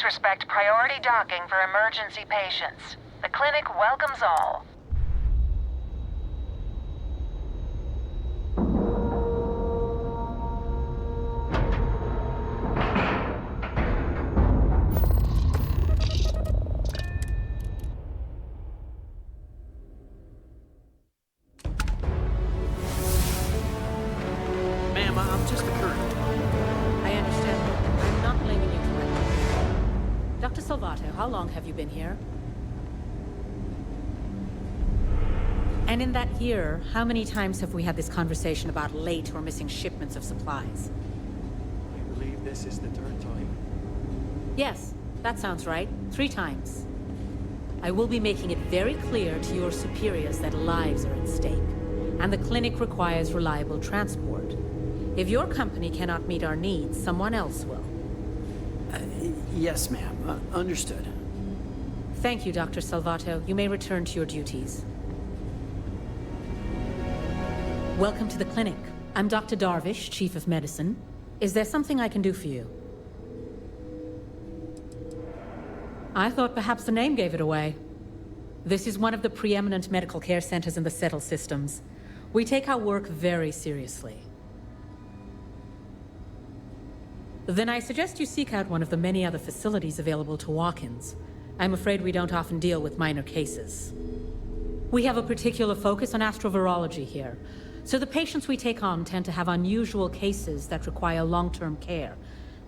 respect priority docking for emergency patients. The clinic welcomes all. Ma'am, I'm just a courier. I understand. I'm not blaming you directly. Dr. Salvato, how long have you been here? And in that year, how many times have we had this conversation about late or missing shipments of supplies? I believe this is the third time. Yes, that sounds right. 3 times. I will be making it very clear to your superiors that lives are at stake, and the clinic requires reliable transport. If your company cannot meet our needs, someone else will. Yes, ma'am. Understood. Thank you, Dr. Salvato. You may return to your duties. Welcome to the clinic. I'm Dr. Darvish, Chief of Medicine. Is there something I can do for you? I thought perhaps the name gave it away. This is one of the preeminent medical care centers in the Settle systems. We take our work very seriously. Then I suggest you seek out one of the many other facilities available to walk-ins. I'm afraid we don't often deal with minor cases. We have a particular focus on astrovirology here, so the patients we take on tend to have unusual cases that require long-term care,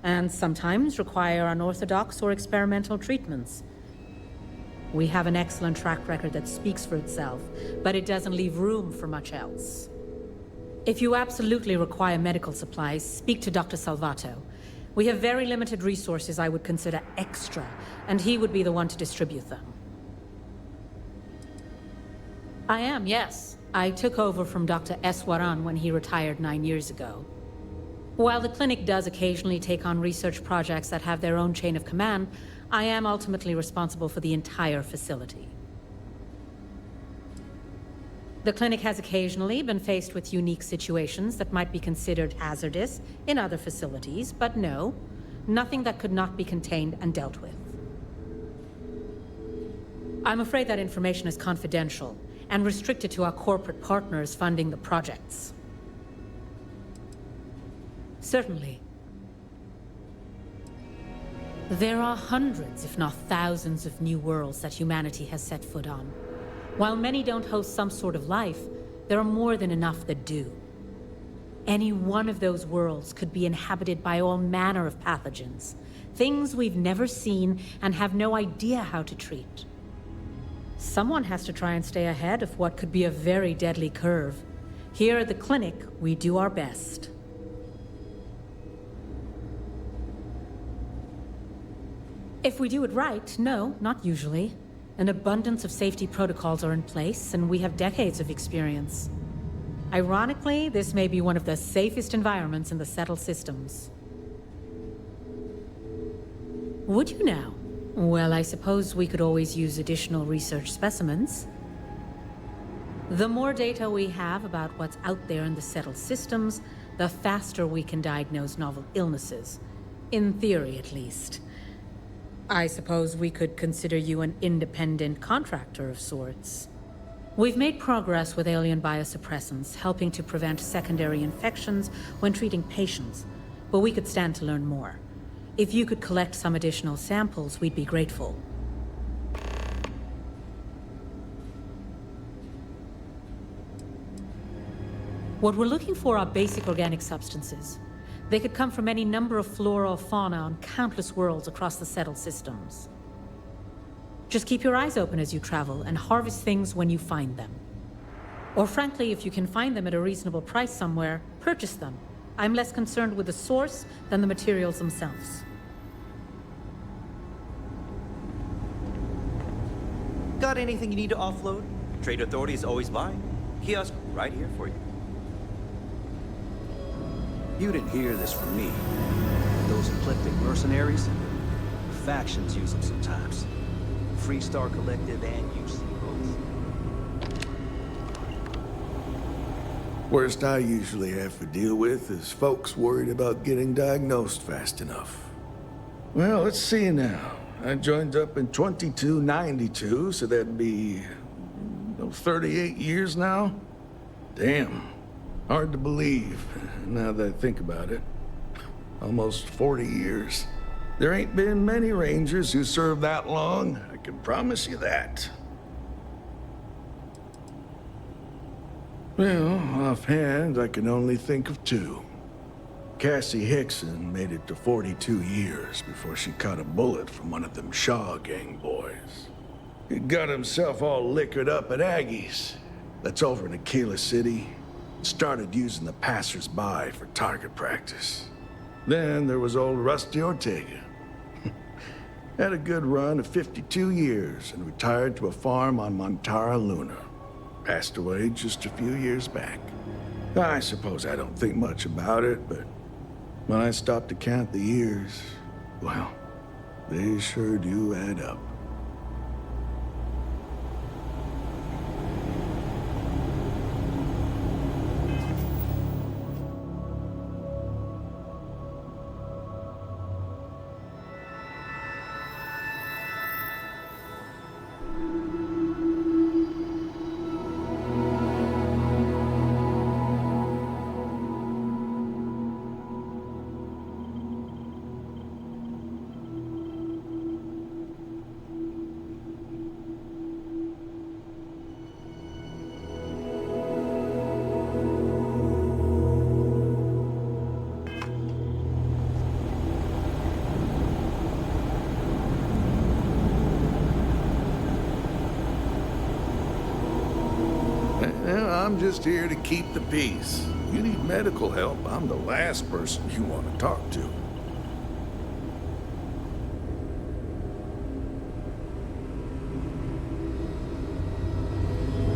and sometimes require unorthodox or experimental treatments. We have an excellent track record that speaks for itself, but it doesn't leave room for much else. If you absolutely require medical supplies, speak to Dr. Salvato. We have very limited resources I would consider extra, and he would be the one to distribute them. I am, yes. I took over from Dr. Eswaran when he retired 9 years ago. While the clinic does occasionally take on research projects that have their own chain of command, I am ultimately responsible for the entire facility. The clinic has occasionally been faced with unique situations that might be considered hazardous in other facilities, but no, nothing that could not be contained and dealt with. I'm afraid that information is confidential and restricted to our corporate partners funding the projects. Certainly. There are hundreds, if not thousands, of new worlds that humanity has set foot on. While many don't host some sort of life, there are more than enough that do. Any one of those worlds could be inhabited by all manner of pathogens, things we've never seen and have no idea how to treat. Someone has to try and stay ahead of what could be a very deadly curve. Here at the clinic, we do our best. If we do it right, no, not usually. An abundance of safety protocols are in place, and we have decades of experience. Ironically, this may be one of the safest environments in the Settle systems. Would you now? Well, I suppose we could always use additional research specimens. The more data we have about what's out there in the Settle systems, the faster we can diagnose novel illnesses. In theory, at least. I suppose we could consider you an independent contractor of sorts. We've made progress with alien biosuppressants, helping to prevent secondary infections when treating patients, but we could stand to learn more. If you could collect some additional samples, we'd be grateful. What we're looking for are basic organic substances. They could come from any number of flora or fauna on countless worlds across the Settle systems. Just keep your eyes open as you travel and harvest things when you find them. Or frankly, if you can find them at a reasonable price somewhere, purchase them. I'm less concerned with the source than the materials themselves. Got anything you need to offload? Trade authorities always buy. Kiosk right here for you. You didn't hear this from me. Those eclectic mercenaries, factions use them sometimes. Freestar Collective and UC both. Worst I usually have to deal with is folks worried about getting diagnosed fast enough. Well, let's see now. I joined up in 2292, so that'd be 38 years now? Damn. Hard to believe, now that I think about it. Almost 40 years. There ain't been many Rangers who served that long, I can promise you that. Well, offhand, I can only think of two. Cassie Hickson made it to 42 years before she caught a bullet from one of them Shaw gang boys. He got himself all liquored up at Aggie's. That's over in Aquila City. Started using the passers-by for target practice. Then there was old Rusty Ortega. Had a good run of 52 years and retired to a farm on Montara Luna. Passed away just a few years back. I suppose I don't think much about it, but when I stop to count the years, well, they sure do add up. I'm just here to keep the peace. You need medical help, I'm the last person you want to talk to.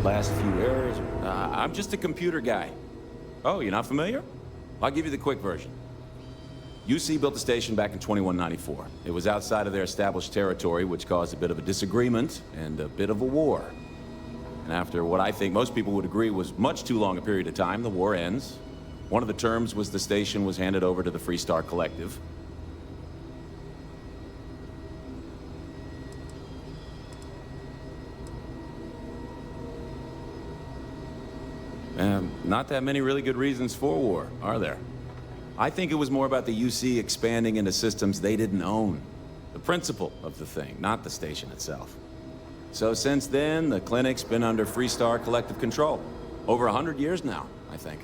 Last few errors. I'm just a computer guy. Oh, you're not familiar? I'll give you the quick version. UC built the station back in 2194. It was outside of their established territory, which caused a bit of a disagreement and a bit of a war. And after what I think most people would agree was much too long a period of time, the war ends. One of the terms was the station was handed over to the Free Star Collective. Not that many really good reasons for war, are there? I think it was more about the UC expanding into systems they didn't own. The principle of the thing, not the station itself. So since then, the clinic's been under Free Star Collective control. Over 100 years now, I think.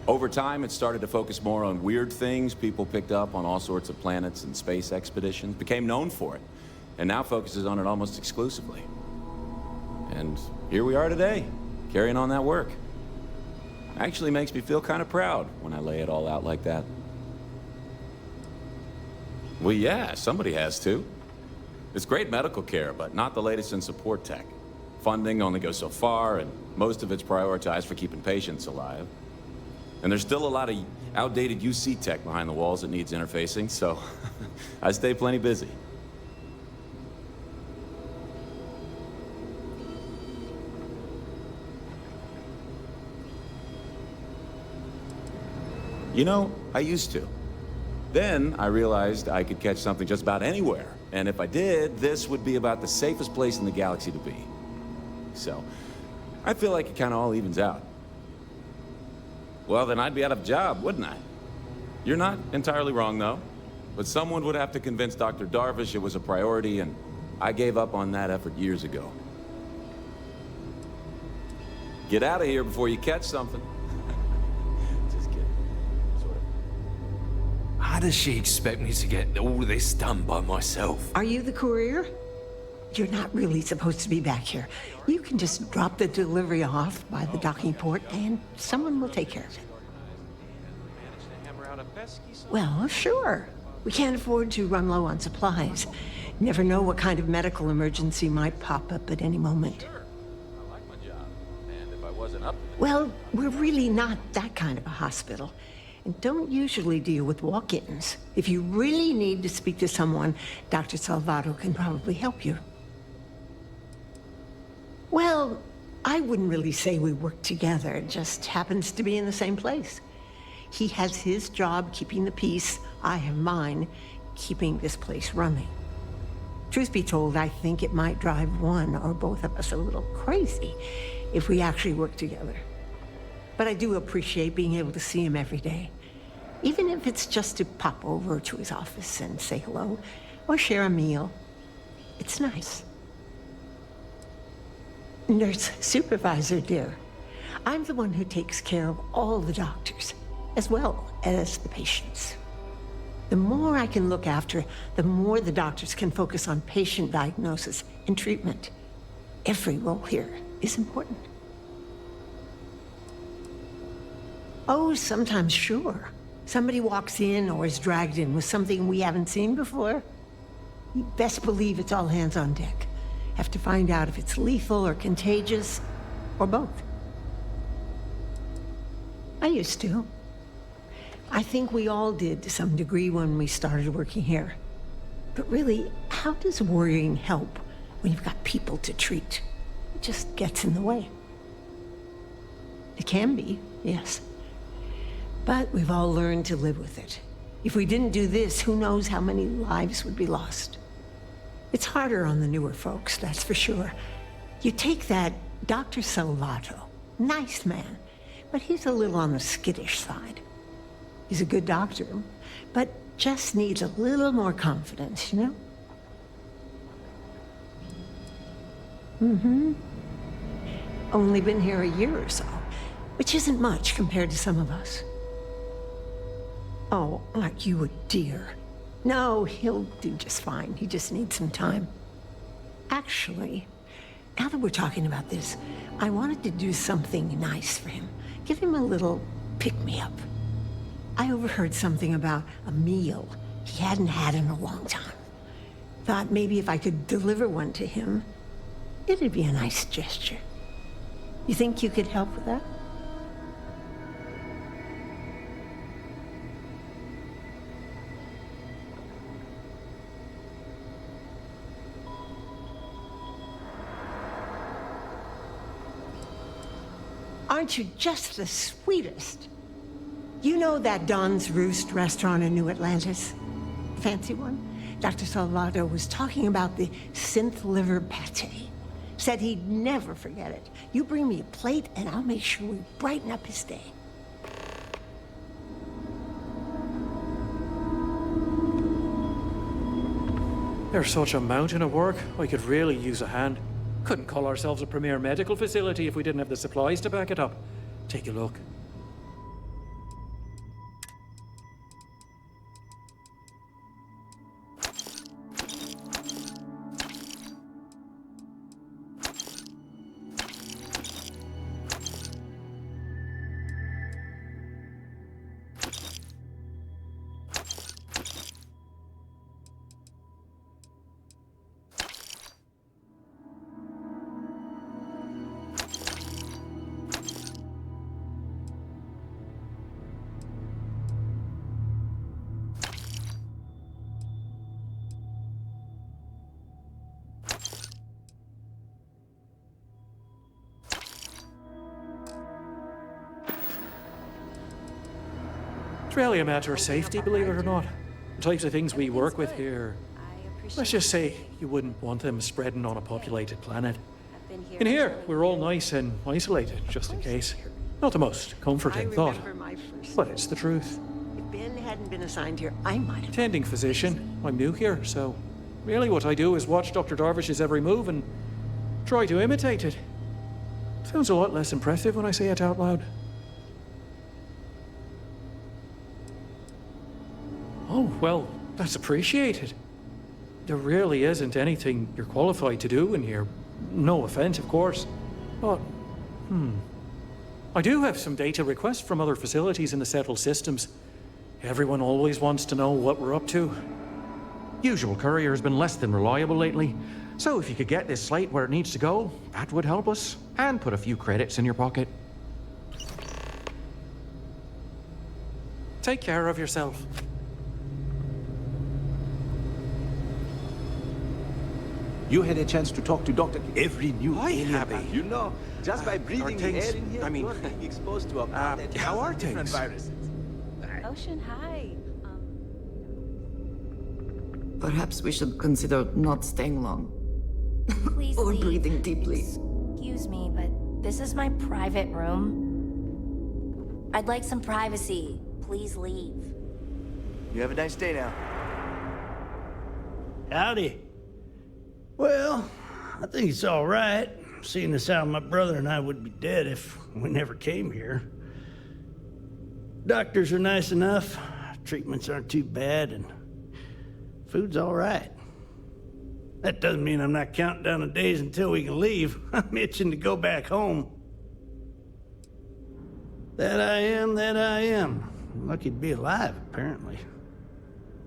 Over time, it started to focus more on weird things. People picked up on all sorts of planets and space expeditions, became known for it, and now focuses on it almost exclusively. And here we are today, carrying on that work. Actually makes me feel kind of proud when I lay it all out like that. Well, yeah, somebody has to. It's great medical care, but not the latest in support tech. Funding only goes so far, and most of it's prioritized for keeping patients alive. And there's still a lot of outdated UC tech behind the walls that needs interfacing, so I stay plenty busy. You know, I used to. Then I realized I could catch something just about anywhere. And if I did, this would be about the safest place in the galaxy to be. So, I feel like it kind of all evens out. Well, then I'd be out of a job, wouldn't I? You're not entirely wrong, though. But someone would have to convince Dr. Darvish it was a priority, and I gave up on that effort years ago. Get out of here before you catch something. Just kidding. Sort of. How does she expect me to get all this done by myself? Are you the courier? You're not really supposed to be back here. You can just drop the delivery off by the docking port and someone will take care of it. Well, sure. We can't afford to run low on supplies. Never know what kind of medical emergency might pop up at any moment. I like my job. And if I wasn't up to it... Well, we're really not that kind of a hospital. And don't usually deal with walk-ins. If you really need to speak to someone, Dr. Salvato can probably help you. Well, I wouldn't really say we work together. It just happens to be in the same place. He has his job keeping the peace. I have mine, keeping this place running. Truth be told, I think it might drive one or both of us a little crazy if we actually work together. But I do appreciate being able to see him every day, even if it's just to pop over to his office and say hello or share a meal. It's nice. Nurse supervisor, dear. I'm the one who takes care of all the doctors, as well as the patients. The more I can look after, the more the doctors can focus on patient diagnosis and treatment. Every role here is important. Oh, sometimes, sure. Somebody walks in or is dragged in with something we haven't seen before. You best believe it's all hands on deck. Have to find out if it's lethal or contagious, or both. I used to. I think we all did to some degree when we started working here. But really, how does worrying help when you've got people to treat? It just gets in the way. It can be, yes. But we've all learned to live with it. If we didn't do this, who knows how many lives would be lost. It's harder on the newer folks, that's for sure. You take that Dr. Salvato, nice man, but he's a little on the skittish side. He's a good doctor, but just needs a little more confidence, you know? Mm-hmm. Only been here a year or so, which isn't much compared to some of us. Oh, aren't you a dear? No, he'll do just fine. He just needs some time. Actually, now that we're talking about this, I wanted to do something nice for him. Give him a little pick-me-up. I overheard something about a meal he hadn't had in a long time. Thought maybe if I could deliver one to him, it'd be a nice gesture. You think you could help with that? Aren't you just the sweetest? You know that Don's Roost restaurant in New Atlantis? Fancy one? Dr. Salvato was talking about the synth liver pate. Said he'd never forget it. You bring me a plate and I'll make sure we brighten up his day. There's such a mountain of work. I could really use a hand. Couldn't call ourselves a premier medical facility if we didn't have the supplies to back it up. Take a look. It's really a matter of safety, believe it or not. The types of things we work with here. Let's just say you wouldn't want them spreading on a populated planet. In here, we're all nice and isolated, just in case. Not the most comforting thought, but it's the truth. If Ben hadn't been assigned here, I might have... Attending physician. I'm new here, so really what I do is watch Dr. Darvish's every move and try to imitate it. Sounds a lot less impressive when I say it out loud. Oh, well, that's appreciated. There really isn't anything you're qualified to do in here. No offense, of course. But, I do have some data requests from other facilities in the settled systems. Everyone always wants to know what we're up to. Usual courier has been less than reliable lately, so if you could get this slate where it needs to go, that would help us, and put a few credits in your pocket. Take care of yourself. You had a chance to talk to Dr. Every new alien. You know, just by breathing the air in here, you're being exposed to a how are different things? viruses. Ocean, hi. Perhaps we should consider not staying long. Please Or leave. breathing deeply. Excuse me, but this is my private room. I'd like some privacy. Please leave. You have a nice day now. Howdy. Well, I think it's all right, seeing as how my brother and I would be dead if we never came here. Doctors are nice enough, treatments aren't too bad, and food's all right. That doesn't mean I'm not counting down the days until we can leave. I'm itching to go back home. That I am. Lucky to be alive, apparently.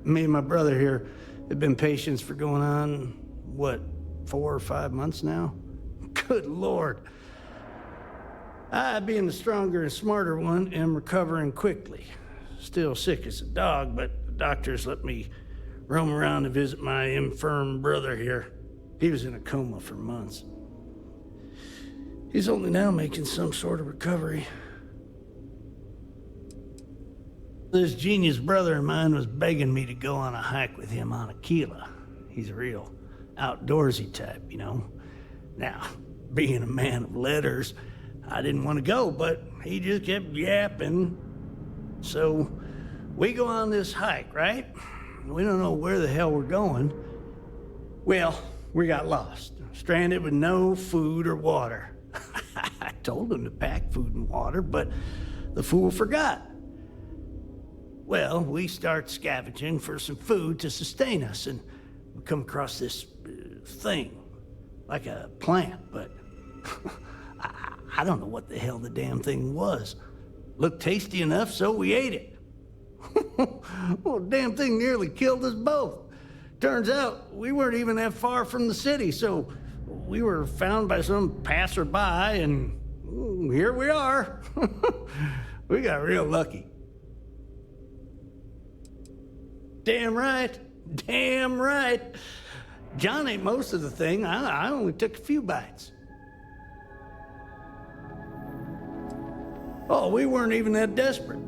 Me and my brother here have been patients for going on, what, 4 or 5 months now? Good Lord. I, being the stronger and smarter one, am recovering quickly. Still sick as a dog, but the doctors let me roam around to visit my infirm brother here. He was in a coma for months. He's only now making some sort of recovery. This genius brother of mine was begging me to go on a hike with him on Aquila. He's a real outdoorsy type, you know. Now, being a man of letters, I didn't want to go, but he just kept yapping. So we go on this hike, right? We don't know where the hell we're going. Well, we got lost, stranded with no food or water. I told him to pack food and water, but the fool forgot. Well, we start scavenging for some food to sustain us, and we come across this thing, like a plant, but I don't know what the hell the damn thing was. Looked tasty enough, so we ate it. Well, the damn thing nearly killed us both. Turns out we weren't even that far from the city, so we were found by some passerby, and here we are. We got real lucky. Damn right. Damn right. John ate most of the thing. I only took a few bites. Oh, we weren't even that desperate.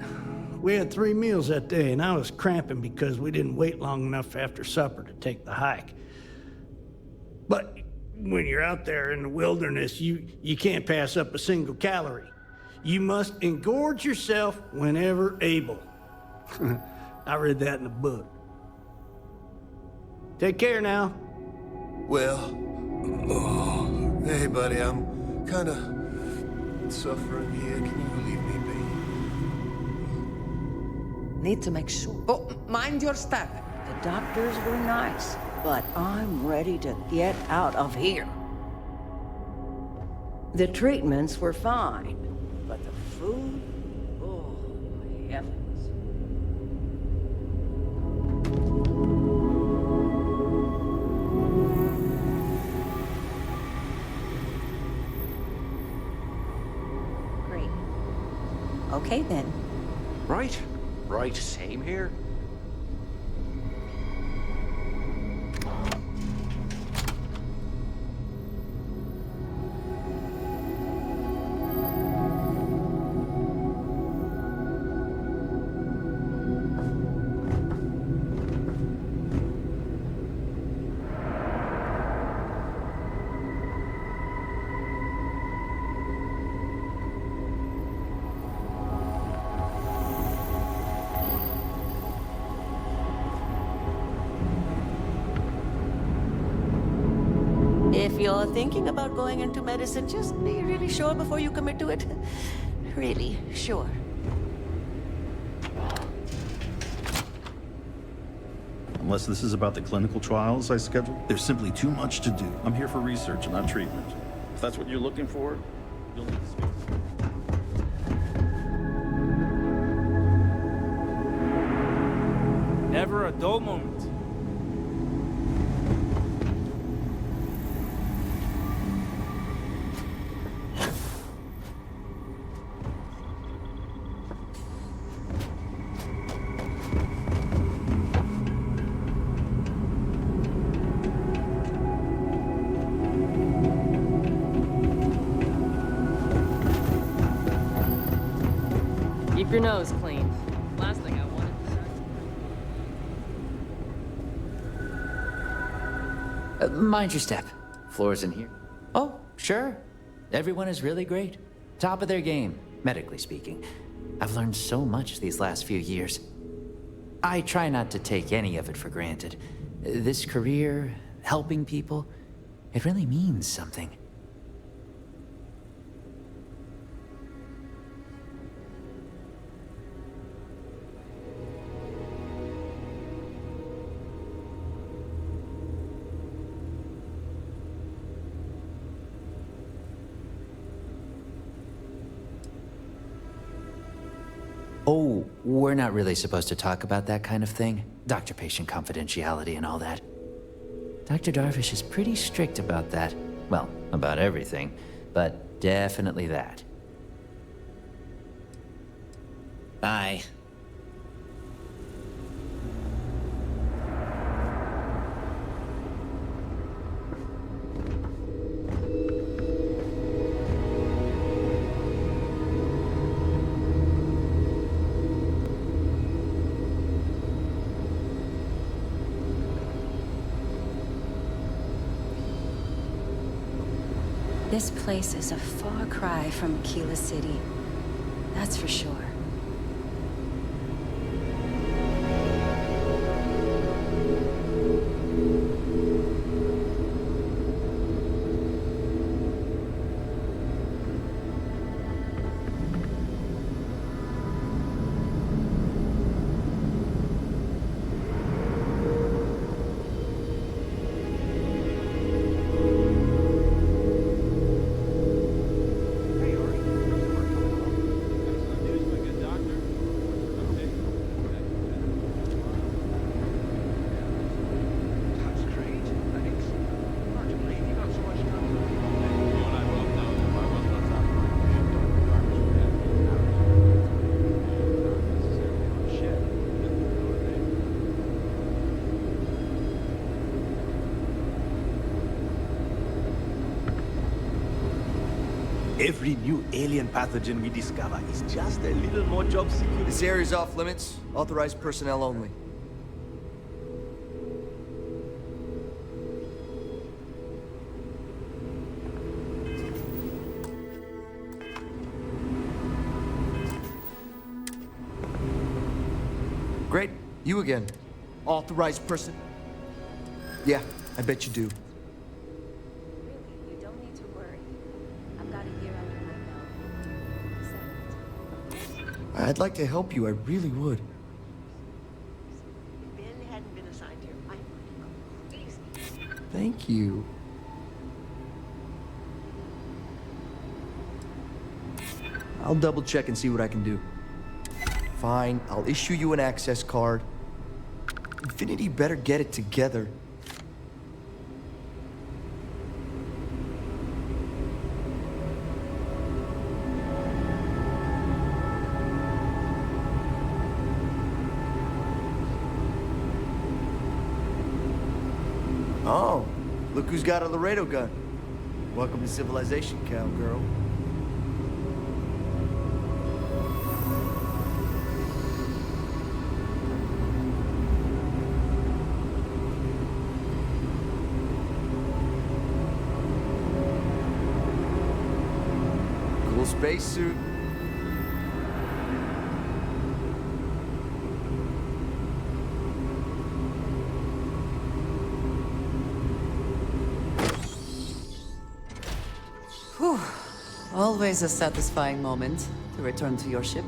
We had 3 meals that day, and I was cramping because we didn't wait long enough after supper to take the hike. But when you're out there in the wilderness, you can't pass up a single calorie. You must engorge yourself whenever able. I read that in a book. Take care now. Well, hey buddy, I'm kinda suffering here. Can you leave me be? Need to make sure. Oh, mind your step. The doctors were nice, but I'm ready to get out of here. The treatments were fine, but the food, oh, heavens. Great. Okay then. Right, same here. If you're thinking about going into medicine, just be really sure before you commit to it. Really sure. Unless this is about the clinical trials I scheduled, there's simply too much to do. I'm here for research and not treatment. If that's what you're looking for, you'll need to speak. Never a dull moment. Keep your nose clean. Last thing I wanted Mind your step. Floor's in here. Oh, sure. Everyone is really great. Top of their game, medically speaking. I've learned so much these last few years. I try not to take any of it for granted. This career, helping people, it really means something. Oh, we're not really supposed to talk about that kind of thing. Doctor-patient confidentiality and all that. Dr. Darvish is pretty strict about that. Well, about everything, but definitely that. Bye. This place is a far cry from Aquila City. That's for sure. Every new alien pathogen we discover is just a little more job security. This area's off limits. Authorized personnel only. Great. You again. Authorized person. Yeah, I bet you do. You don't need to worry. I've got a year under my belt. I'd like to help you, I really would. If Ben hadn't been assigned here, I would go easy. Thank you. I'll double check and see what I can do. Fine, I'll issue you an access card. Infinity better get it together. Oh, look who's got a Laredo gun. Welcome to civilization, cowgirl. Cool spacesuit. Whew. Always a satisfying moment to return to your ship.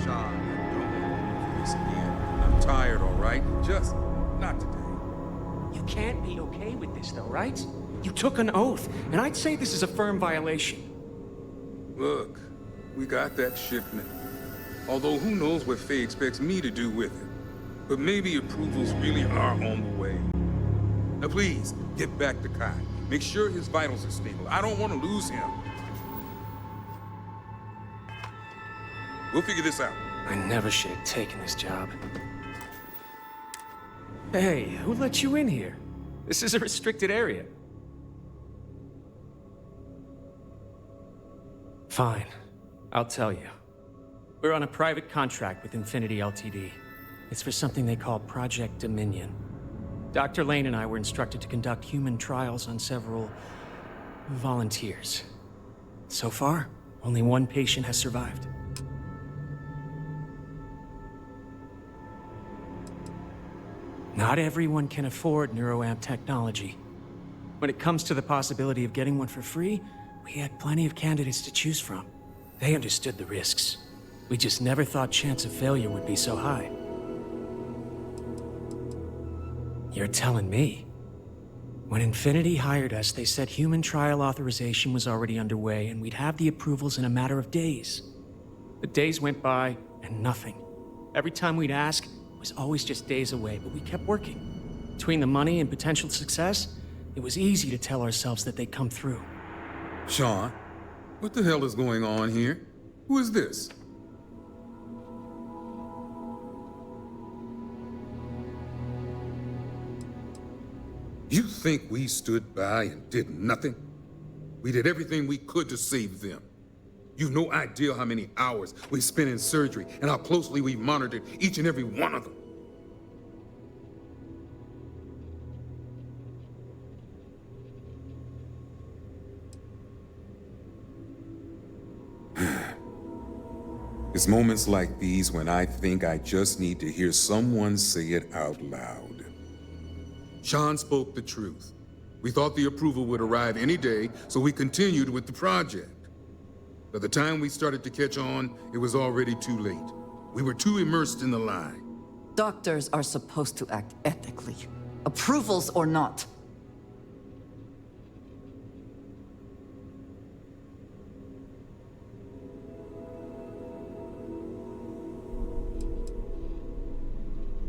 Sean, don't do this again. I'm tired, all right? Just not today. You can't be okay with this, though, right? You took an oath, and I'd say this is a firm violation. Look, we got that shipment. Although who knows what Faye expects me to do with it. But maybe approvals really are on the way. Now please, get back to Kai. Make sure his vitals are stable. I don't want to lose him. We'll figure this out. I never should have taken this job. Hey, who let you in here? This is a restricted area. Fine. I'll tell you. We're on a private contract with Infinity Ltd. It's for something they call Project Dominion. Dr. Lane and I were instructed to conduct human trials on several volunteers. So far, only one patient has survived. Not everyone can afford neuroamp technology. When it comes to the possibility of getting one for free, we had plenty of candidates to choose from. They understood the risks. We just never thought chance of failure would be so high. You're telling me? When Infinity hired us, they said human trial authorization was already underway and we'd have the approvals in a matter of days. The days went by and nothing. Every time we'd ask, it was always just days away, but we kept working. Between the money and potential success, it was easy to tell ourselves that they'd come through. Sean, what the hell is going on here? Who is this? You think we stood by and did nothing? We did everything we could to save them. You've no idea how many hours we spent in surgery and how closely we monitored each and every one of them. It's moments like these when I think I just need to hear someone say it out loud. Sean spoke the truth. We thought the approval would arrive any day, so we continued with the project. By the time we started to catch on, it was already too late. We were too immersed in the lie. Doctors are supposed to act ethically, approvals or not.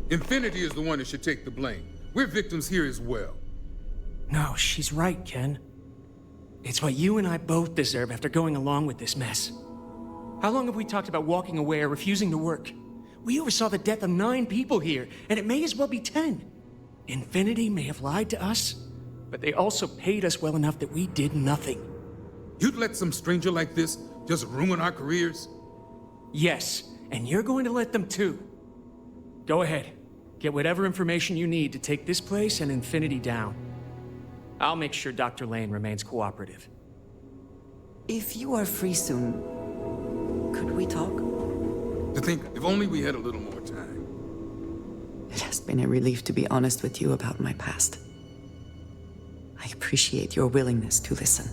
Infinity is the one that should take the blame. We're victims here as well. No, she's right, Ken. It's what you and I both deserve after going along with this mess. How long have we talked about walking away or refusing to work? We oversaw the death of 9 people here, and it may as well be 10. Infinity may have lied to us, but they also paid us well enough that we did nothing. You'd let some stranger like this just ruin our careers? Yes, and you're going to let them too. Go ahead. Get whatever information you need to take this place and Infinity down. I'll make sure Dr. Lane remains cooperative. If you are free soon, could we talk? To think, if only we had a little more time. It has been a relief to be honest with you about my past. I appreciate your willingness to listen.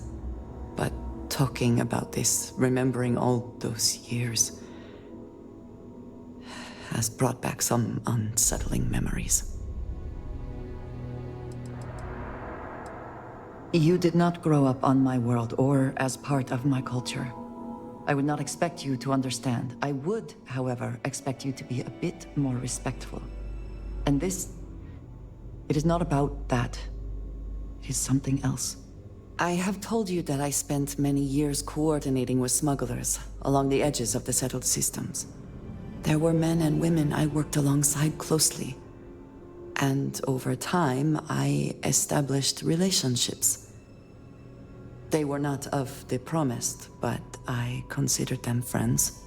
But talking about this, remembering all those years, has brought back some unsettling memories. You did not grow up on my world or as part of my culture. I would not expect you to understand. I would, however, expect you to be a bit more respectful. And this, it is not about that. It is something else. I have told you that I spent many years coordinating with smugglers along the edges of the settled systems. There were men and women I worked alongside closely. And over time, I established relationships. They were not of the promised, but I considered them friends.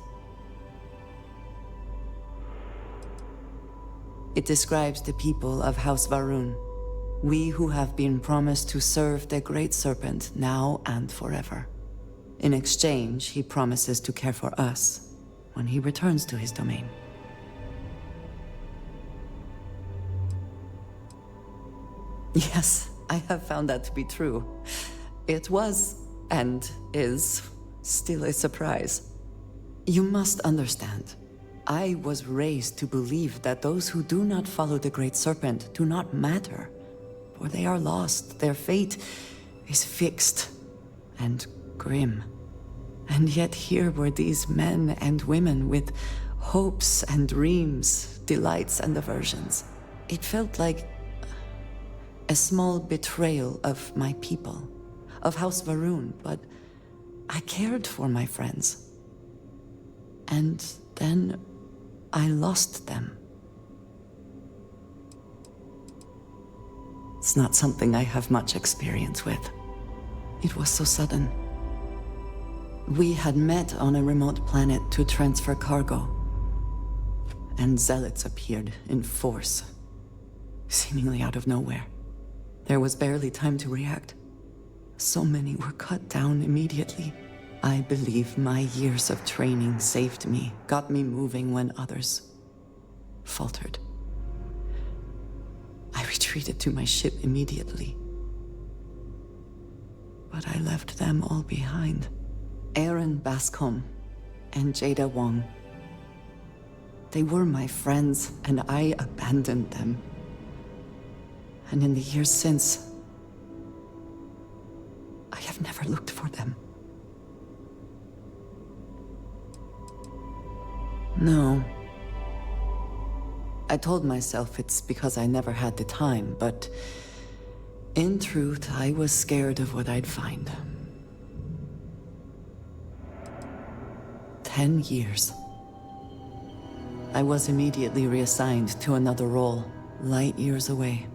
It describes the people of House Varun. We who have been promised to serve the Great Serpent now and forever. In exchange, he promises to care for us when he returns to his domain. Yes, I have found that to be true. It was, and is, still a surprise. You must understand, I was raised to believe that those who do not follow the Great Serpent do not matter, for they are lost. Their fate is fixed and grim. And yet here were these men and women with hopes and dreams, delights and aversions. It felt like a small betrayal of my people, of House Varun, but I cared for my friends. And then I lost them. It's not something I have much experience with. It was so sudden. We had met on a remote planet to transfer cargo. And zealots appeared in force, seemingly out of nowhere. There was barely time to react. So many were cut down immediately. I believe my years of training saved me, got me moving when others faltered. I retreated to my ship immediately. But I left them all behind. Aaron Bascom and Jada Wong. They were my friends, and I abandoned them. And in the years since, I have never looked for them. No. I told myself it's because I never had the time, but in truth, I was scared of what I'd find. 10 years. I was immediately reassigned to another role, light years away.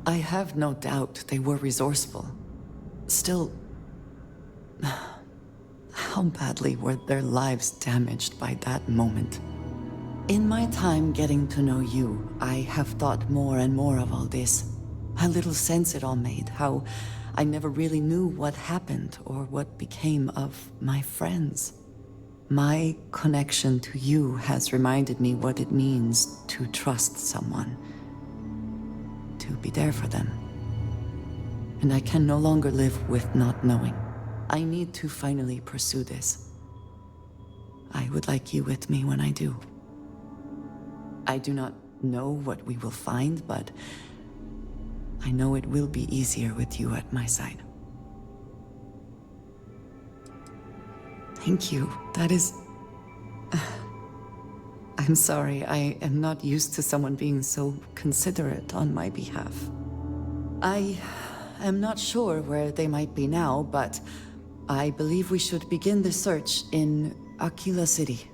I have no doubt they were resourceful. Still, how badly were their lives damaged by that moment? In my time getting to know you, I have thought more and more of all this. How little sense it all made, how I never really knew what happened or what became of my friends. My connection to you has reminded me what it means to trust someone, to be there for them. And I can no longer live with not knowing. I need to finally pursue this. I would like you with me when I do. I do not know what we will find, but I know it will be easier with you at my side. Thank you. That is... I'm sorry, I am not used to someone being so considerate on my behalf. I am not sure where they might be now, but I believe we should begin the search in Aquila City.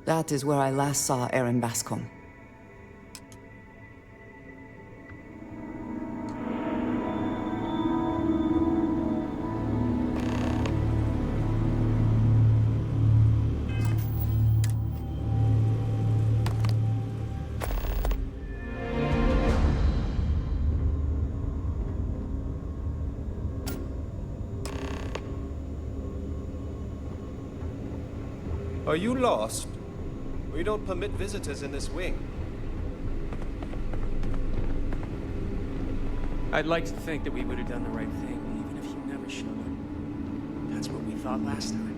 That is where I last saw Aaron Bascom. Are you lost? We don't permit visitors in this wing. I'd like to think that we would have done the right thing, even if you never showed up. That's what we thought last time.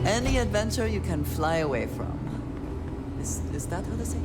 Any adventure you can fly away from. Is that how to say it?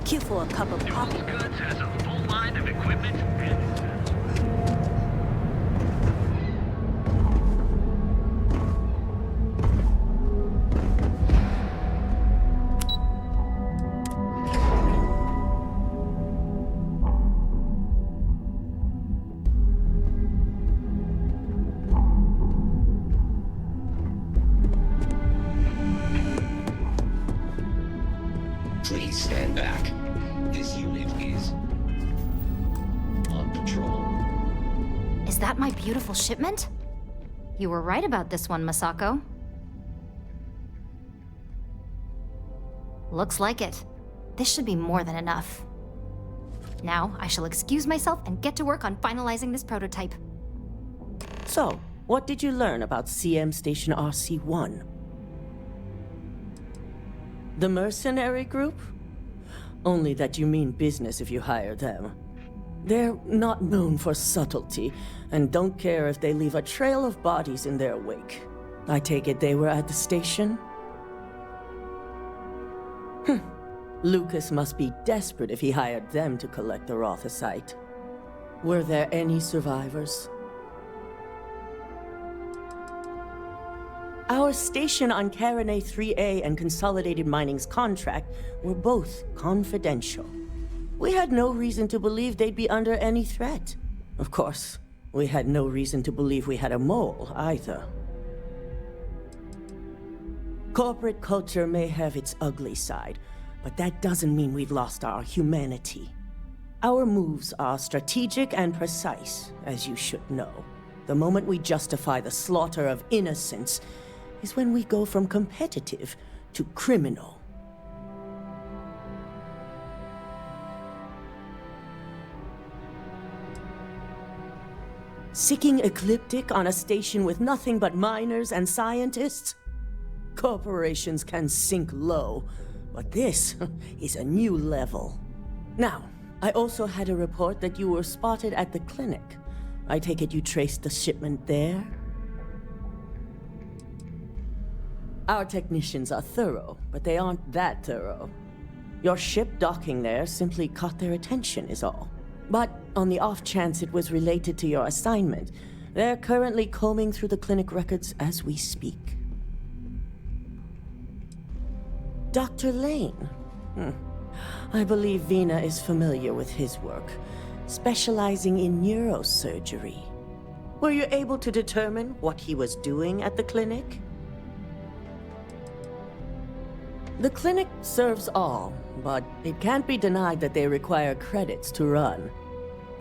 Queue for a cup of coffee. Goods has a full line of equipment and Is that my beautiful shipment? You were right about this one, Masako. Looks like it. This should be more than enough. Now, I shall excuse myself and get to work on finalizing this prototype. So, what did you learn about CM Station RC-1? The mercenary group? Only that you mean business if you hire them. They're not known for subtlety, and don't care if they leave a trail of bodies in their wake. I take it they were at the station? Lucas must be desperate if he hired them to collect the Rothicite. Were there any survivors? Our station on Carinae 3A and Consolidated Mining's contract were both confidential. We had no reason to believe they'd be under any threat. Of course, we had no reason to believe we had a mole, either. Corporate culture may have its ugly side, but that doesn't mean we've lost our humanity. Our moves are strategic and precise, as you should know. The moment we justify the slaughter of innocents is when we go from competitive to criminal. Sicking ecliptic on a station with nothing but miners and scientists? Corporations can sink low, but this is a new level. Now, I also had a report that you were spotted at the clinic. I take it you traced the shipment there? Our technicians are thorough, but they aren't that thorough. Your ship docking there simply caught their attention is all. But on the off chance it was related to your assignment, they're currently combing through the clinic records as we speak. Dr. Lane. I believe Vina is familiar with his work, specializing in neurosurgery. Were you able to determine what he was doing at the clinic? The clinic serves all, but it can't be denied that they require credits to run.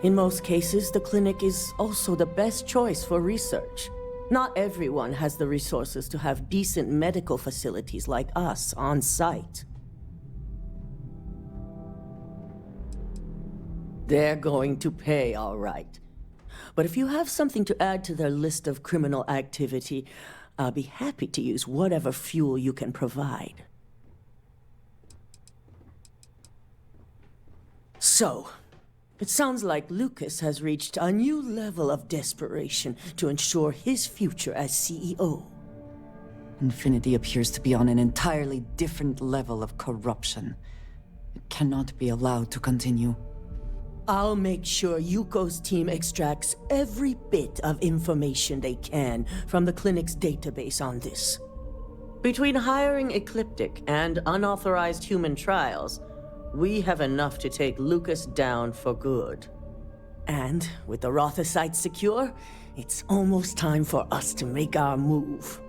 In most cases, the clinic is also the best choice for research. Not everyone has the resources to have decent medical facilities like us on site. They're going to pay, all right. But if you have something to add to their list of criminal activity, I'll be happy to use whatever fuel you can provide. So, it sounds like Lucas has reached a new level of desperation to ensure his future as CEO. Infinity appears to be on an entirely different level of corruption. It cannot be allowed to continue. I'll make sure Yuko's team extracts every bit of information they can from the clinic's database on this. Between hiring Ecliptic and unauthorized human trials, we have enough to take Lucas down for good. And with the Rothicite secure, it's almost time for us to make our move.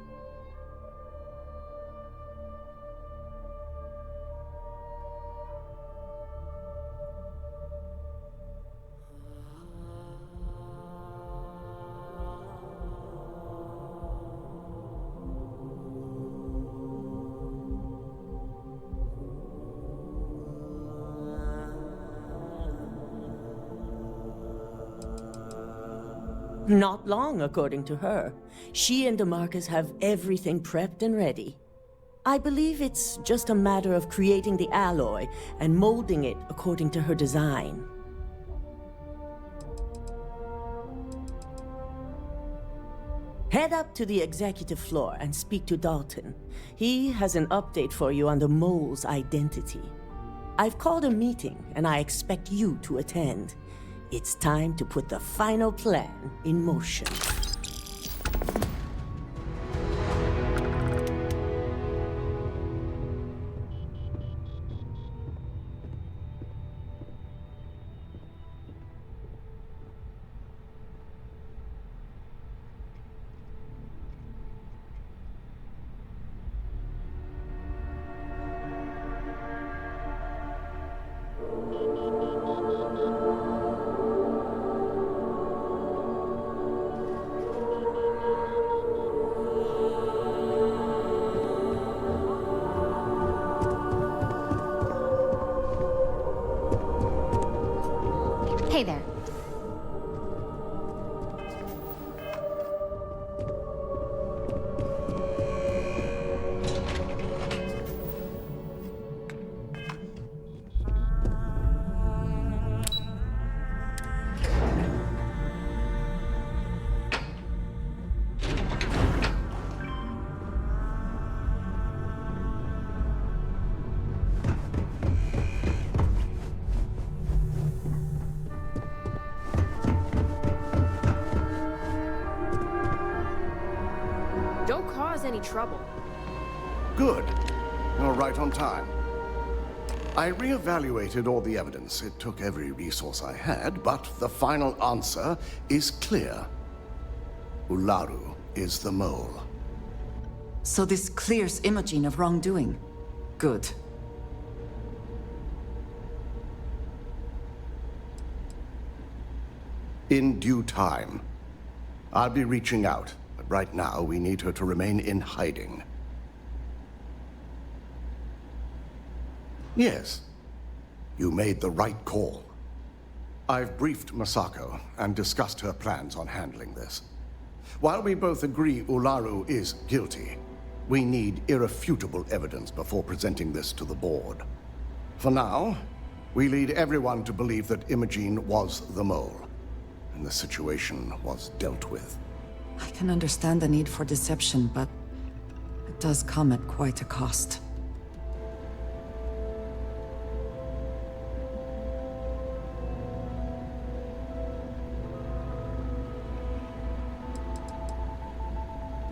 Not long, according to her. She and DeMarcus have everything prepped and ready. I believe it's just a matter of creating the alloy and molding it according to her design. Head up to the executive floor and speak to Dalton. He has an update for you on the mole's identity. I've called a meeting, and I expect you to attend. It's time to put the final plan in motion. any trouble. Good. You're right on time. I reevaluated all the evidence. It took every resource I had, but the final answer is clear. Ularu is the mole. So this clears Imogen of wrongdoing. Good. In due time. I'll be reaching out, but right now we need her to remain in hiding. Yes, you made the right call. I've briefed Masako and discussed her plans on handling this. While we both agree Ularu is guilty, we need irrefutable evidence before presenting this to the board. For now, we lead everyone to believe that Imogen was the mole, and the situation was dealt with. I can understand the need for deception, but it does come at quite a cost.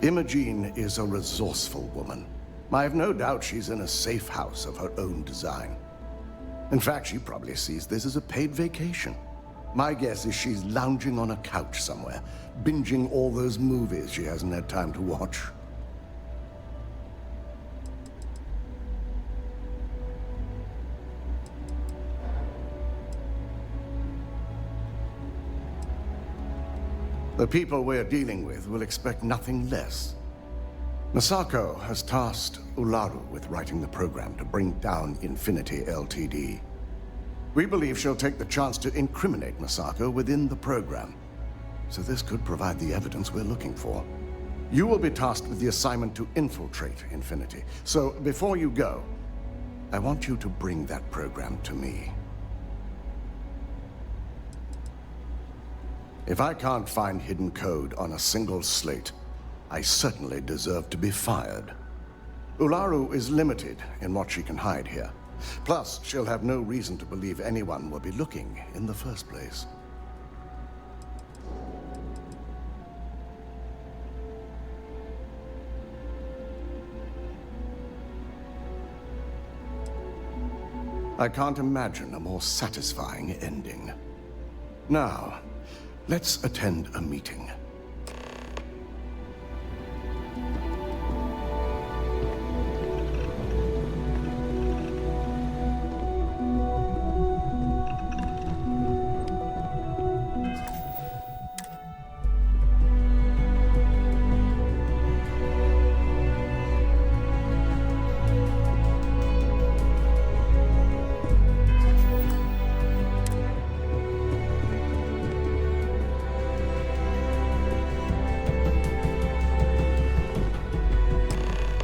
Imogen is a resourceful woman. I have no doubt she's in a safe house of her own design. In fact, she probably sees this as a paid vacation. My guess is she's lounging on a couch somewhere, binging all those movies she hasn't had time to watch. The people we're dealing with will expect nothing less. Masako has tasked Ularu with writing the program to bring down Infinity Ltd. We believe she'll take the chance to incriminate Masako within the program, so this could provide the evidence we're looking for. You will be tasked with the assignment to infiltrate Infinity, so before you go, I want you to bring that program to me. If I can't find hidden code on a single slate, I certainly deserve to be fired. Ularu is limited in what she can hide here. Plus, she'll have no reason to believe anyone will be looking in the first place. I can't imagine a more satisfying ending. Now, let's attend a meeting.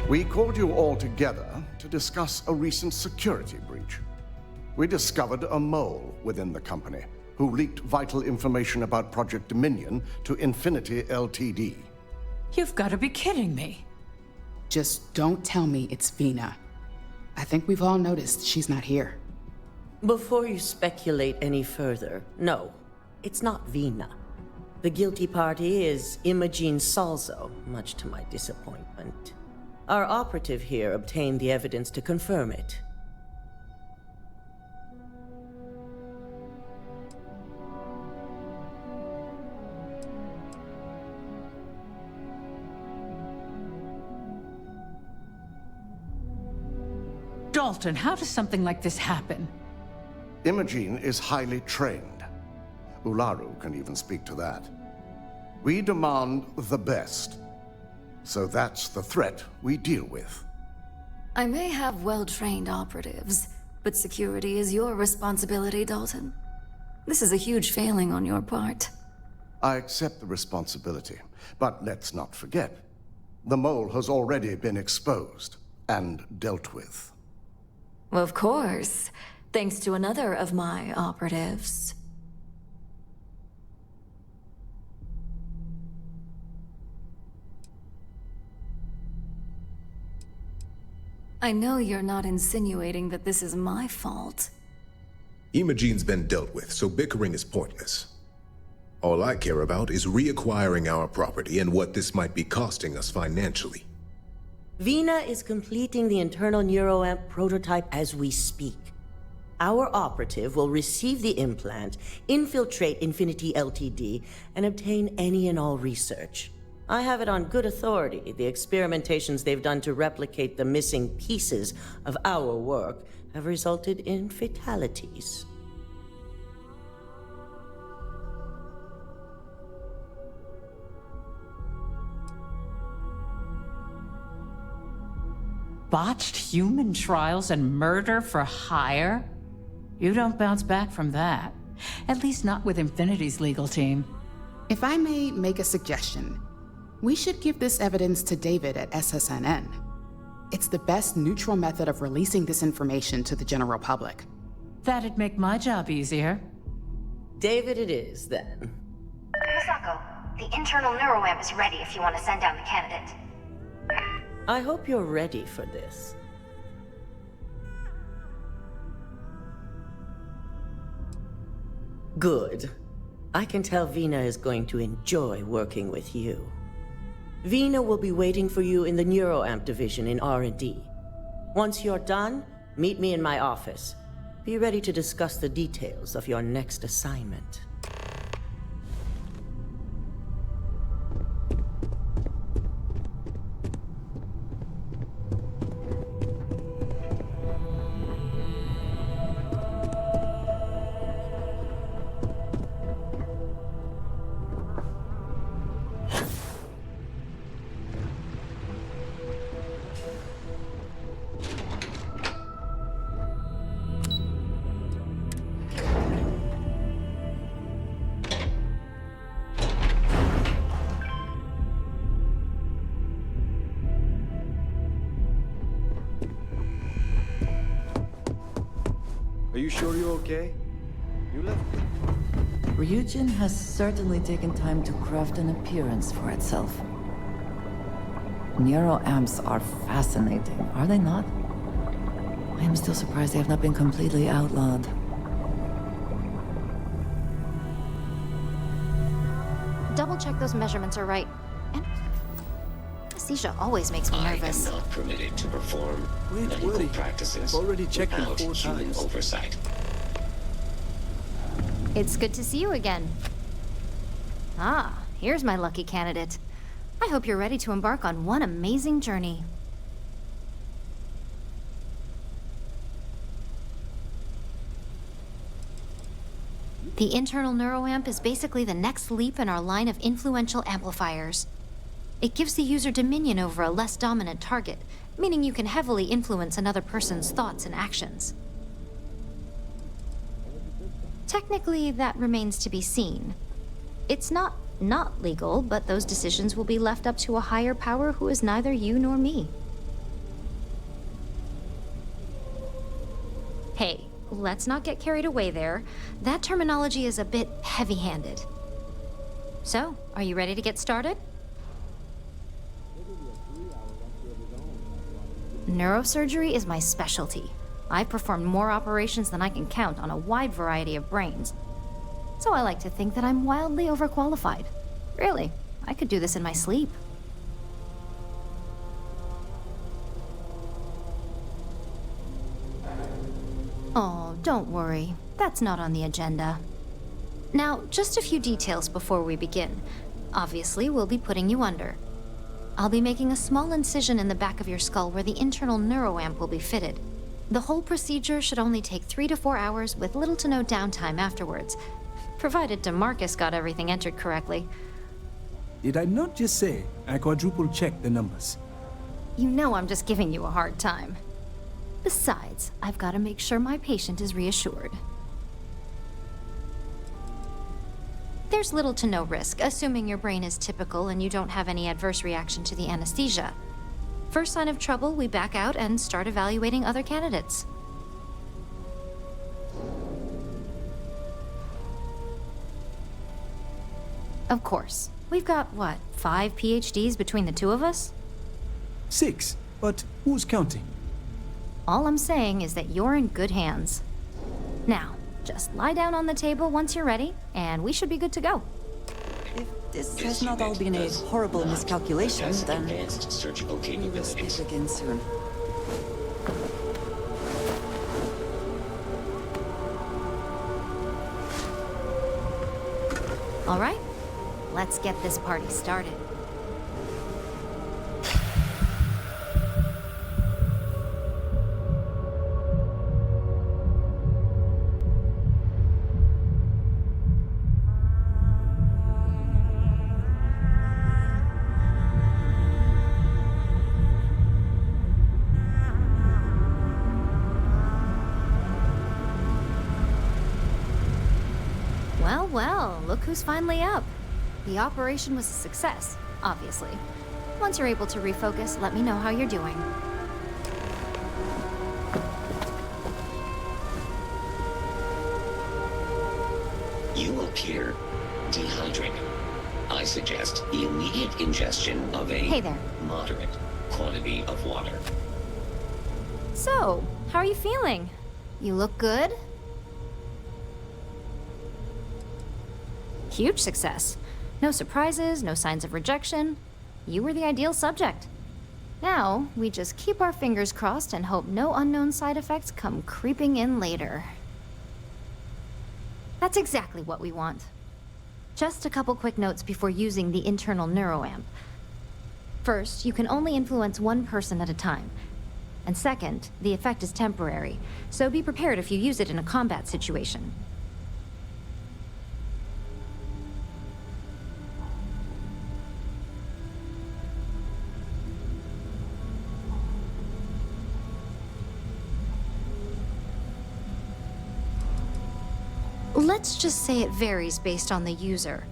We called you all together to discuss a recent security breach. We discovered a mole within the company who leaked vital information about Project Dominion to Infinity Ltd. You've got to be kidding me. Just don't tell me it's Vina. I think we've all noticed she's not here. Before you speculate any further, no, it's not Vina. The guilty party is Imogen Salzo, much to my disappointment. Our operative here obtained the evidence to confirm it. Dalton, how does something like this happen? Imogen is highly trained. Ularu can even speak to that. We demand the best. So that's the threat we deal with. I may have well-trained operatives, but security is your responsibility, Dalton. This is a huge failing on your part. I accept the responsibility, but let's not forget, the mole has already been exposed and dealt with. Of course, thanks to another of my operatives. I know you're not insinuating that this is my fault. Imogen's been dealt with, so bickering is pointless. All I care about is reacquiring our property and what this might be costing us financially. Vina is completing the internal neuroamp prototype as we speak. Our operative will receive the implant, infiltrate Infinity Ltd, and obtain any and all research. I have it on good authority. The experimentations they've done to replicate the missing pieces of our work have resulted in fatalities. Botched human trials and murder for hire? You don't bounce back from that. At least not with Infinity's legal team. If I may make a suggestion, we should give this evidence to David at SSNN. It's the best neutral method of releasing this information to the general public. That'd make my job easier. David it is, then. Misako, the internal neuroamp is ready if you want to send down the candidate. I hope you're ready for this. Good. I can tell Vina is going to enjoy working with you. Vina will be waiting for you in the neuroamp division in R&D. Once you're done, meet me in my office. Be ready to discuss the details of your next assignment. Are you sure you're okay? You left. Ryujin has certainly taken time to craft an appearance for itself. Neuroamps are fascinating, are they not? I am still surprised they have not been completely outlawed. Double check those measurements are right. And anesthesia always makes me nervous. I am not permitted to perform medical practices already checked without 4 human times. oversight. It's good to see you again. Ah, here's my lucky candidate. I hope you're ready to embark on one amazing journey. The internal neuroamp is basically the next leap in our line of influential amplifiers. It gives the user dominion over a less dominant target, meaning you can heavily influence another person's thoughts and actions. Technically, that remains to be seen. It's not legal, but those decisions will be left up to a higher power who is neither you nor me. Hey, let's not get carried away there. That terminology is a bit heavy-handed. So, are you ready to get started? Neurosurgery is my specialty. I've performed more operations than I can count on a wide variety of brains. So I like to think that I'm wildly overqualified. Really, I could do this in my sleep. Oh, don't worry. That's not on the agenda. Now, just a few details before we begin. Obviously, we'll be putting you under. I'll be making a small incision in the back of your skull where the internal neuroamp will be fitted. The whole procedure should only take 3 to 4 hours with little to no downtime afterwards, provided DeMarcus got everything entered correctly. Did I not just say I quadruple-checked the numbers? You know I'm just giving you a hard time. Besides, I've got to make sure my patient is reassured. There's little to no risk, assuming your brain is typical and you don't have any adverse reaction to the anesthesia. First sign of trouble, we back out and start evaluating other candidates. Of course. We've got, what, 5 PhDs between the two of us? 6, but who's counting? All I'm saying is that you're in good hands. Now, just lie down on the table once you're ready, and we should be good to go. If this has not all been a horrible miscalculation, then advanced surgical we will capabilities. speak again soon. All right, let's get this party started. Well, well, look who's finally up. The operation was a success, obviously. Once you're able to refocus, let me know how you're doing. You appear dehydrated. I suggest the immediate ingestion of a Hey there. moderate quantity of water. So, how are you feeling? You look good? Huge success. No surprises, no signs of rejection. You were the ideal subject. Now, we just keep our fingers crossed and hope no unknown side effects come creeping in later. That's exactly what we want. Just a couple quick notes before using the internal neuroamp. First, you can only influence one person at a time. And second, the effect is temporary, so be prepared if you use it in a combat situation. Let's just say it varies based on the user.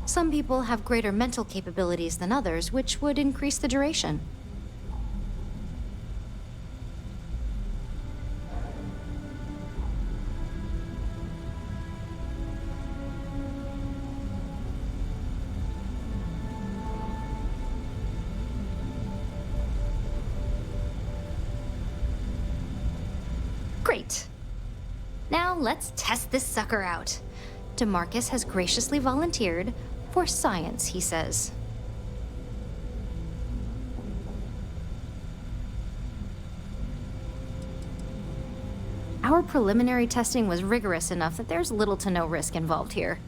Some people have greater mental capabilities than others, which would increase the duration. Great. Now let's test this sucker out. DeMarcus has graciously volunteered for science, he says. Our preliminary testing was rigorous enough that there's little to no risk involved here.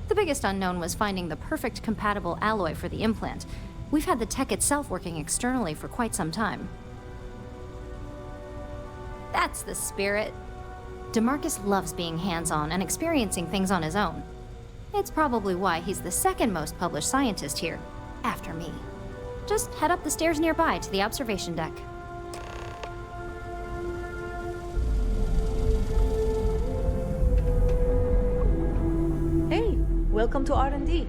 The biggest unknown was finding the perfect compatible alloy for the implant. We've had the tech itself working externally for quite some time. That's the spirit. DeMarcus loves being hands-on and experiencing things on his own. It's probably why he's the second most published scientist here, after me. Just head up the stairs nearby to the observation deck. Hey, welcome to R&D.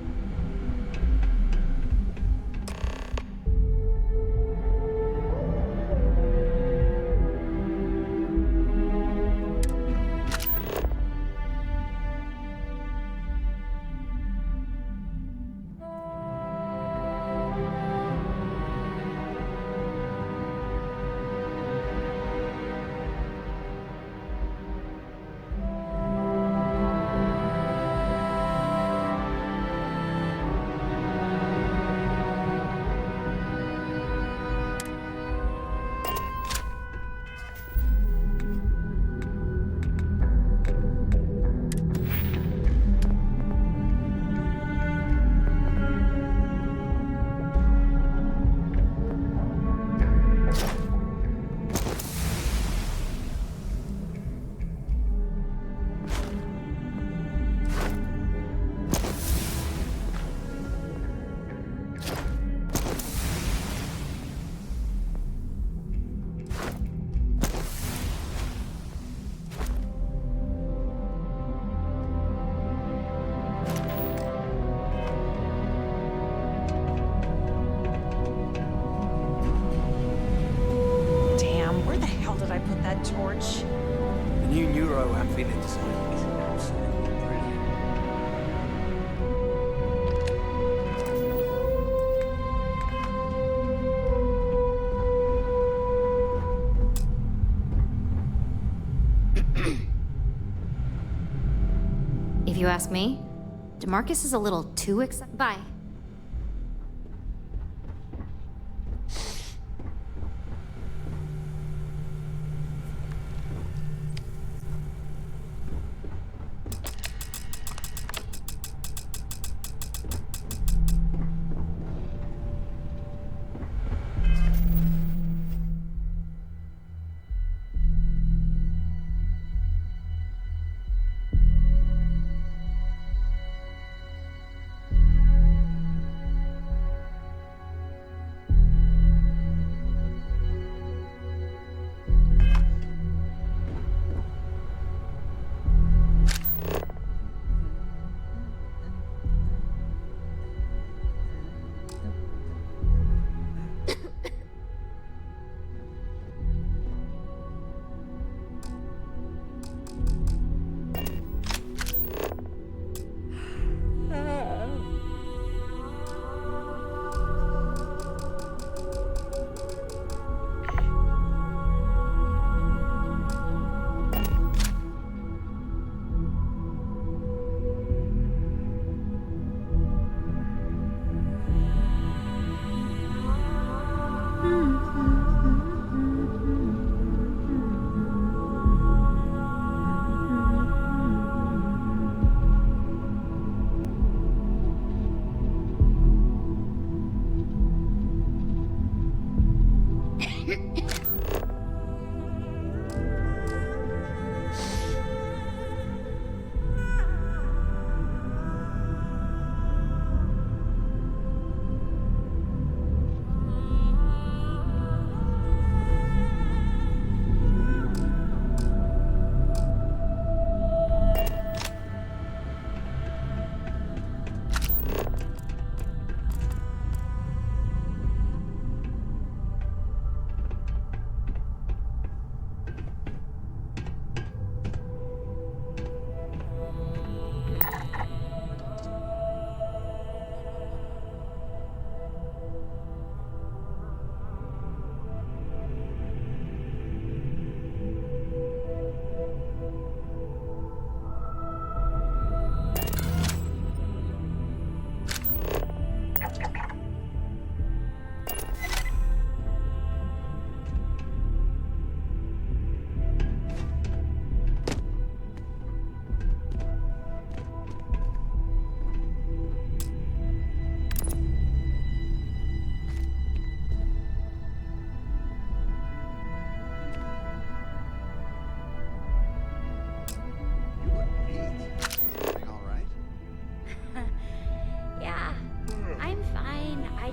torch. The new neuro-amphibian design is absolutely brilliant. If you ask me, DeMarcus is a little too excited. Bye.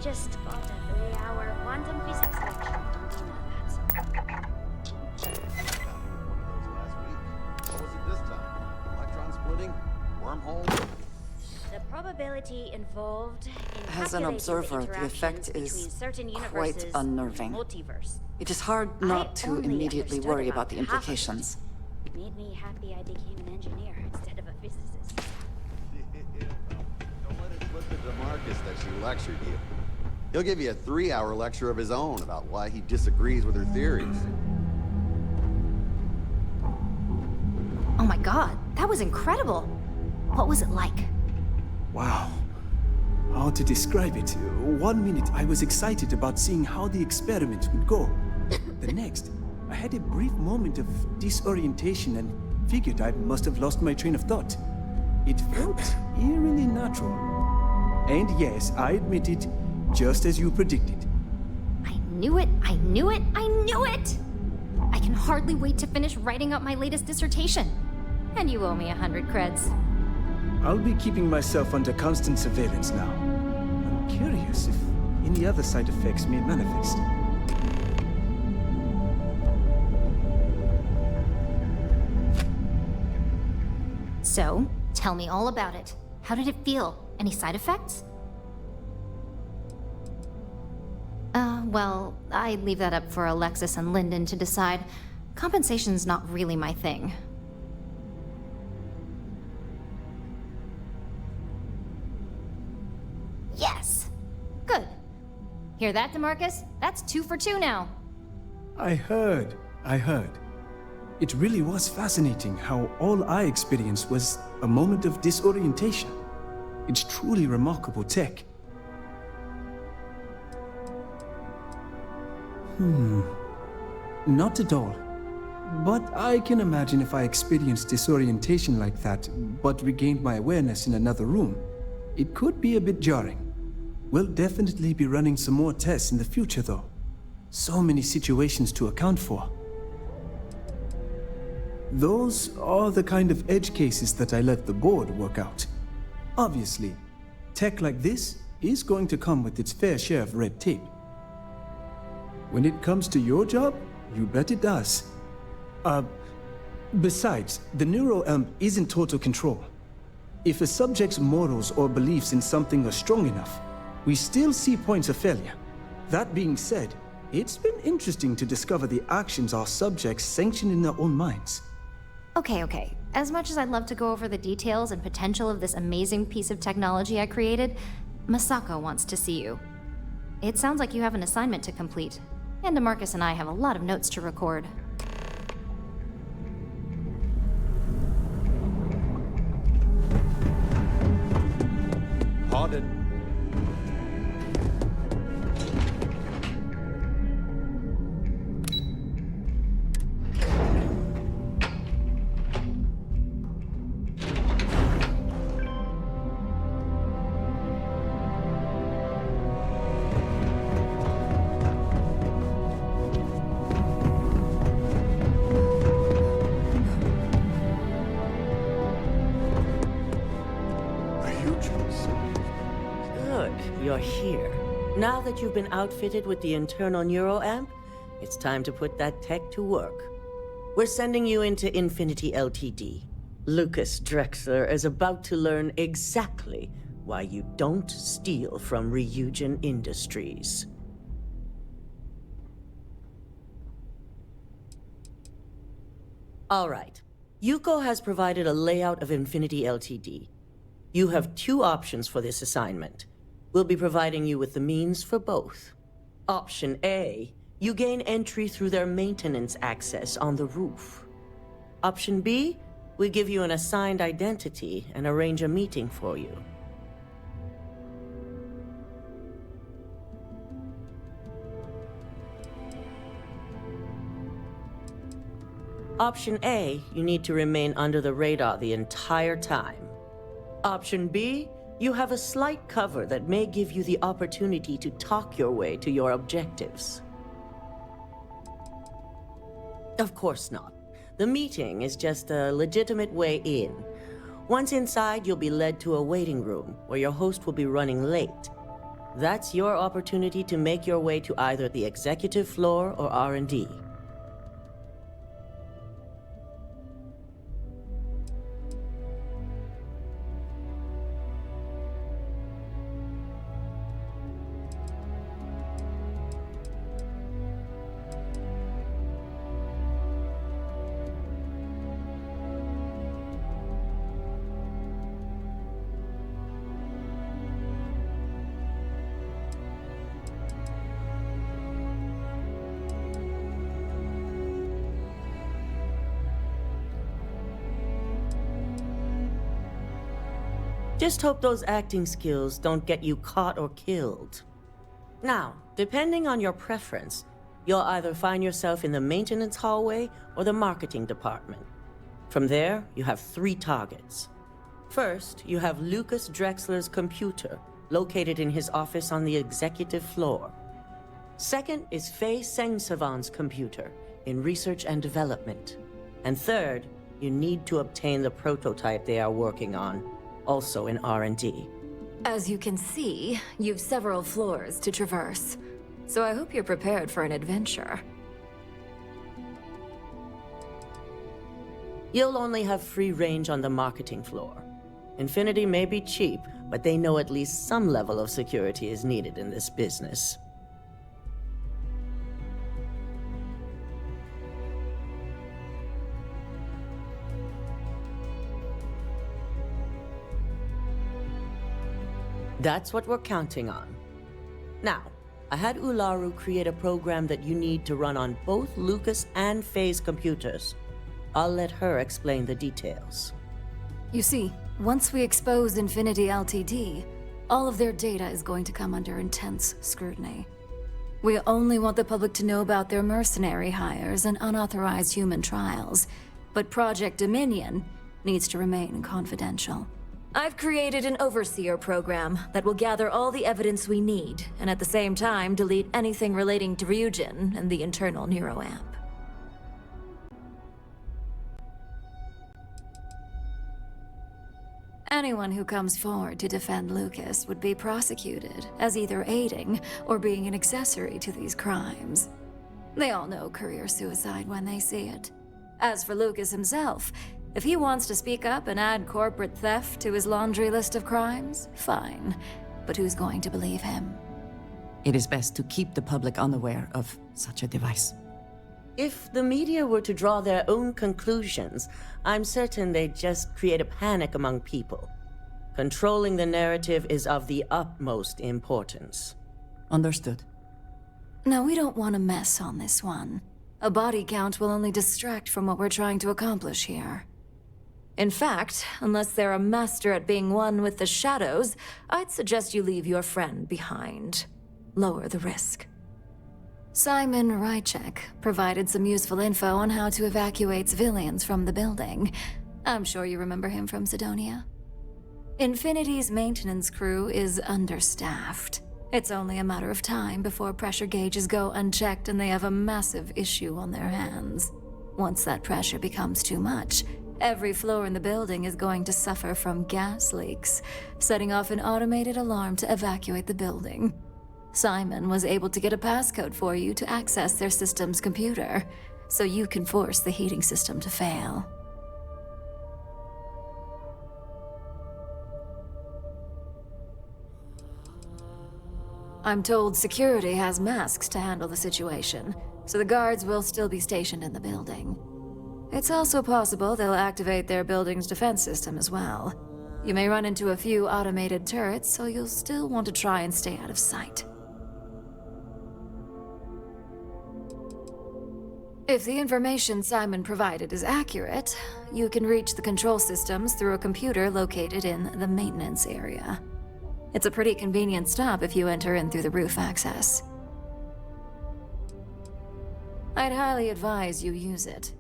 just got a 3-hour quantum physics lecture. That's What was it this time? Electron splitting? Wormhole? the probability involved in As an calculating observer, the interactions effect between is certain quite universes unnerving. and multiverse. It is hard not to only immediately understood worry about about the half of it. implications. It made me happy I became an engineer instead of a physicist. Don't let it slip to DeMarcus that she lectured you. He'll give you a 3-hour lecture of his own about why he disagrees with her theories. Oh my god, that was incredible. What was it like? Wow. How to describe it? 1 minute I was excited about seeing how the experiment would go. The next, I had a brief moment of disorientation and figured I must have lost my train of thought. It felt eerily natural. And yes, I admit it, just as you predicted. I knew it, I knew it, I knew it! I can hardly wait to finish writing up my latest dissertation. And you owe me 100 creds. I'll be keeping myself under constant surveillance now. I'm curious if any other side effects may manifest. So, tell me all about it. How did it feel? Any side effects? Well, I leave that up for Alexis and Lyndon to decide. Compensation's not really my thing. Yes! Good. Hear that, DeMarcus? That's 2 for 2 now. I heard. It really was fascinating how all I experienced was a moment of disorientation. It's truly remarkable tech. Not at all. But I can imagine if I experienced disorientation like that, but regained my awareness in another room, it could be a bit jarring. We'll definitely be running some more tests in the future, though. So many situations to account for. Those are the kind of edge cases that I let the board work out. Obviously, tech like this is going to come with its fair share of red tape. When it comes to your job, you bet it does. Besides, the neuroamp isn't total control. If a subject's morals or beliefs in something are strong enough, we still see points of failure. That being said, it's been interesting to discover the actions our subjects sanction in their own minds. Okay. As much as I'd love to go over the details and potential of this amazing piece of technology I created, Masako wants to see you. It sounds like you have an assignment to complete, and DeMarcus and I have a lot of notes to record. Pardon. Good, you're here. Now that you've been outfitted with the internal neuroamp, it's time to put that tech to work. We're sending you into Infinity Ltd. Lucas Drexler is about to learn exactly why you don't steal from Ryujin Industries. All right. Yuko has provided a layout of Infinity Ltd. You have two options for this assignment. We'll be providing you with the means for both. Option A, you gain entry through their maintenance access on the roof. Option B, we give you an assigned identity and arrange a meeting for you. Option A, you need to remain under the radar the entire time. Option B, you have a slight cover that may give you the opportunity to talk your way to your objectives. Of course not. The meeting is just a legitimate way in. Once inside, you'll be led to a waiting room where your host will be running late. That's your opportunity to make your way to either the executive floor or R&D. Just hope those acting skills don't get you caught or killed. Now, depending on your preference, you'll either find yourself in the maintenance hallway or the marketing department. From there, you have 3 targets. First, you have Lucas Drexler's computer, located in his office on the executive floor. Second is Faye Sengsavan's computer, in research and development. And third, you need to obtain the prototype they are working on, also in R&D. As you can see, you've several floors to traverse. So I hope you're prepared for an adventure. You'll only have free range on the marketing floor. Infinity may be cheap, but they know at least some level of security is needed in this business. That's what we're counting on. Now, I had Ularu create a program that you need to run on both Lucas and Faye's computers. I'll let her explain the details. You see, Once we expose Infinity Ltd, all of their data is going to come under intense scrutiny. We only want the public to know about their mercenary hires and unauthorized human trials, but Project Dominion needs to remain confidential. I've created an overseer program that will gather all the evidence we need, and at the same time delete anything relating to Ryujin and the internal neuroamp. Anyone who comes forward to defend Lucas would be prosecuted as either aiding or being an accessory to these crimes. They all know career suicide when they see it. As for Lucas himself, if he wants to speak up and add corporate theft to his laundry list of crimes, fine. But who's going to believe him? It is best to keep the public unaware of such a device. If the media were to draw their own conclusions, I'm certain they'd just create a panic among people. Controlling the narrative is of the utmost importance. Understood. No, we don't want a mess on this one. A body count will only distract from what we're trying to accomplish here. In fact, unless they're a master at being one with the shadows, I'd suggest you leave your friend behind. Lower the risk. Simon Rychek provided some useful info on how to evacuate civilians from the building. I'm sure you remember him from Sidonia. Infinity's maintenance crew is understaffed. It's only a matter of time before pressure gauges go unchecked and they have a massive issue on their hands. Once that pressure becomes too much, every floor in the building is going to suffer from gas leaks, setting off an automated alarm to evacuate the building. Simon was able to get a passcode for you to access their system's computer, so you can force the heating system to fail. I'm told security has masks to handle the situation, so the guards will still be stationed in the building. It's also possible they'll activate their building's defense system as well. You may run into a few automated turrets, so you'll still want to try and stay out of sight. If the information Simon provided is accurate, you can reach the control systems through a computer located in the maintenance area. It's a pretty convenient stop if you enter in through the roof access. I'd highly advise you use it.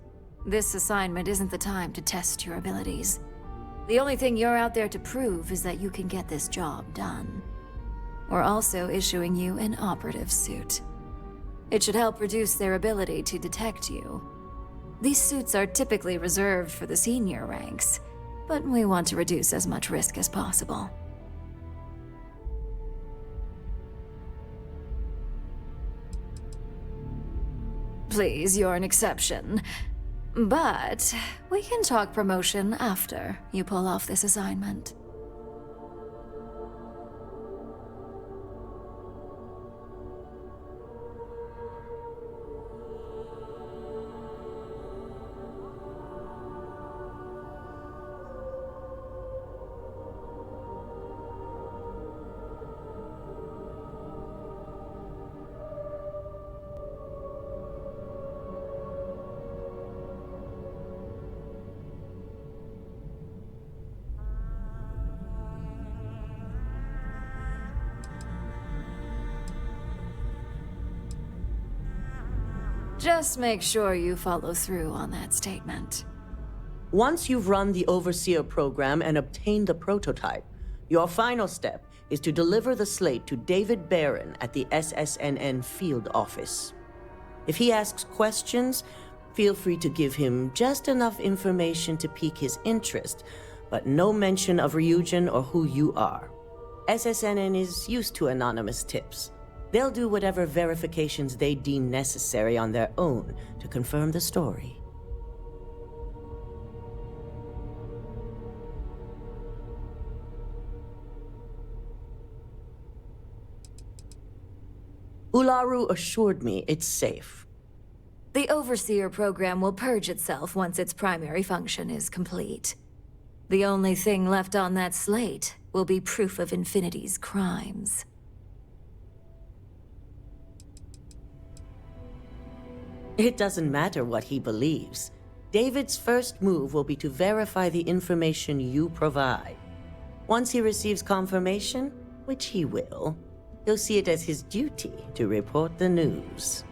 This assignment isn't the time to test your abilities. The only thing you're out there to prove is that you can get this job done. We're also issuing you an operative suit. It should help reduce their ability to detect you. These suits are typically reserved for the senior ranks, but we want to reduce as much risk as possible. Please, you're an exception. But we can talk promotion after you pull off this assignment. Just make sure you follow through on that statement. Once you've run the Overseer program and obtained the prototype, your final step is to deliver the slate to David Barron at the SSNN field office. If he asks questions, feel free to give him just enough information to pique his interest, but no mention of Ryujin or who you are. SSNN is used to anonymous tips. They'll do whatever verifications they deem necessary on their own to confirm the story. Ularu assured me it's safe. The Overseer program will purge itself once its primary function is complete. The only thing left on that slate will be proof of Infinity's crimes. It doesn't matter what he believes. David's first move will be to verify the information you provide. Once he receives confirmation, which he will, he'll see it as his duty to report the news.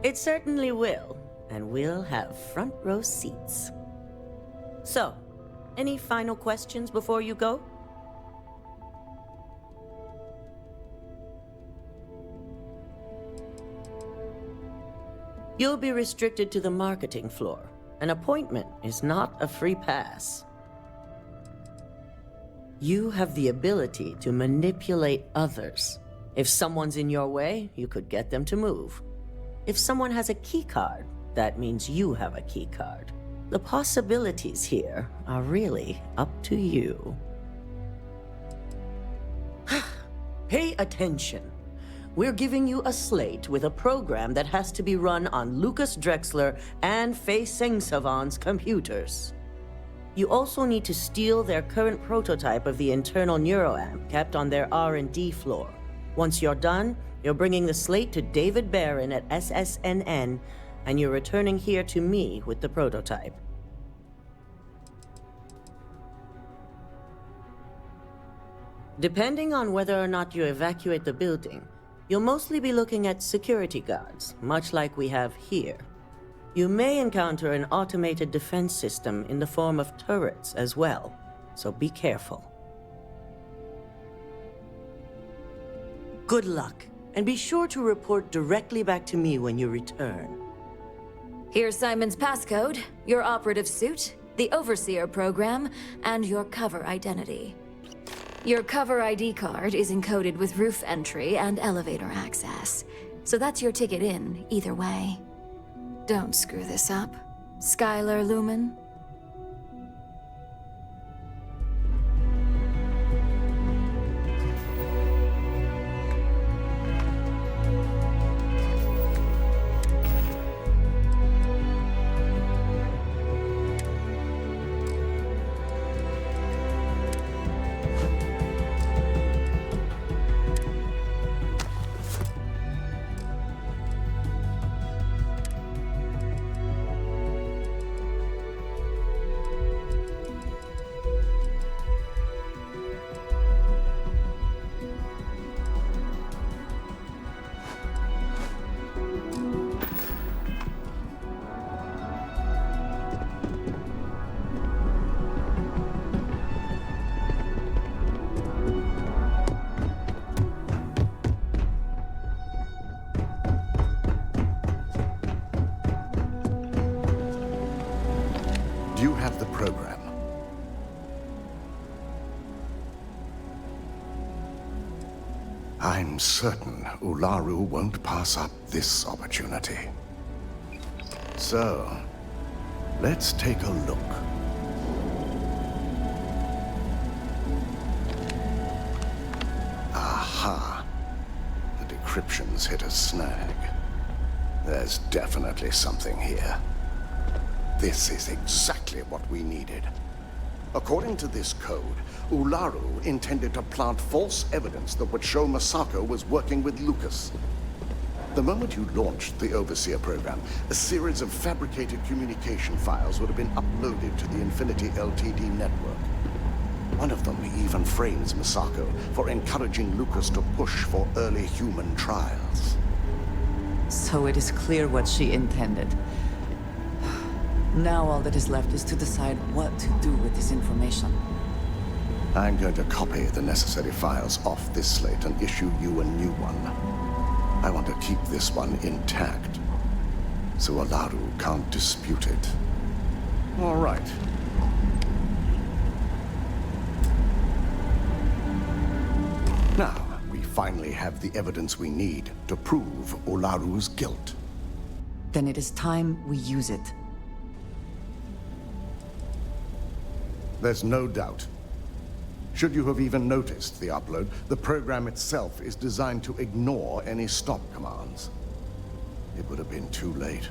It certainly will, and we'll have front row seats. So, any final questions before you go? You'll be restricted to the marketing floor. An appointment is not a free pass. You have the ability to manipulate others. If someone's in your way, you could get them to move. If someone has a keycard, that means you have a keycard. The possibilities here are really up to you. Pay attention. We're giving you a slate with a program that has to be run on Lucas Drexler and Fei Sengsavan's computers. You also need to steal their current prototype of the internal neuroamp kept on their R&D floor. Once you're done, you're bringing the slate to David Barron at SSNN, and you're returning here to me with the prototype. Depending on whether or not you evacuate the building, you'll mostly be looking at security guards, much like we have here. You may encounter an automated defense system in the form of turrets as well, so be careful. Good luck, and be sure to report directly back to me when you return. Here's Simon's passcode, your operative suit, the Overseer program, and your cover identity. Your cover ID card is encoded with roof entry and elevator access, so that's your ticket in, either way. Don't screw this up, Skylar Lumen. Do you have the program? I'm certain Ularu won't pass up this opportunity. So, let's take a look. Aha! The decryption's hit a snag. There's definitely something here. This is exactly what we needed. According to this code, Ularu intended to plant false evidence that would show Masako was working with Lucas. The moment you launched the Overseer program, a series of fabricated communication files would have been uploaded to the Infinity Ltd network. One of them even frames Masako for encouraging Lucas to push for early human trials. So it is clear what she intended. Now all that is left is to decide what to do with this information. I'm going to copy the necessary files off this slate and issue you a new one. I want to keep this one intact, so Ularu can't dispute it. All right. Now, we finally have the evidence we need to prove Ularu's guilt. Then it is time we use it. There's no doubt. Should you have even noticed the upload, the program itself is designed to ignore any stop commands. It would have been too late.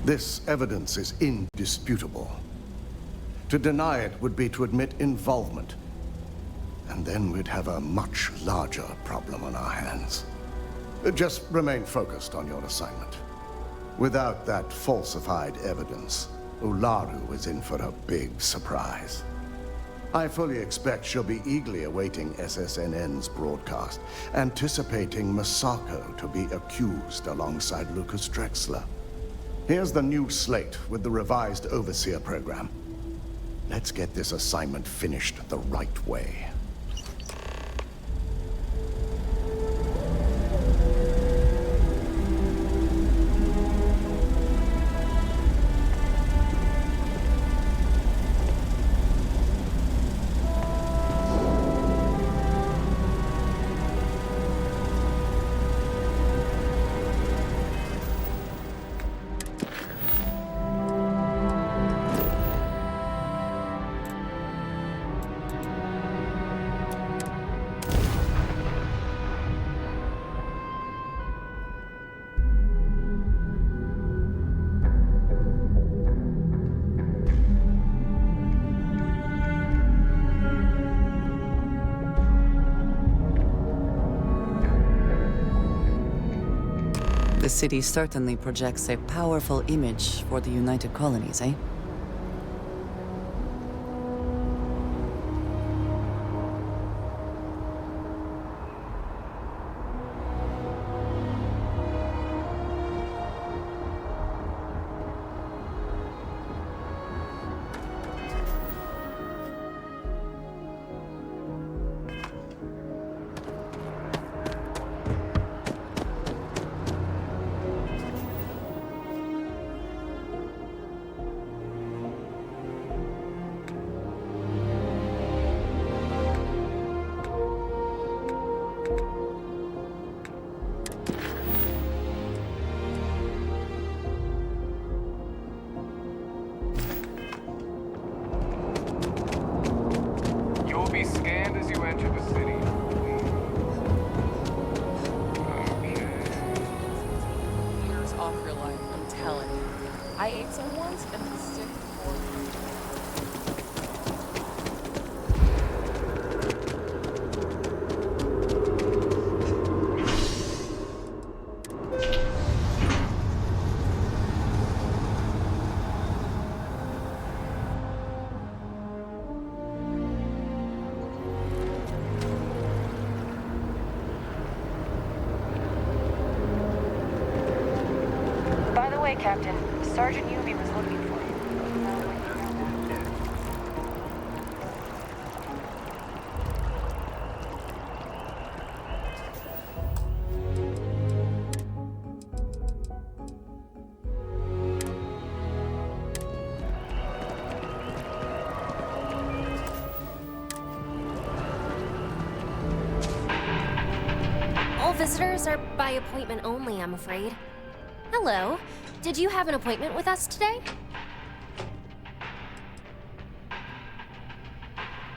This evidence is indisputable. To deny it would be to admit involvement. And then we'd have a much larger problem on our hands. Just remain focused on your assignment. Without that falsified evidence, Ularu is in for a big surprise. I fully expect she'll be eagerly awaiting SSNN's broadcast, anticipating Masako to be accused alongside Lucas Drexler. Here's the new slate with the revised Overseer program. Let's get this assignment finished the right way. The city certainly projects a powerful image for the United Colonies, eh? Captain. Sergeant Yubi was looking for you. All visitors are by appointment only, I'm afraid. Hello. Did you have an appointment with us today?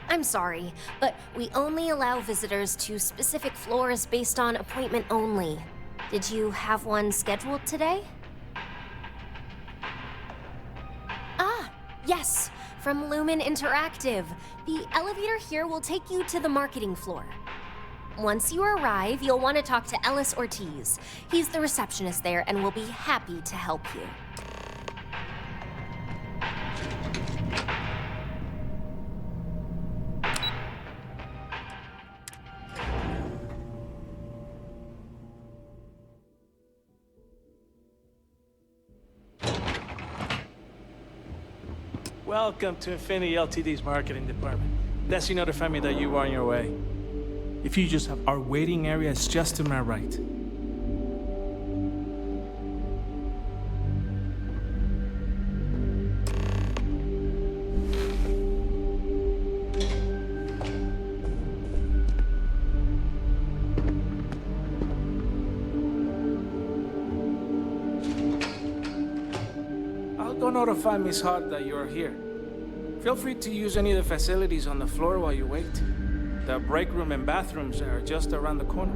I'm sorry, but we only allow visitors to specific floors based on appointment only. Did you have one scheduled today? Ah, yes, from Lumen Interactive. The elevator here will take you to the marketing floor. Once you arrive, you'll want to talk to Ellis Ortiz. He's the receptionist there and will be happy to help you. Welcome to Infinity Ltd's marketing department. Desi notified me that you are on your way. If you just have our waiting area is just to my right. I'll go notify Miss Hart that you're here. Feel free to use any of the facilities on the floor while you wait. The break room and bathrooms are just around the corner.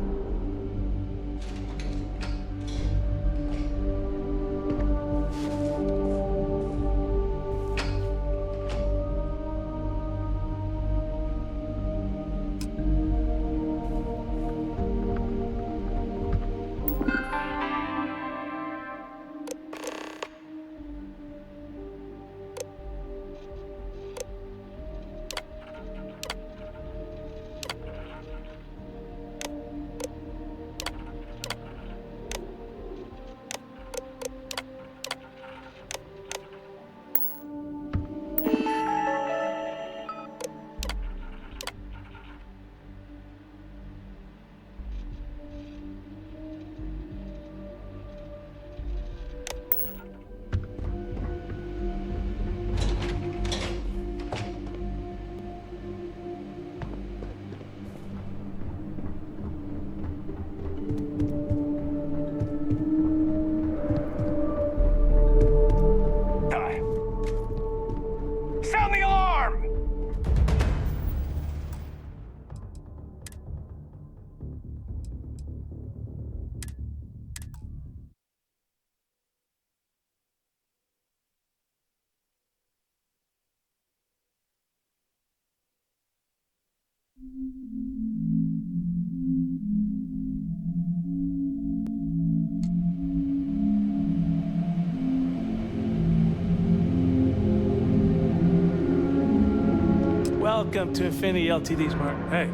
Welcome to Infinity LTD's Mark. Hey,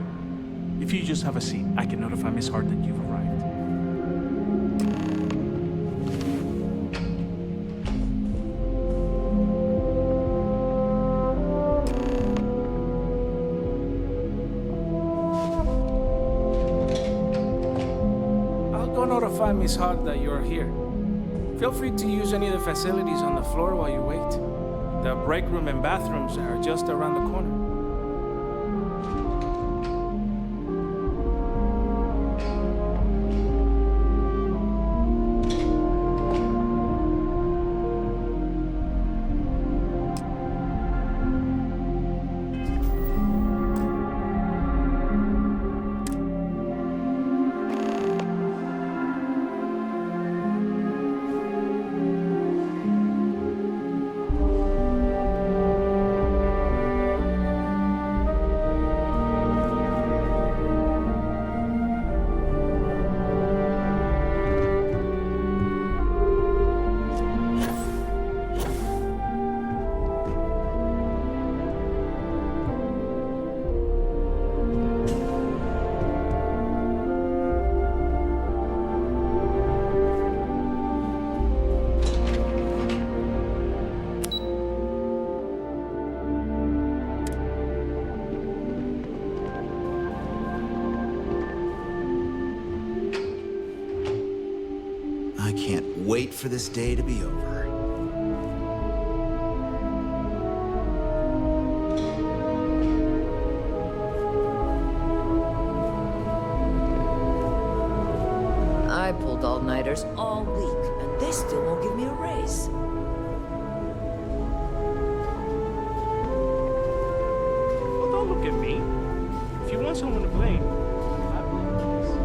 if you just have a seat, I can notify Miss Hart that you've arrived. I'll go notify Miss Hart that you're here. Feel free to use any of the facilities on the floor while you wait. The break room and bathrooms are just around the corner. I can't wait for this day to be over. I pulled all-nighters all week, and they still won't give me a raise. Well, don't look at me. If you want someone to blame, I blame myself.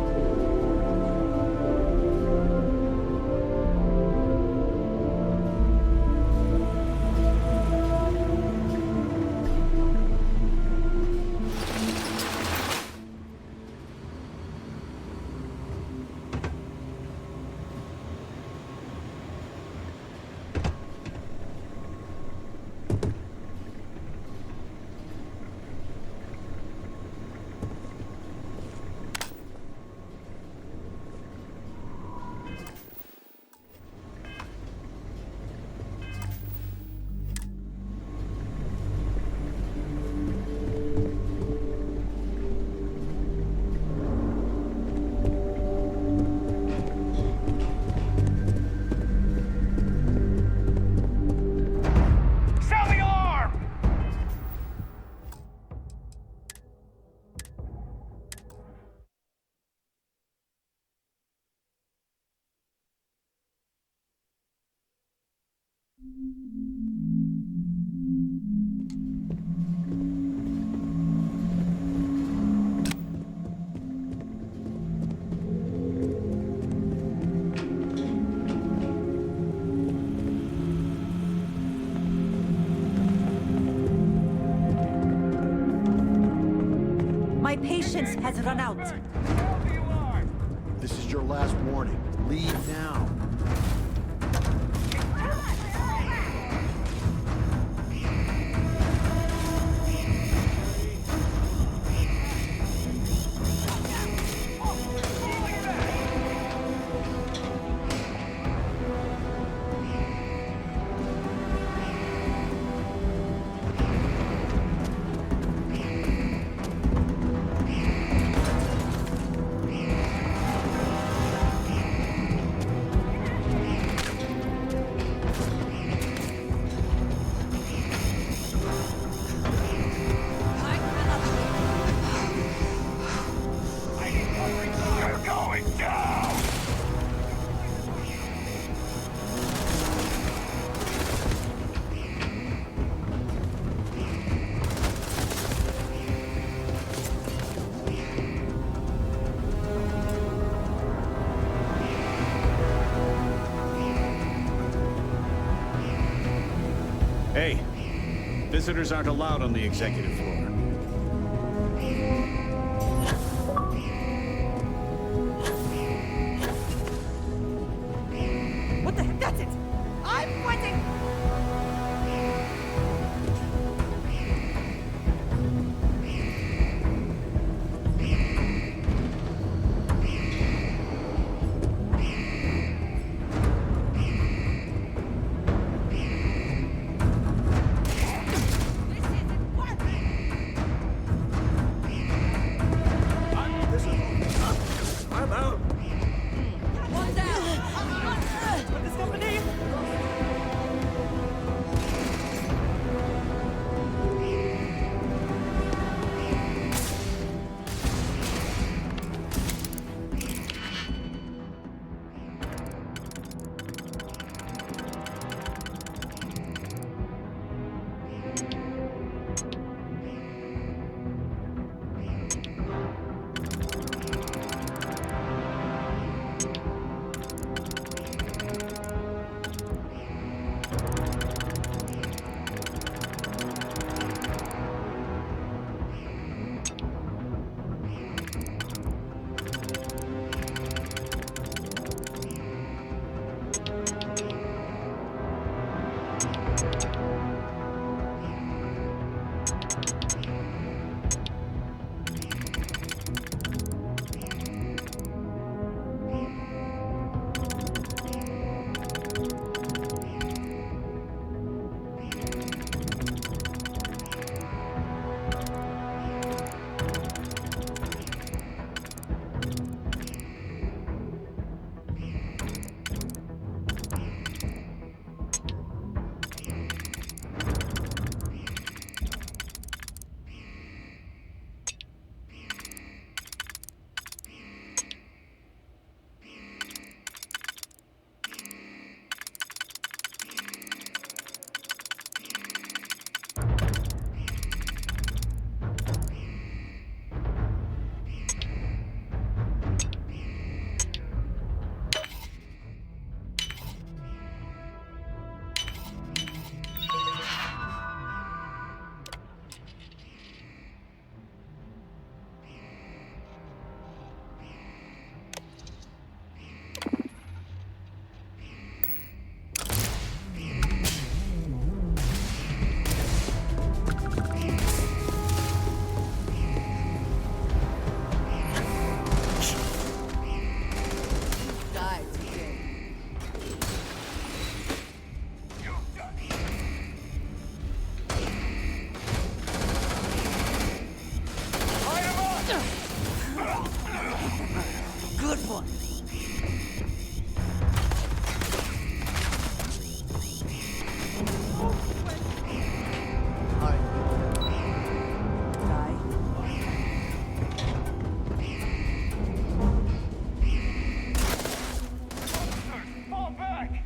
My patience has run out. This is your last warning. Leave now. Hey, visitors aren't allowed on the executive floor. What the heck? That's it! I'm pointing! Underfoot! Fall back!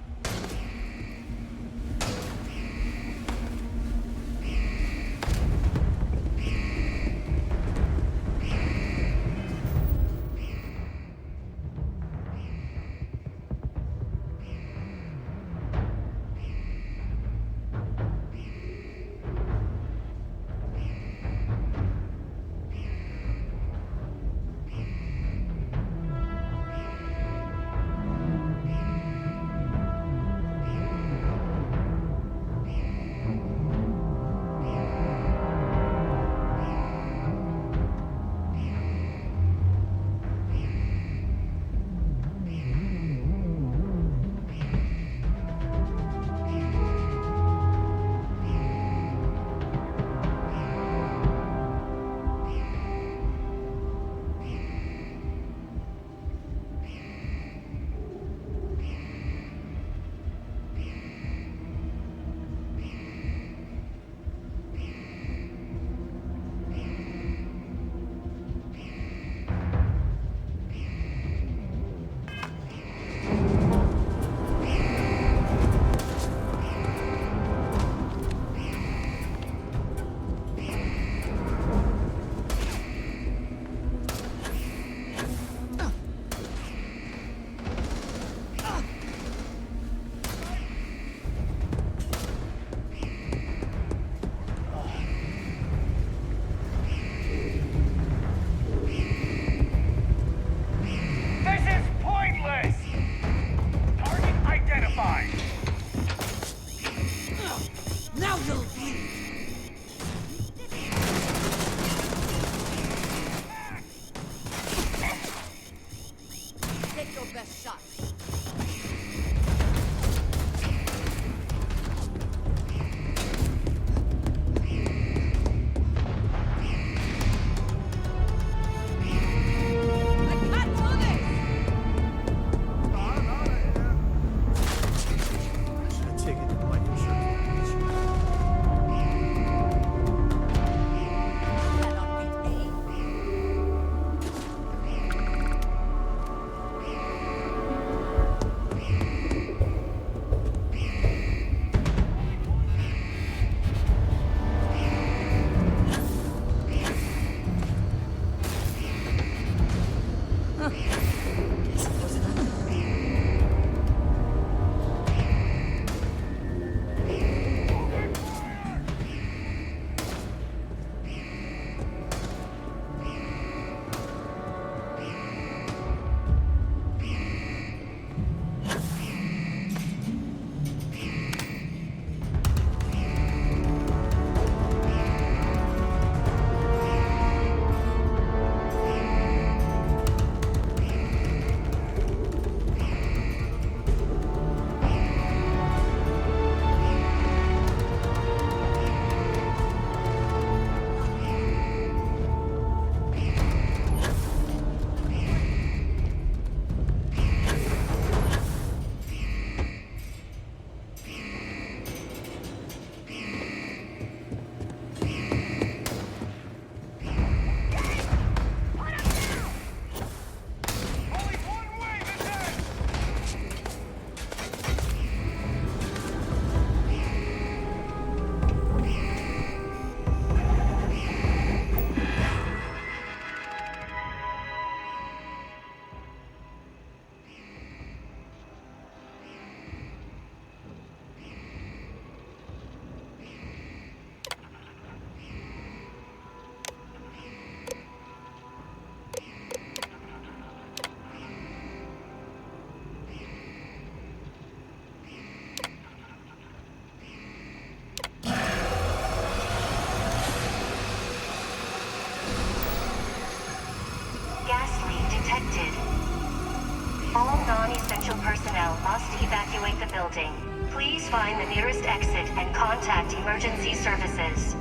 Now you'll bleed! Take your best shot. All non-essential personnel must evacuate the building. Please find the nearest exit and contact emergency services.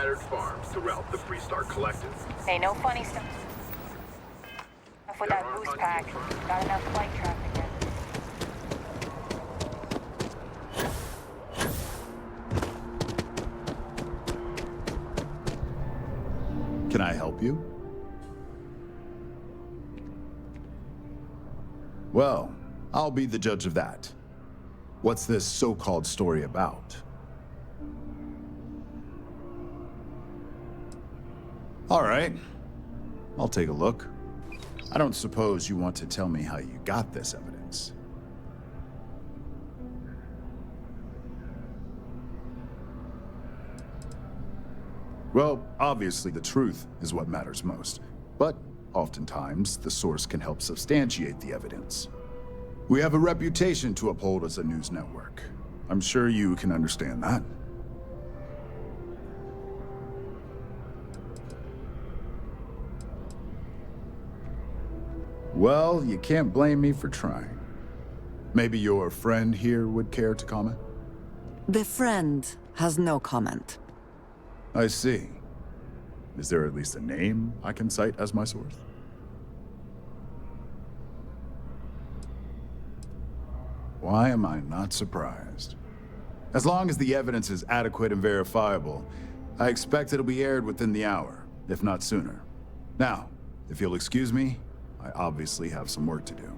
retired farms throughout the Freestar Collective. Hey, no funny stuff with that boost pack. Got enough flight traffic in. Can I help you? Well, I'll be the judge of that. What's this so-called story about? All right, I'll take a look. I don't suppose you want to tell me how you got this evidence. Well, obviously the truth is what matters most, but oftentimes the source can help substantiate the evidence. We have a reputation to uphold as a news network. I'm sure you can understand that. Well, you can't blame me for trying. Maybe your friend here would care to comment? The friend has no comment. I see. Is there at least a name I can cite as my source? Why am I not surprised? As long as the evidence is adequate and verifiable, I expect it'll be aired within the hour, if not sooner. Now, if you'll excuse me, I obviously have some work to do.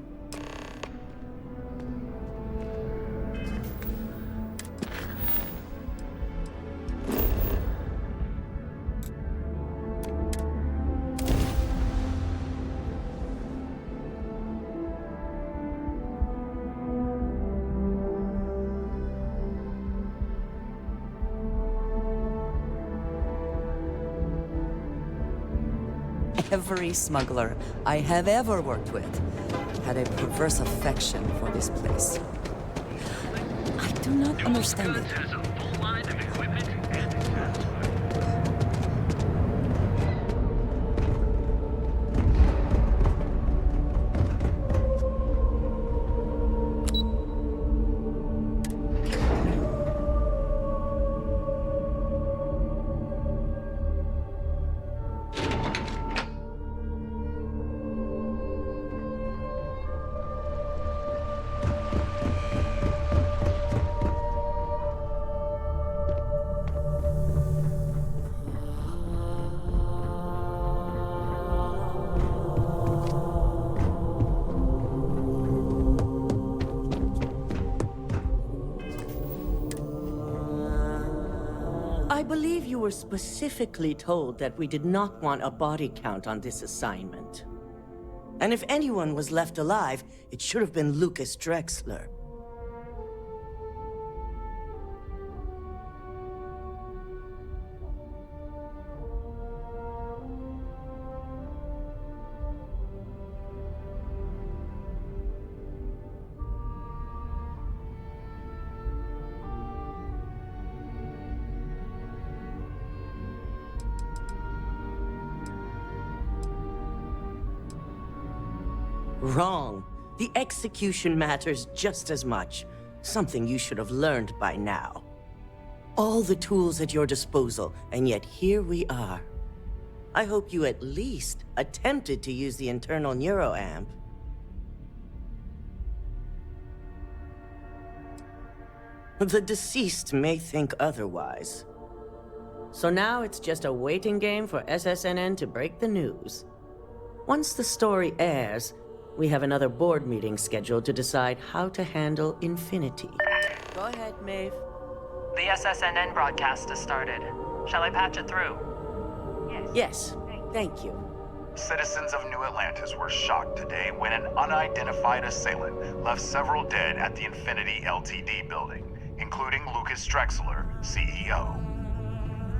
Every smuggler I have ever worked with had a perverse affection for this place. I do not understand it. I believe you were specifically told that we did not want a body count on this assignment. And if anyone was left alive, it should have been Lucas Drexler. Wrong. The execution matters just as much. Something you should have learned by now. All the tools at your disposal, and yet here we are. I hope you at least attempted to use the internal neuroamp. The deceased may think otherwise. So now it's just a waiting game for SSNN to break the news. Once the story airs, we have another board meeting scheduled to decide how to handle Infinity. Go ahead, Maeve. The SSNN broadcast has started. Shall I patch it through? Yes, thank you. Citizens of New Atlantis were shocked today when an unidentified assailant left several dead at the Infinity Ltd building, including Lucas Drexler, CEO.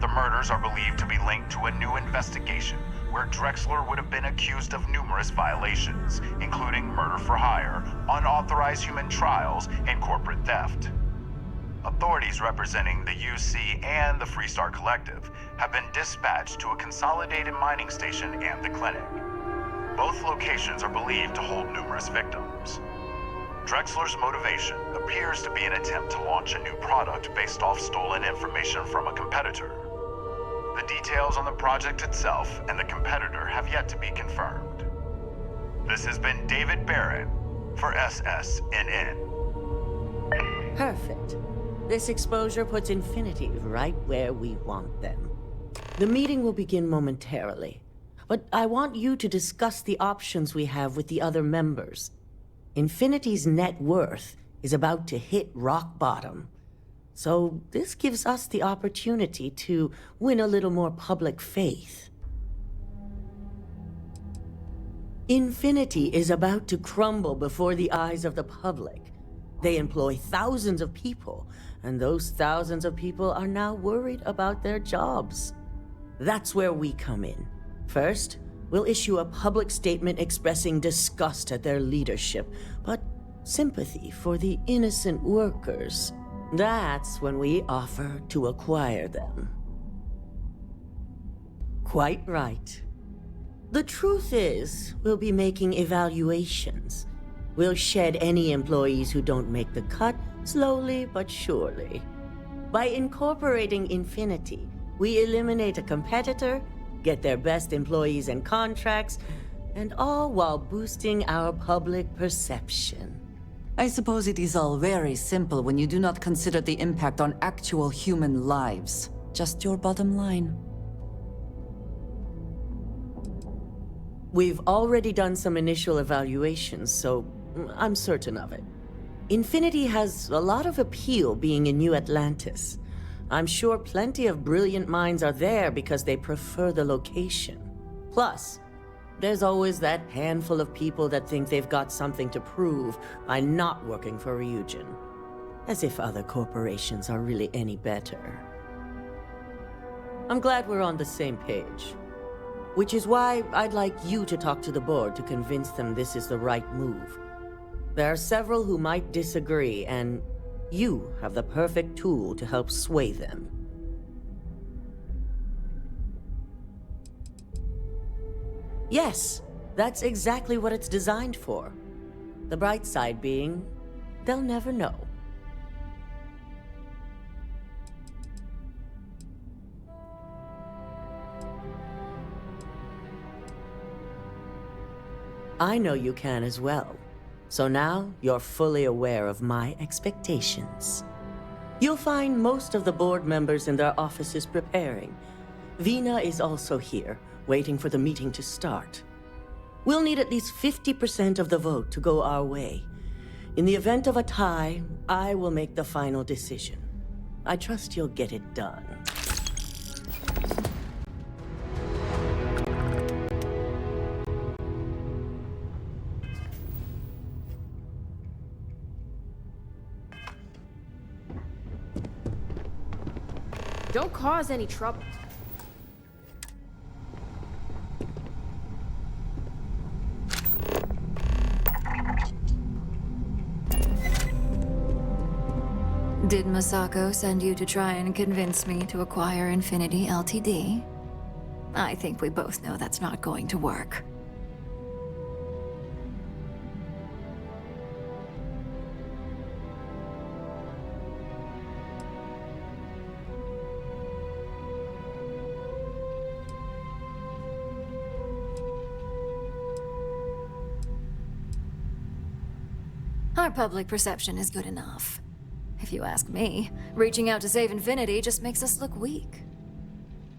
The murders are believed to be linked to a new investigation where Drexler would have been accused of numerous violations, including murder for hire, unauthorized human trials, and corporate theft. Authorities representing the UC and the Freestar Collective have been dispatched to a consolidated mining station and the clinic. Both locations are believed to hold numerous victims. Drexler's motivation appears to be an attempt to launch a new product based off stolen information from a competitor. The details on the project itself and the competitor have yet to be confirmed. This has been David Barrett for SSNN. Perfect. This exposure puts Infinity right where we want them. The meeting will begin momentarily, but I want you to discuss the options we have with the other members. Infinity's net worth is about to hit rock bottom, so this gives us the opportunity to win a little more public faith. Infinity is about to crumble before the eyes of the public. They employ thousands of people, and those thousands of people are now worried about their jobs. That's where we come in. First, we'll issue a public statement expressing disgust at their leadership, but sympathy for the innocent workers. That's when we offer to acquire them. Quite right. The truth is, we'll be making evaluations. We'll shed any employees who don't make the cut, slowly but surely. By incorporating Infinity, we eliminate a competitor, get their best employees and contracts, and all while boosting our public perception. I suppose it is all very simple when you do not consider the impact on actual human lives. Just your bottom line. We've already done some initial evaluations, so I'm certain of it. Infinity has a lot of appeal being in New Atlantis. I'm sure plenty of brilliant minds are there because they prefer the location. Plus, there's always that handful of people that think they've got something to prove by not working for Ryujin. As if other corporations are really any better. I'm glad we're on the same page. Which is why I'd like you to talk to the board to convince them this is the right move. There are several who might disagree, and you have the perfect tool to help sway them. Yes, that's exactly what it's designed for. The bright side being, they'll never know. I know you can as well. So now, you're fully aware of my expectations. You'll find most of the board members in their offices preparing. Vina is also here, waiting for the meeting to start. We'll need at least 50% of the vote to go our way. In the event of a tie, I will make the final decision. I trust you'll get it done. Don't cause any trouble. Did Masako send you to try and convince me to acquire Infinity Ltd? I think we both know that's not going to work. Our public perception is good enough. If you ask me, reaching out to save Infinity just makes us look weak.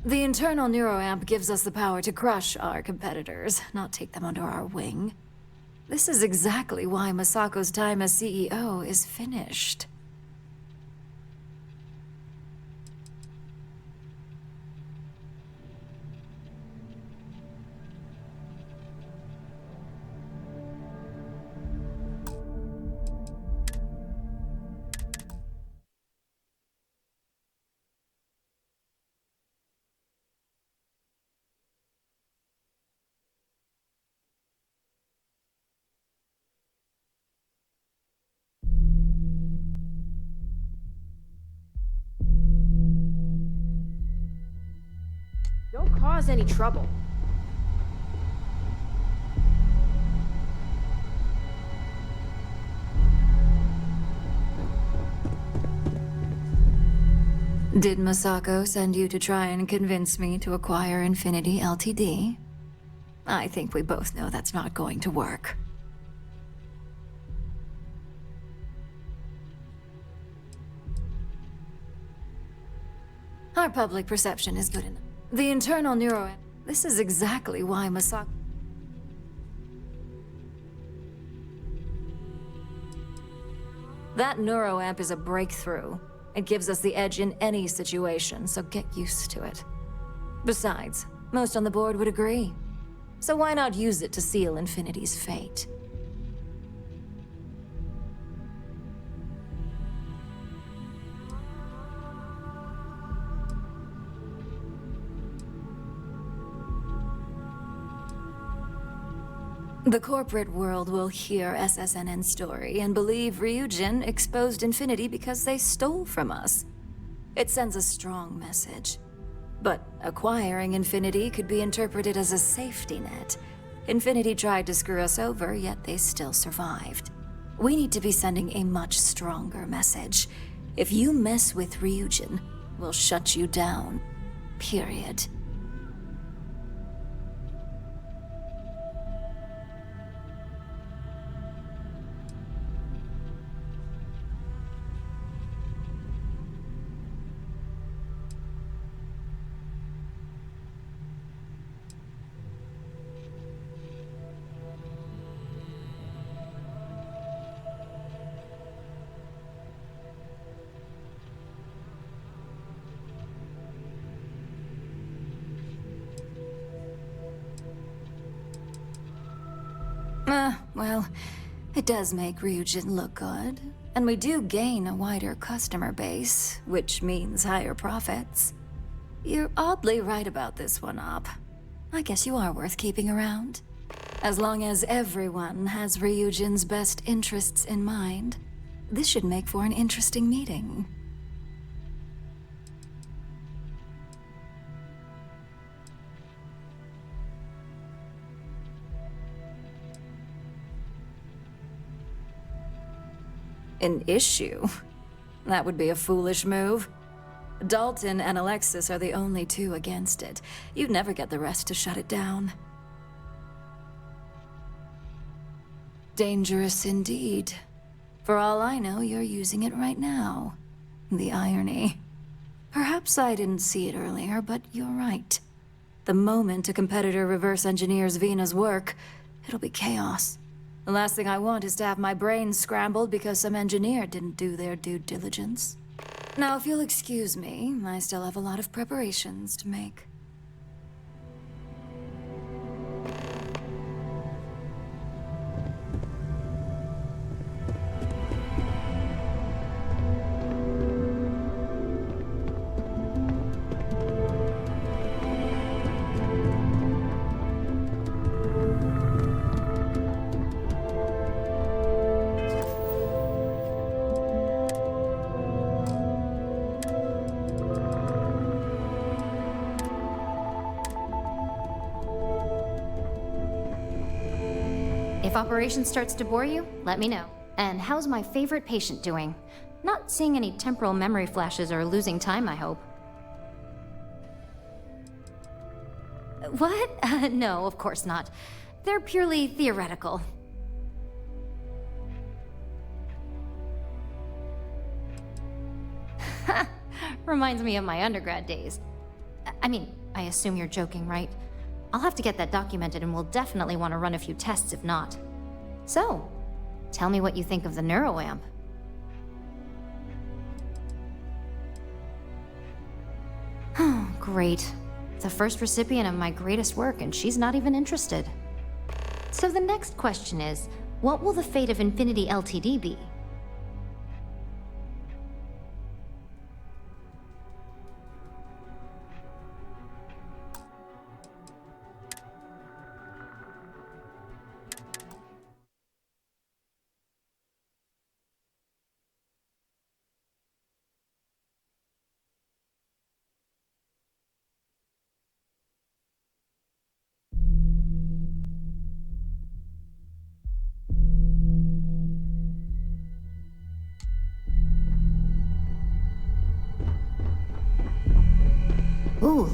The internal neuroamp gives us the power to crush our competitors, not take them under our wing. This is exactly why Masako's time as CEO is finished. Don't cause any trouble. Did Masako send you to try and convince me to acquire Infinity Ltd? I think we both know that's not going to work. Our public perception is good enough. The internal neuro... This is exactly why Masako... That neuroamp is a breakthrough. It gives us the edge in any situation, so get used to it. Besides, most on the board would agree. So why not use it to seal Infinity's fate? The corporate world will hear SSNN's story and believe Ryujin exposed Infinity because they stole from us. It sends a strong message. But acquiring Infinity could be interpreted as a safety net. Infinity tried to screw us over, yet they still survived. We need to be sending a much stronger message. If you mess with Ryujin, we'll shut you down. Period. Well, it does make Ryujin look good. And we do gain a wider customer base, which means higher profits. You're oddly right about this one, Op. I guess you are worth keeping around. As long as everyone has Ryujin's best interests in mind, this should make for an interesting meeting. An issue? That would be a foolish move. Dalton and Alexis are the only two against it. You'd never get the rest to shut it down. Dangerous indeed. For all I know, you're using it right now. The irony. Perhaps I didn't see it earlier, but you're right. The moment a competitor reverse engineers Vina's work, it'll be chaos. The last thing I want is to have my brain scrambled because some engineer didn't do their due diligence. Now, if you'll excuse me, I still have a lot of preparations to make. If operation starts to bore you, let me know. And how's my favorite patient doing? Not seeing any temporal memory flashes or losing time, I hope. What? No, of course not. They're purely theoretical. Reminds me of my undergrad days. I mean, I assume you're joking, right? I'll have to get that documented and we'll definitely want to run a few tests if not. So, tell me what you think of the neuroamp. Oh, great. The first recipient of my greatest work and she's not even interested. So the next question is, what will the fate of Infinity Ltd be?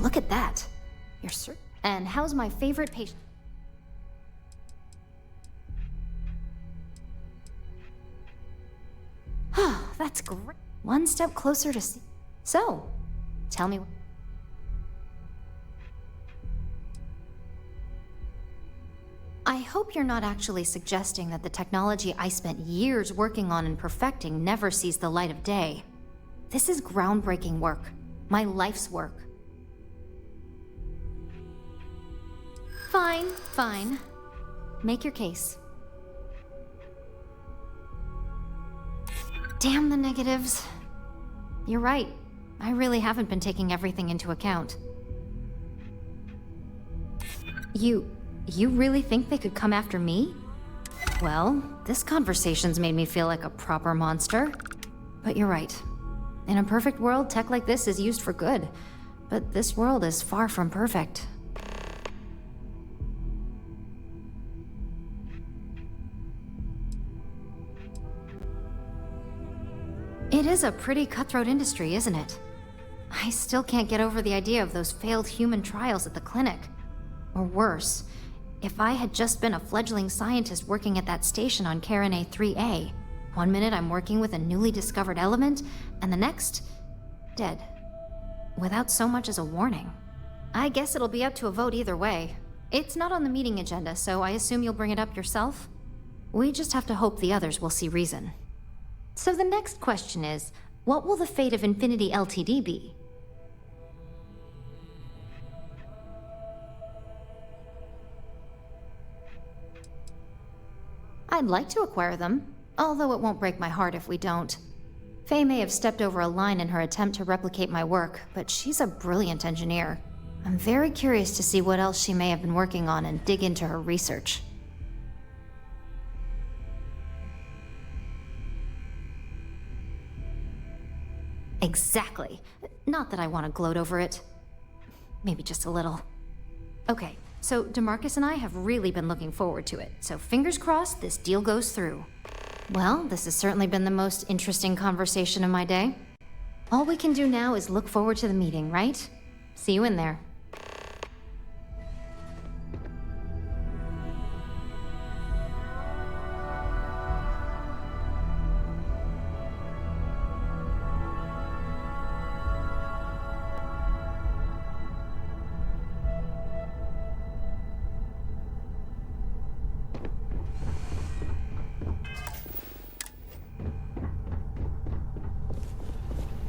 look at that. You're certain. And how's my favorite patient? That's great. One step closer to see. So, tell me. I hope you're not actually suggesting that the technology I spent years working on and perfecting never sees the light of day. This is groundbreaking work. My life's work. Fine, fine. Make your case. Damn the negatives. You're right. I really haven't been taking everything into account. You really think they could come after me? Well, this conversation's made me feel like a proper monster. But you're right. In a perfect world, tech like this is used for good. But this world is far from perfect. It is a pretty cutthroat industry, isn't it? I still can't get over the idea of those failed human trials at the clinic. Or worse, if I had just been a fledgling scientist working at that station on Carinae 3A, one minute I'm working with a newly discovered element, and the next, dead. Without so much as a warning. I guess it'll be up to a vote either way. It's not on the meeting agenda, so I assume you'll bring it up yourself? We just have to hope the others will see reason. So the next question is, what will the fate of Infinity Ltd be? I'd like to acquire them, although it won't break my heart if we don't. Faye may have stepped over a line in her attempt to replicate my work, but she's a brilliant engineer. I'm very curious to see what else she may have been working on and dig into her research. Exactly. Not that I want to gloat over it. Maybe just a little. Okay, so DeMarcus and I have really been looking forward to it, so fingers crossed this deal goes through. Well, this has certainly been the most interesting conversation of my day. All we can do now is look forward to the meeting, right? See you in there.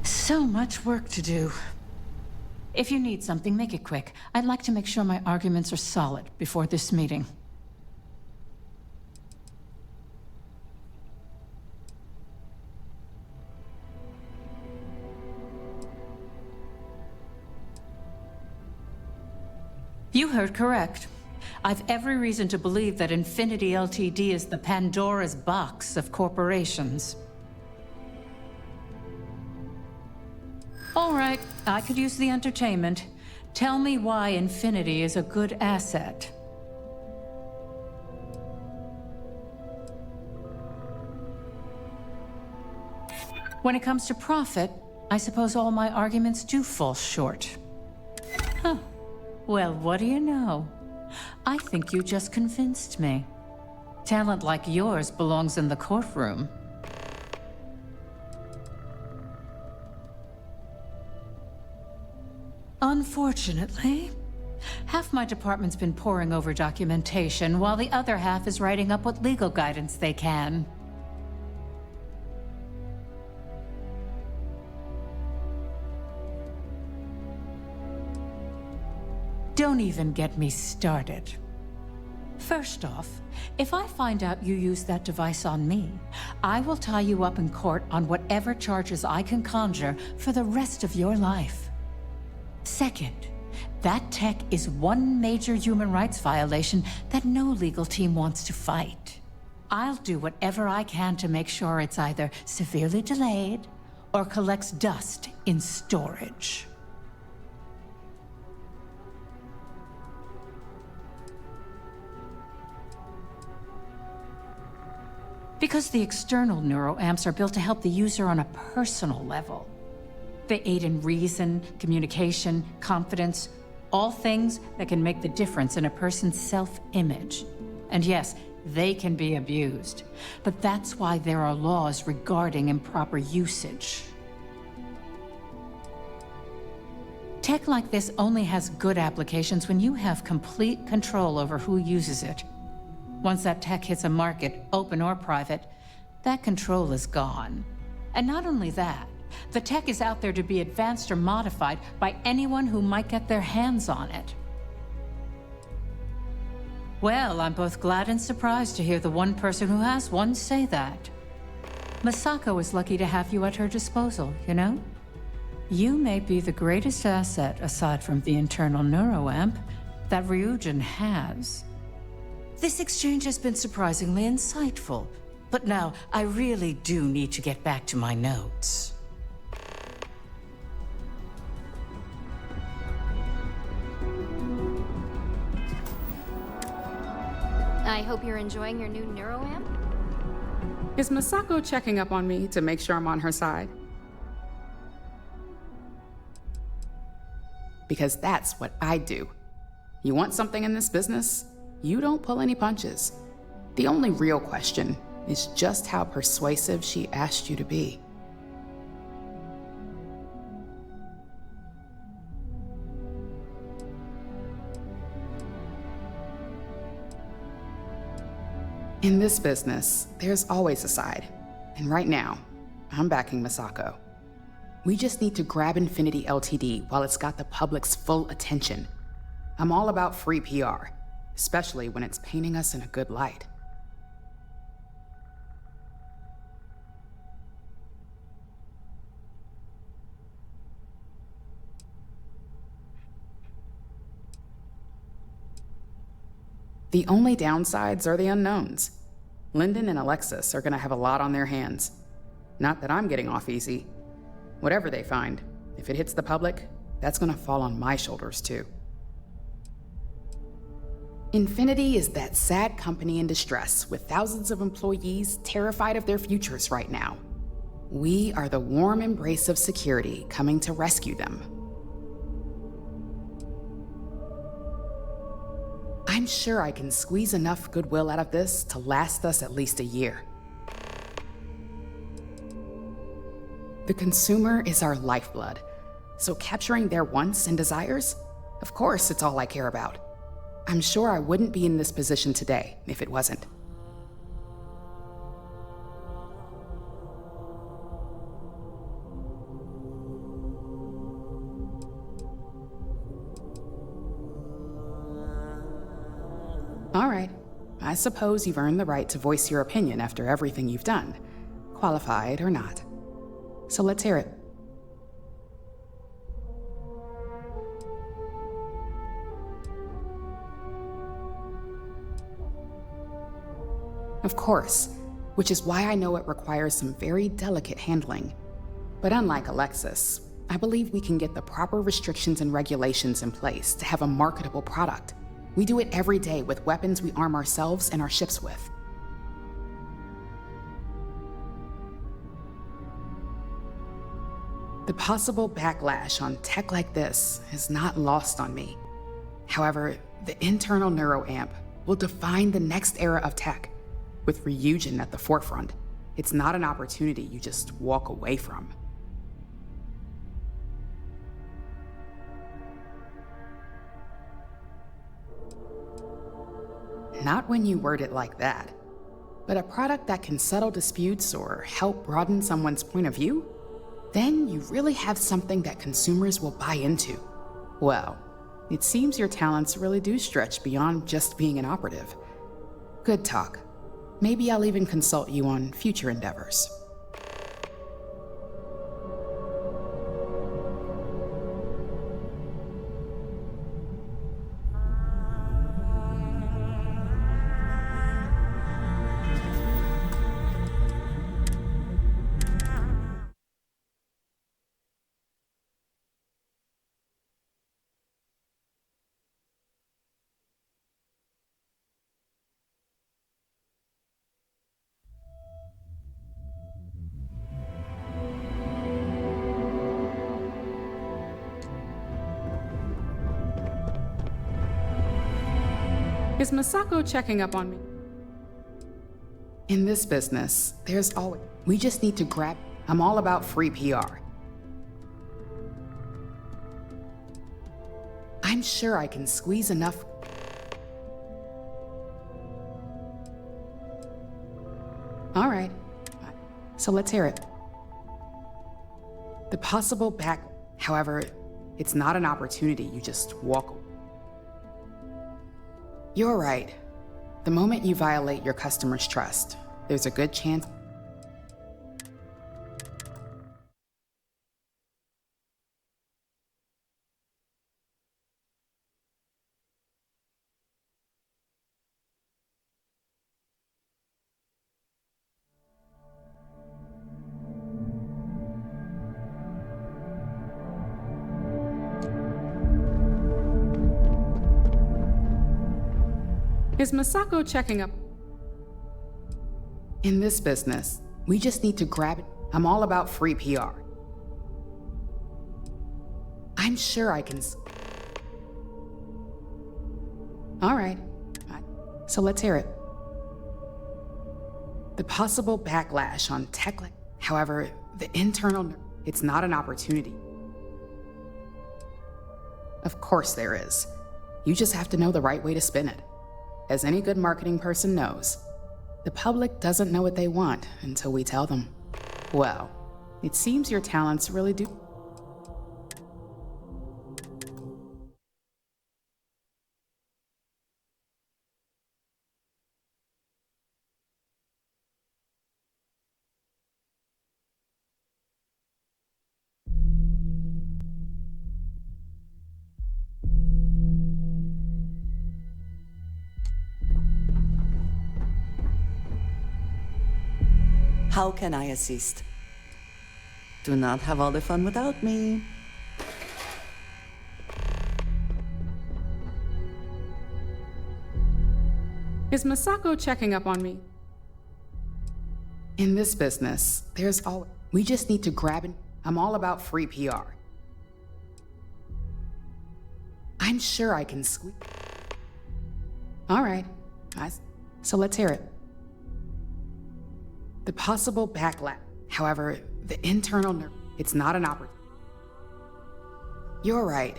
So much work to do. If you need something, make it quick. I'd like to make sure my arguments are solid before this meeting. You heard correct. I've every reason to believe that Infinity Ltd is the Pandora's box of corporations. All right, I could use the entertainment. Tell me why Infinity is a good asset. When it comes to profit, I suppose all my arguments do fall short. Huh. Well, what do you know? I think you just convinced me. Talent like yours belongs in the courtroom. Unfortunately, half my department's been poring over documentation, while the other half is writing up what legal guidance they can. Don't even get me started. First off, if I find out you used that device on me, I will tie you up in court on whatever charges I can conjure for the rest of your life. Second, that tech is one major human rights violation that no legal team wants to fight. I'll do whatever I can to make sure it's either severely delayed or collects dust in storage. Because the external neuroamps are built to help the user on a personal level. They aid in reason, communication, confidence, all things that can make the difference in a person's self-image. And yes, they can be abused. But that's why there are laws regarding improper usage. Tech like this only has good applications when you have complete control over who uses it. Once that tech hits a market, open or private, that control is gone. And not only that, the tech is out there to be advanced or modified by anyone who might get their hands on it. Well, I'm both glad and surprised to hear the one person who has one say that. Masako is lucky to have you at her disposal, you know? You may be the greatest asset, aside from the internal neuroamp, that Ryujin has. This exchange has been surprisingly insightful, but now I really do need to get back to my notes. I hope you're enjoying your new neuroamp. Is Masako checking up on me to make sure I'm on her side? Because that's what I do. You want something in this business? You don't pull any punches. The only real question is just how persuasive she asked you to be. In this business, there's always a side. And right now, I'm backing Masako. We just need to grab Infinity LTD while it's got the public's full attention. I'm all about free PR, especially when it's painting us in a good light. The only downsides are the unknowns. Lyndon and Alexis are gonna have a lot on their hands. Not that I'm getting off easy. Whatever they find, if it hits the public, that's gonna fall on my shoulders too. Infinity is that sad company in distress with thousands of employees terrified of their futures right now. We are the warm embrace of security coming to rescue them. I'm sure I can squeeze enough goodwill out of this to last us at least a year. The consumer is our lifeblood, so capturing their wants and desires, of course it's all I care about. I'm sure I wouldn't be in this position today if it wasn't. All right, I suppose you've earned the right to voice your opinion after everything you've done, qualified or not. So let's hear it. Of course, which is why I know it requires some very delicate handling. But unlike Alexis, I believe we can get the proper restrictions and regulations in place to have a marketable product. We do it every day with weapons we arm ourselves and our ships with. The possible backlash on tech like this is not lost on me. However, the internal neuroamp will define the next era of tech. With Ryujin at the forefront, it's not an opportunity you just walk away from. Not when you word it like that. But a product that can settle disputes or help broaden someone's point of view? Then you really have something that consumers will buy into. Well, it seems your talents really do stretch beyond just being an operative. Good talk. Maybe I'll even consult you on future endeavors. Is Masako checking up on me? In this business, there's always... We just need to grab... I'm all about free PR. I'm sure I can squeeze enough... All right. So let's hear it. The possible back... However, it's not an opportunity you just walk... You're right. The moment you violate your customer's trust, there's a good chance... Is Masako checking up? In this business, we just need to grab it. I'm all about free PR. I'm sure I can... All right. So let's hear it. The possible backlash on tech... However, the internal... It's not an opportunity. Of course there is. You just have to know the right way to spin it. As any good marketing person knows, the public doesn't know what they want until we tell them. Well, it seems your talents really do. How can I assist? Do not have all the fun without me. Is Masako checking up on me? In this business, there's all... We just need to grab it. I'm all about free PR. I'm sure I can squeeze... All right. So let's hear it. The possible backlash. However, the internal... It's not an opportunity. You're right.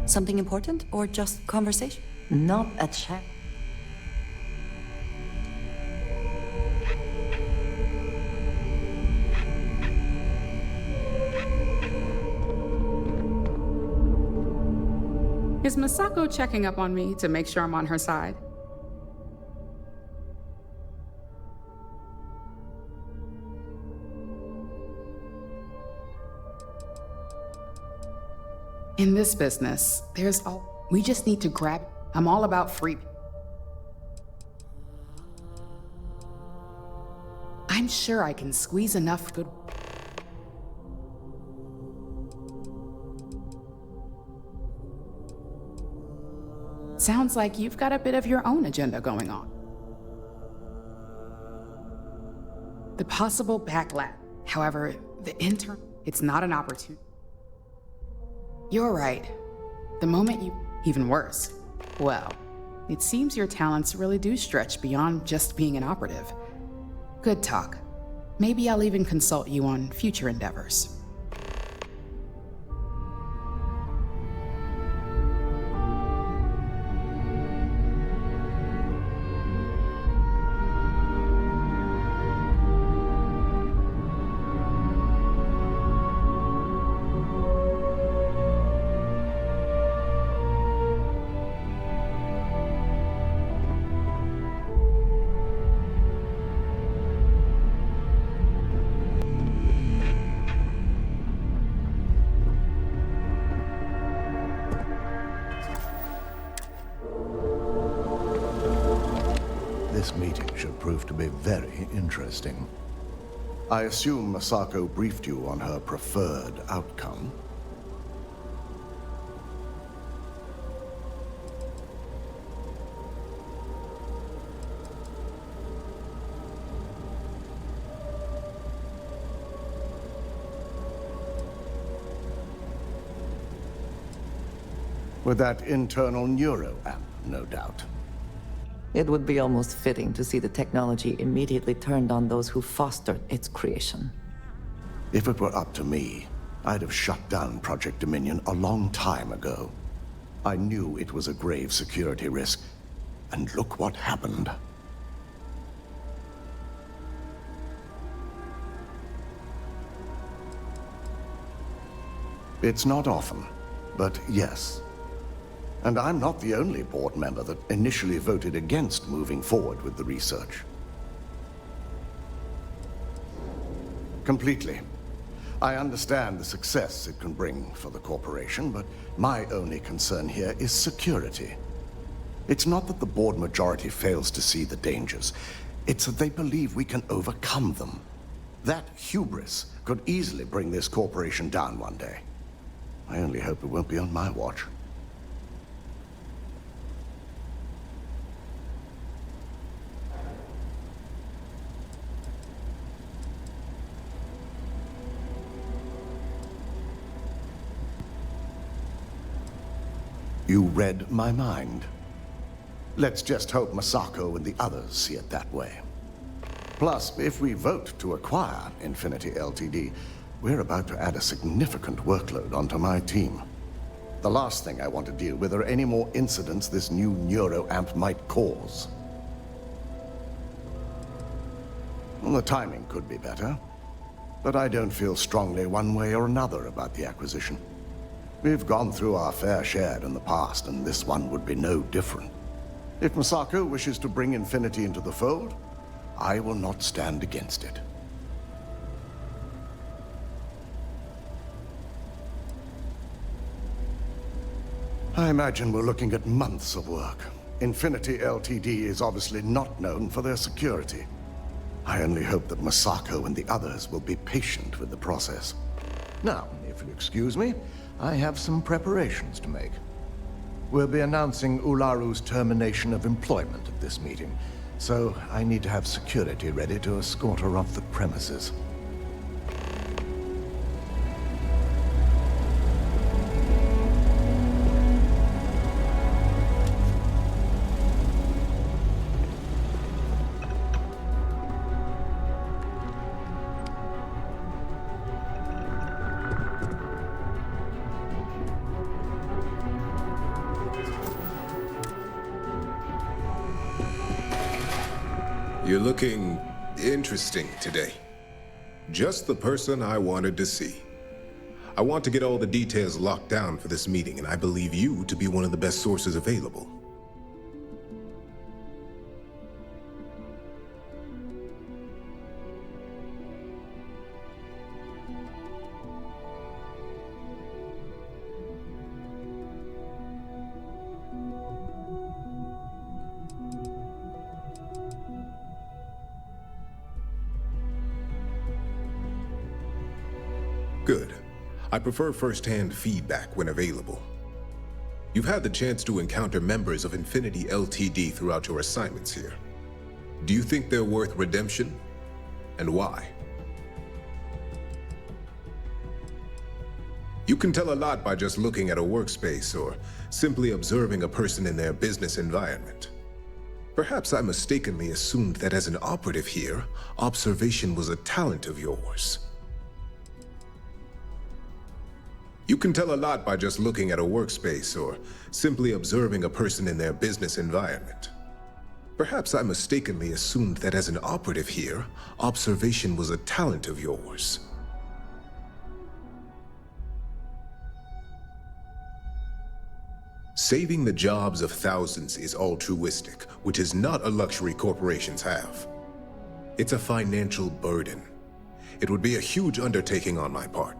Something important or just conversation? Not a chat. Is Masako checking up on me to make sure I'm on her side? In this business, there's all... We just need to grab... I'm all about free... I'm sure I can squeeze enough good... Sounds like you've got a bit of your own agenda going on. The possible backlash. However, the It's not an opportunity. You're right. The moment you... Even worse. Well, it seems your talents really do stretch beyond just being an operative. Good talk. Maybe I'll even consult you on future endeavors. This meeting should prove to be very interesting. I assume Masako briefed you on her preferred outcome. With that internal neuro-amp, no doubt. It would be almost fitting to see the technology immediately turned on those who fostered its creation. If it were up to me, I'd have shut down Project Dominion a long time ago. I knew it was a grave security risk, and look what happened. It's not often, but yes. And I'm not the only board member that initially voted against moving forward with the research. Completely. I understand the success it can bring for the corporation, but my only concern here is security. It's not that the board majority fails to see the dangers. It's that they believe we can overcome them. That hubris could easily bring this corporation down one day. I only hope it won't be on my watch. You read my mind. Let's just hope Masako and the others see it that way. Plus, if we vote to acquire Infinity Ltd., we're about to add a significant workload onto my team. The last thing I want to deal with are any more incidents this new neuro-amp might cause. Well, the timing could be better, but I don't feel strongly one way or another about the acquisition. We've gone through our fair share in the past, and this one would be no different. If Masako wishes to bring Infinity into the fold, I will not stand against it. I imagine we're looking at months of work. Infinity Ltd. is obviously not known for their security. I only hope that Masako and the others will be patient with the process. Now, if you'll excuse me, I have some preparations to make. We'll be announcing Ularu's termination of employment at this meeting, so I need to have security ready to escort her off the premises. You're looking interesting today. Just the person I wanted to see. I want to get all the details locked down for this meeting, and I believe you to be one of the best sources available. Good. I prefer first-hand feedback when available. You've had the chance to encounter members of Infinity Ltd. Throughout your assignments here. Do you think they're worth redemption? And why? You can tell a lot by just looking at a workspace or simply observing a person in their business environment. Perhaps I mistakenly assumed that as an operative here, observation was a talent of yours. You can tell a lot by just looking at a workspace or simply observing a person in their business environment. Perhaps I mistakenly assumed that as an operative here, observation was a talent of yours. Saving the jobs of thousands is altruistic, which is not a luxury corporations have. It's a financial burden. It would be a huge undertaking on my part.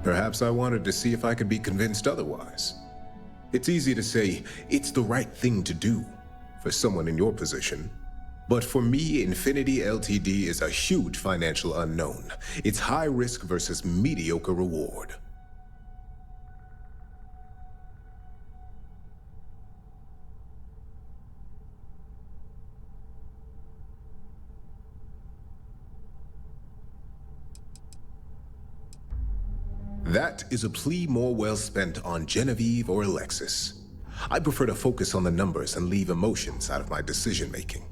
Perhaps I wanted to see if I could be convinced otherwise. It's easy to say it's the right thing to do for someone in your position. But for me, Infinity Ltd is a huge financial unknown. It's high risk versus mediocre reward. That is a plea more well spent on Genevieve or Alexis. I prefer to focus on the numbers and leave emotions out of my decision-making.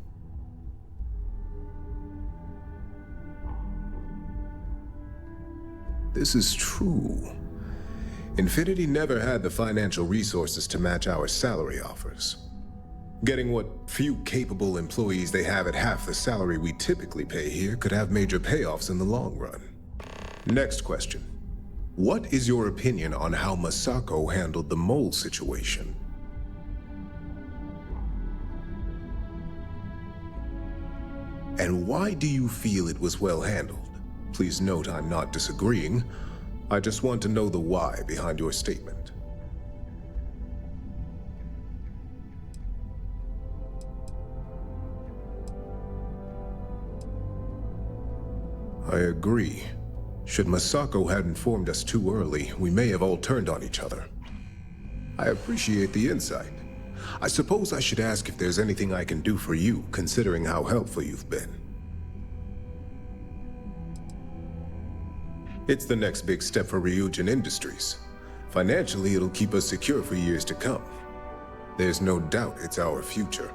This is true. Infinity never had the financial resources to match our salary offers. Getting what few capable employees they have at half the salary we typically pay here could have major payoffs in the long run. Next question. What is your opinion on how Masako handled the mole situation? And why do you feel it was well handled? Please note I'm not disagreeing. I just want to know the why behind your statement. I agree. Should Masako had informed us too early, we may have all turned on each other. I appreciate the insight. I suppose I should ask if there's anything I can do for you, considering how helpful you've been. It's the next big step for Ryujin Industries. Financially, it'll keep us secure for years to come. There's no doubt it's our future.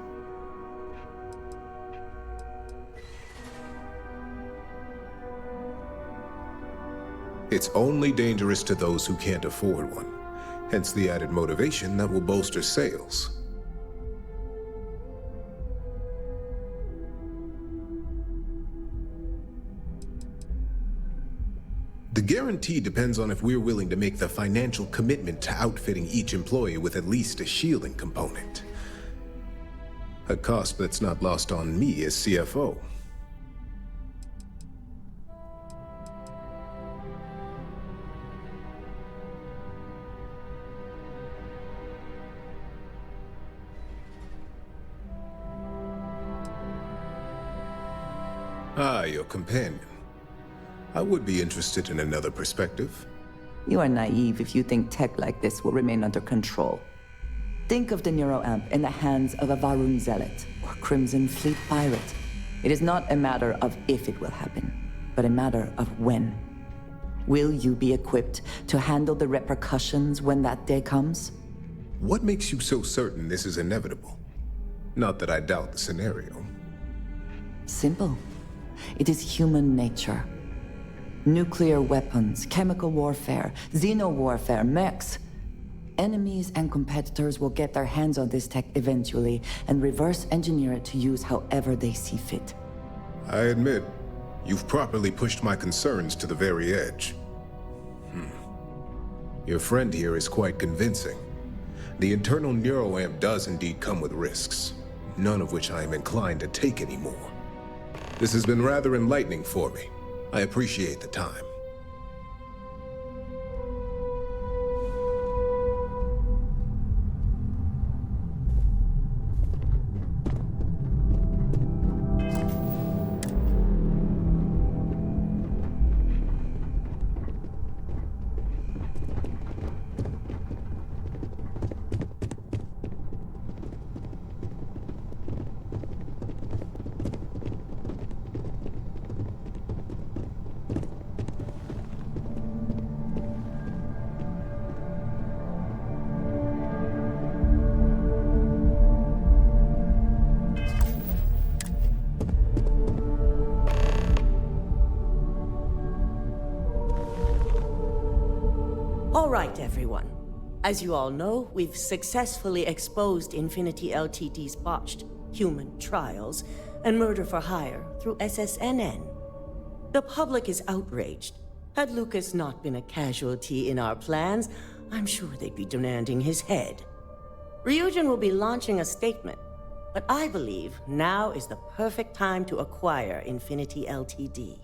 It's only dangerous to those who can't afford one, hence the added motivation that will bolster sales. The guarantee depends on if we're willing to make the financial commitment to outfitting each employee with at least a shielding component. A cost that's not lost on me as CFO. Ah, your companion. I would be interested in another perspective. You are naive if you think tech like this will remain under control. Think of the Neuroamp in the hands of a Varun Zealot or Crimson Fleet pirate. It is not a matter of if it will happen, but a matter of when. Will you be equipped to handle the repercussions when that day comes? What makes you so certain this is inevitable? Not that I doubt the scenario. Simple. It is human nature. Nuclear weapons, chemical warfare, xeno-warfare, mechs. Enemies and competitors will get their hands on this tech eventually and reverse engineer it to use however they see fit. I admit, you've properly pushed my concerns to the very edge. Your friend here is quite convincing. The internal neuroamp does indeed come with risks, none of which I am inclined to take anymore. This has been rather enlightening for me. I appreciate the time. All right, everyone. As you all know, we've successfully exposed Infinity Ltd's botched human trials and murder for hire through SSNN. The public is outraged. Had Lucas not been a casualty in our plans, I'm sure they'd be demanding his head. Ryujin will be launching a statement, but I believe now is the perfect time to acquire Infinity Ltd.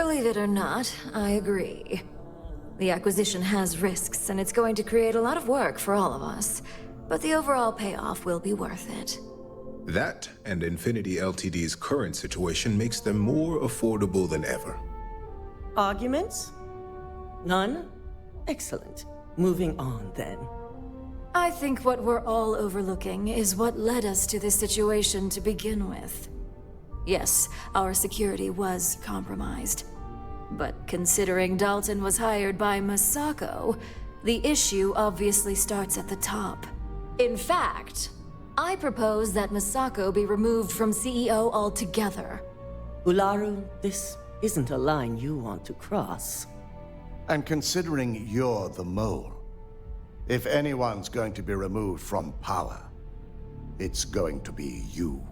Believe it or not, I agree. The acquisition has risks, and it's going to create a lot of work for all of us. But the overall payoff will be worth it. That and Infinity Ltd's current situation makes them more affordable than ever. Arguments? None? Excellent. Moving on, then. I think what we're all overlooking is what led us to this situation to begin with. Yes, our security was compromised. But considering Dalton was hired by Masako, the issue obviously starts at the top. In fact, I propose that Masako be removed from CEO altogether. Ularu, this isn't a line you want to cross. And considering you're the mole, if anyone's going to be removed from power, it's going to be you.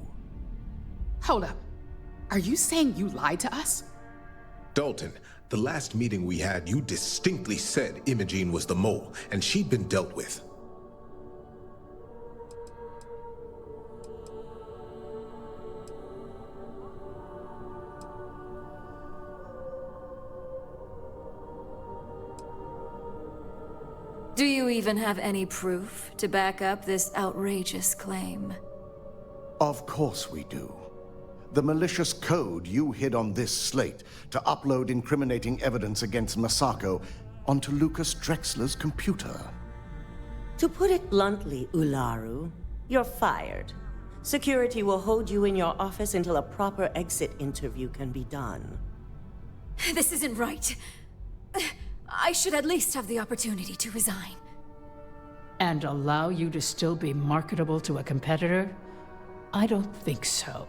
Hold up. Are you saying you lied to us? Dalton, the last meeting we had, you distinctly said Imogene was the mole, and she'd been dealt with. Do you even have any proof to back up this outrageous claim? Of course we do. The malicious code you hid on this slate to upload incriminating evidence against Masako onto Lucas Drexler's computer. To put it bluntly, Ularu, you're fired. Security will hold you in your office until a proper exit interview can be done. This isn't right. I should at least have the opportunity to resign. And allow you to still be marketable to a competitor? I don't think so.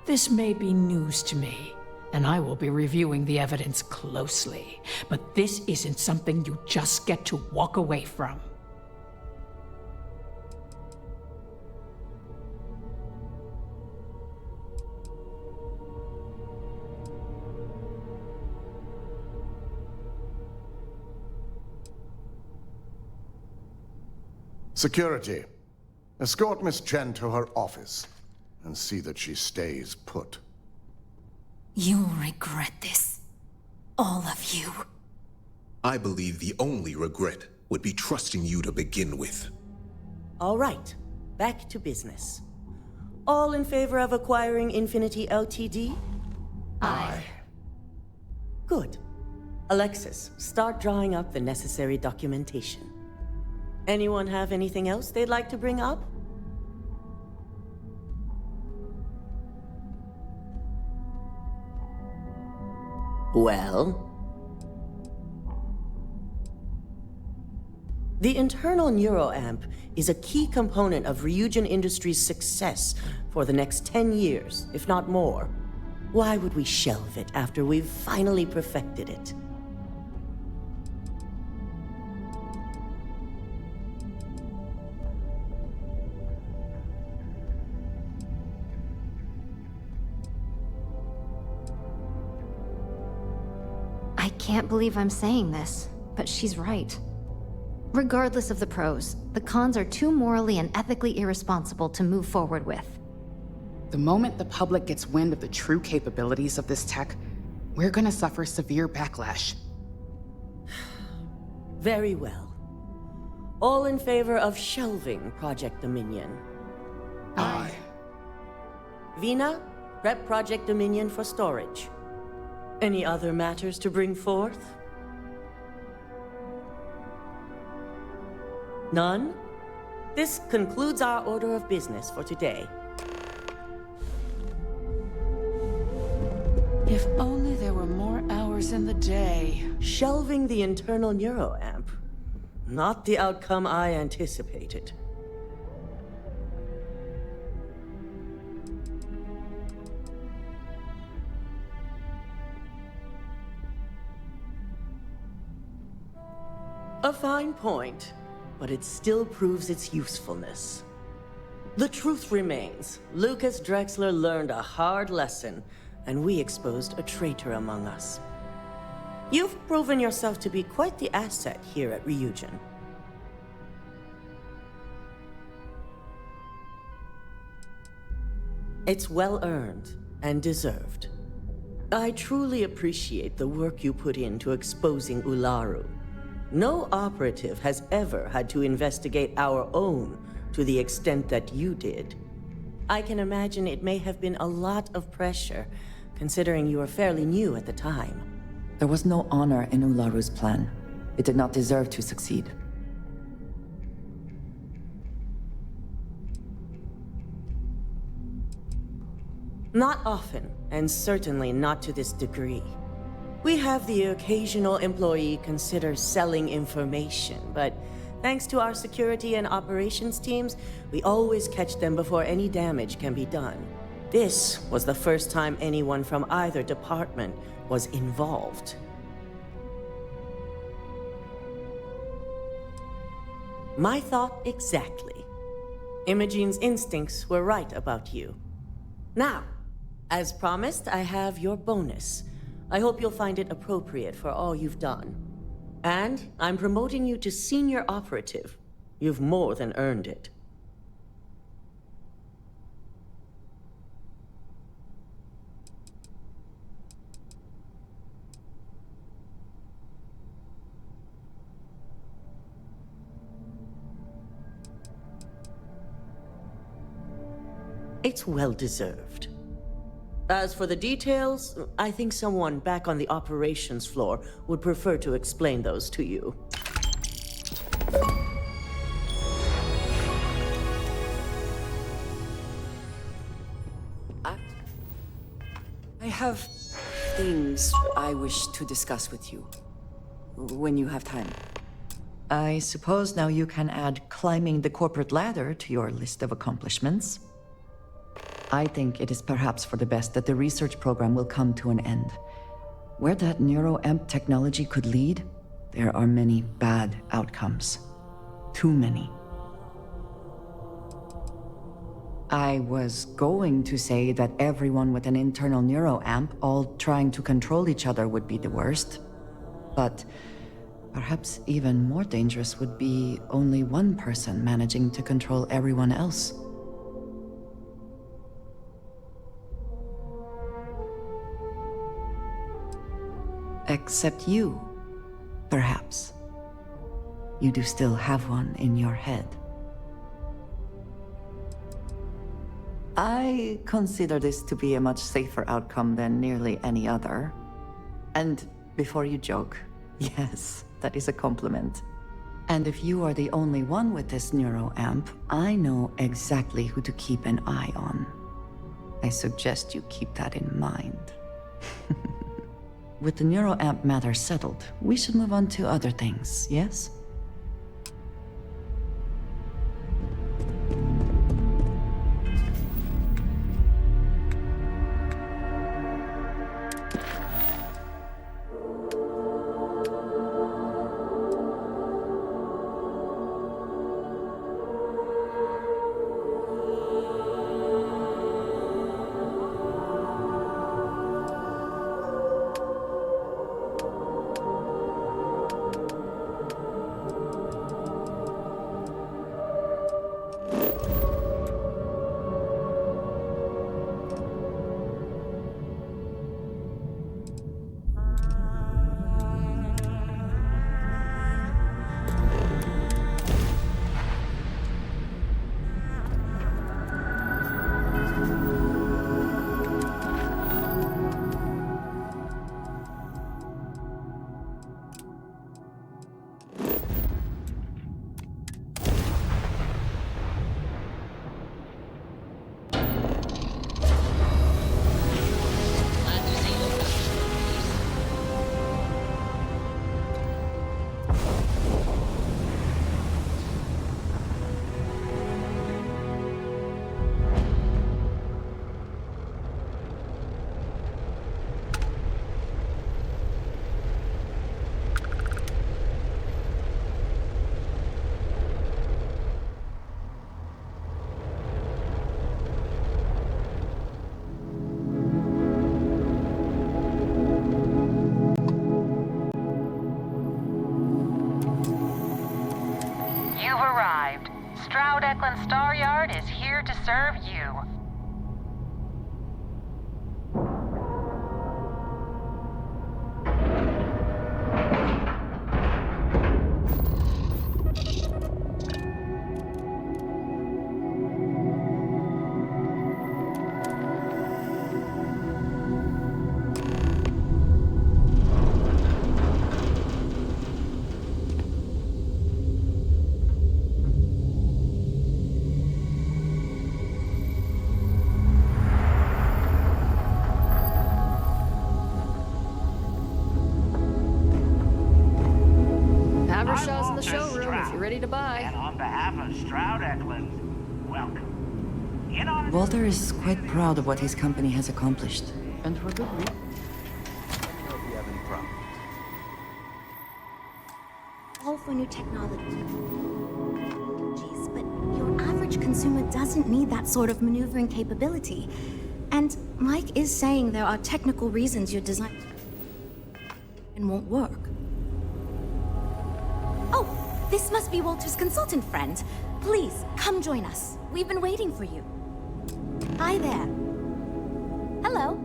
This may be news to me, and I will be reviewing the evidence closely. But this isn't something you just get to walk away from. Security, escort Miss Chen to her office and see that she stays put. You'll regret this. All of you. I believe the only regret would be trusting you to begin with. All right, back to business. All in favor of acquiring Infinity Ltd? Aye. Good. Alexis, start drawing up the necessary documentation. Anyone have anything else they'd like to bring up? Well? The internal neuroamp is a key component of Ryujin Industries' success for the next 10 years, if not more. Why would we shelve it after we've finally perfected it? I can't believe I'm saying this, but she's right. Regardless of the pros, the cons are too morally and ethically irresponsible to move forward with. The moment the public gets wind of the true capabilities of this tech, we're gonna suffer severe backlash. Very well. All in favor of shelving Project Dominion? Aye. Vina, prep Project Dominion for storage. Any other matters to bring forth? None? This concludes our order of business for today. If only there were more hours in the day. Shelving the internal neuroamp. Not the outcome I anticipated. A fine point, but it still proves its usefulness. The truth remains, Lucas Drexler learned a hard lesson, and we exposed a traitor among us. You've proven yourself to be quite the asset here at Ryujin. It's well earned and deserved. I truly appreciate the work you put into exposing Ularu. No operative has ever had to investigate our own to the extent that you did. I can imagine it may have been a lot of pressure, considering you were fairly new at the time. There was no honor in Ularu's plan. It did not deserve to succeed. Not often, and certainly not to this degree. We have the occasional employee consider selling information, but thanks to our security and operations teams, we always catch them before any damage can be done. This was the first time anyone from either department was involved. My thought exactly. Imogene's instincts were right about you. Now, as promised, I have your bonus. I hope you'll find it appropriate for all you've done. And I'm promoting you to senior operative. You've more than earned it. It's well deserved. As for the details, I think someone back on the operations floor would prefer to explain those to you. I have things I wish to discuss with you. When you have time. I suppose now you can add climbing the corporate ladder to your list of accomplishments. I think it is perhaps for the best that the research program will come to an end. Where that neuroamp technology could lead, there are many bad outcomes. Too many. I was going to say that everyone with an internal neuroamp all trying to control each other would be the worst. But perhaps even more dangerous would be only one person managing to control everyone else. Except you, perhaps. You do still have one in your head. I consider this to be a much safer outcome than nearly any other. And before you joke, yes, that is a compliment. And if you are the only one with this neuroamp, I know exactly who to keep an eye on. I suggest you keep that in mind. With the neuroamp matter settled, we should move on to other things, yes? Star Yard is here to serve you. Goodbye. And on behalf of Stroud Eklund, welcome. Walter is quite proud of what his company has accomplished. And for good reason. Let me know if you have any problems. All for new technology. Jeez, but your average consumer doesn't need that sort of maneuvering capability. And Mike is saying there are technical reasons your design and won't work. Oh, this must be Walter's consultant friend. Please, come join us. We've been waiting for you. Hi there. Hello.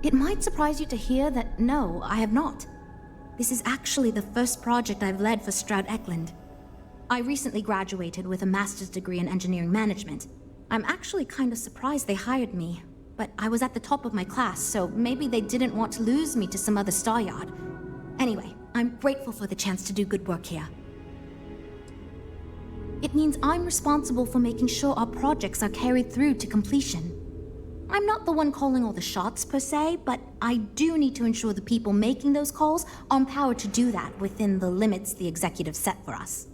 It might surprise you to hear that no, I have not. This is actually the first project I've led for Stroud Eklund. I recently graduated with a master's degree in engineering management. I'm actually kind of surprised they hired me, but I was at the top of my class, so maybe they didn't want to lose me to some other star yard. Anyway, I'm grateful for the chance to do good work here. It means I'm responsible for making sure our projects are carried through to completion. I'm not the one calling all the shots per se, but I do need to ensure the people making those calls are empowered to do that within the limits the executive set for us.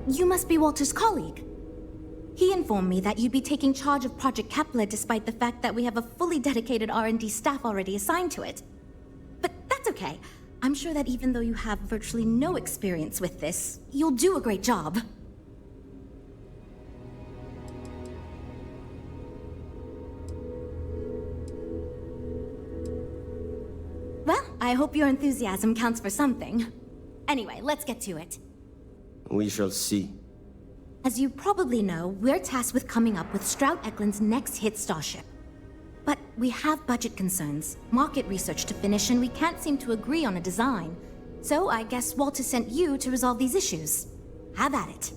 You must be Walter's colleague. He informed me that you'd be taking charge of Project Kepler despite the fact that we have a fully dedicated R&D staff already assigned to it. But that's okay. I'm sure that even though you have virtually no experience with this, you'll do a great job. Well, I hope your enthusiasm counts for something. Anyway, let's get to it. We shall see. As you probably know, we're tasked with coming up with Stroud Eklund's next hit starship. But we have budget concerns, market research to finish, and we can't seem to agree on a design. So I guess Walter sent you to resolve these issues. Have at it.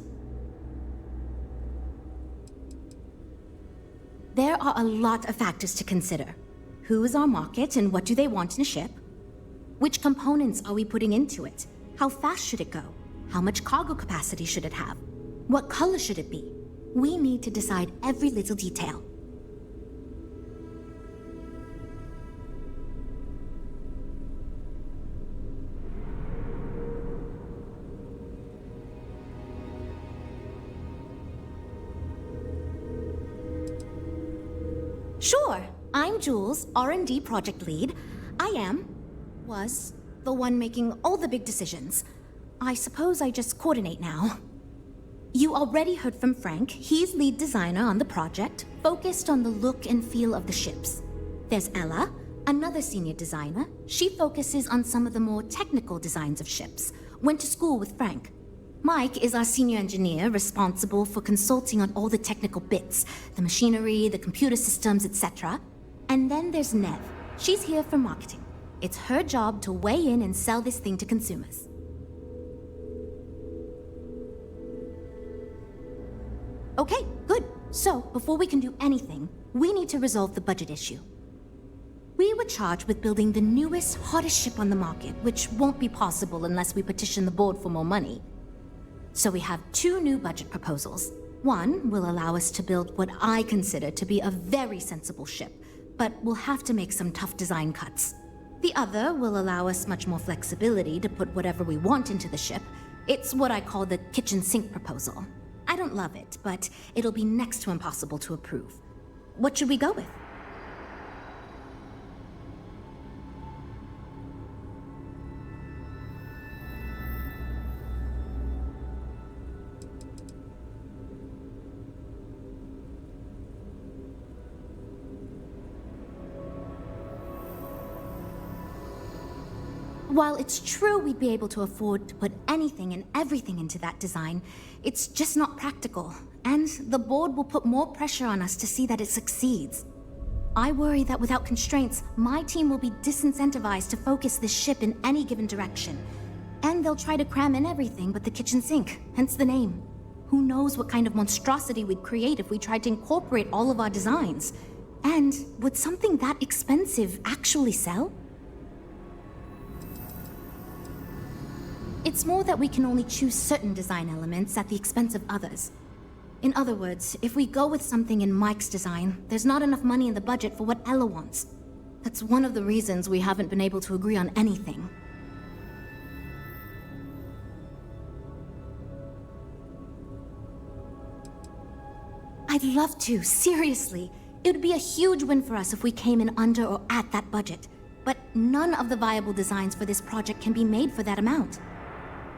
There are a lot of factors to consider. Who is our market and what do they want in a ship? Which components are we putting into it? How fast should it go? How much cargo capacity should it have? What color should it be? We need to decide every little detail. Sure, I'm Jules, R&D project lead. Was the one making all the big decisions. I suppose I just coordinate now. You already heard from Frank. He's lead designer on the project, focused on the look and feel of the ships. There's Ella, another senior designer. She focuses on some of the more technical designs of ships. Went to school with Frank. Mike is our senior engineer, responsible for consulting on all the technical bits, the machinery, the computer systems, etc. And then there's Nev. She's here for marketing. It's her job to weigh in and sell this thing to consumers. Okay, good. So, before we can do anything, we need to resolve the budget issue. We were charged with building the newest, hottest ship on the market, which won't be possible unless we petition the board for more money. So we have two new budget proposals. One will allow us to build what I consider to be a very sensible ship, but we'll have to make some tough design cuts. The other will allow us much more flexibility to put whatever we want into the ship. It's what I call the kitchen sink proposal. I don't love it, but it'll be next to impossible to approve. What should we go with? While it's true we'd be able to afford to put anything and everything into that design, it's just not practical, and the board will put more pressure on us to see that it succeeds. I worry that without constraints, my team will be disincentivized to focus this ship in any given direction, and they'll try to cram in everything but the kitchen sink, hence the name. Who knows what kind of monstrosity we'd create if we tried to incorporate all of our designs? And would something that expensive actually sell? It's more that we can only choose certain design elements at the expense of others. In other words, if we go with something in Mike's design, there's not enough money in the budget for what Ella wants. That's one of the reasons we haven't been able to agree on anything. I'd love to, seriously. It would be a huge win for us if we came in under or at that budget. But none of the viable designs for this project can be made for that amount.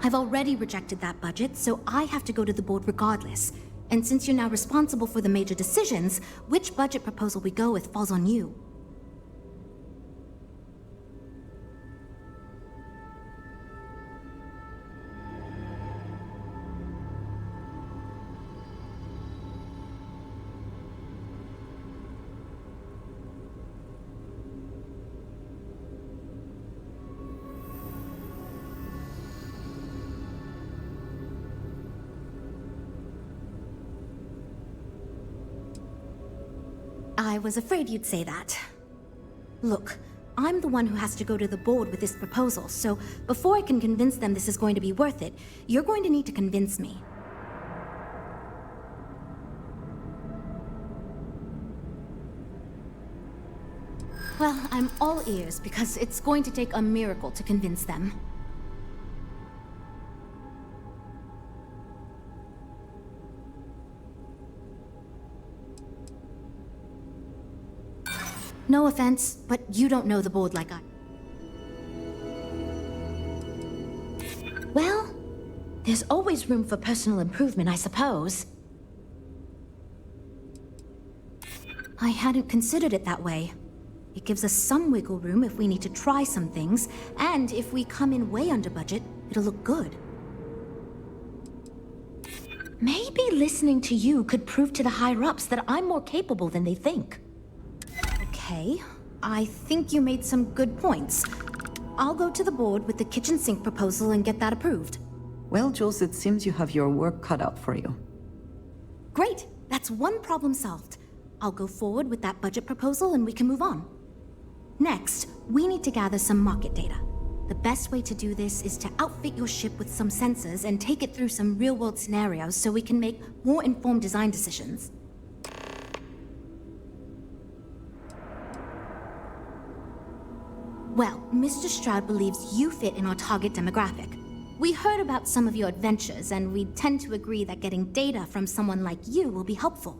I've already rejected that budget, so I have to go to the board regardless. And since you're now responsible for the major decisions, which budget proposal we go with falls on you. I was afraid you'd say that. Look, I'm the one who has to go to the board with this proposal, so before I can convince them this is going to be worth it, you're going to need to convince me. Well, I'm all ears because it's going to take a miracle to convince them. No offense, but you don't know the board like I... Well, there's always room for personal improvement, I suppose. I hadn't considered it that way. It gives us some wiggle room if we need to try some things, and if we come in way under budget, it'll look good. Maybe listening to you could prove to the higher-ups that I'm more capable than they think. Okay, I think you made some good points. I'll go to the board with the kitchen sink proposal and get that approved. Well, Jules, it seems you have your work cut out for you. Great, that's one problem solved. I'll go forward with that budget proposal and we can move on. Next, we need to gather some market data. The best way to do this is to outfit your ship with some sensors and take it through some real-world scenarios so we can make more informed design decisions. Well, Mr. Stroud believes you fit in our target demographic. We heard about some of your adventures, and we tend to agree that getting data from someone like you will be helpful.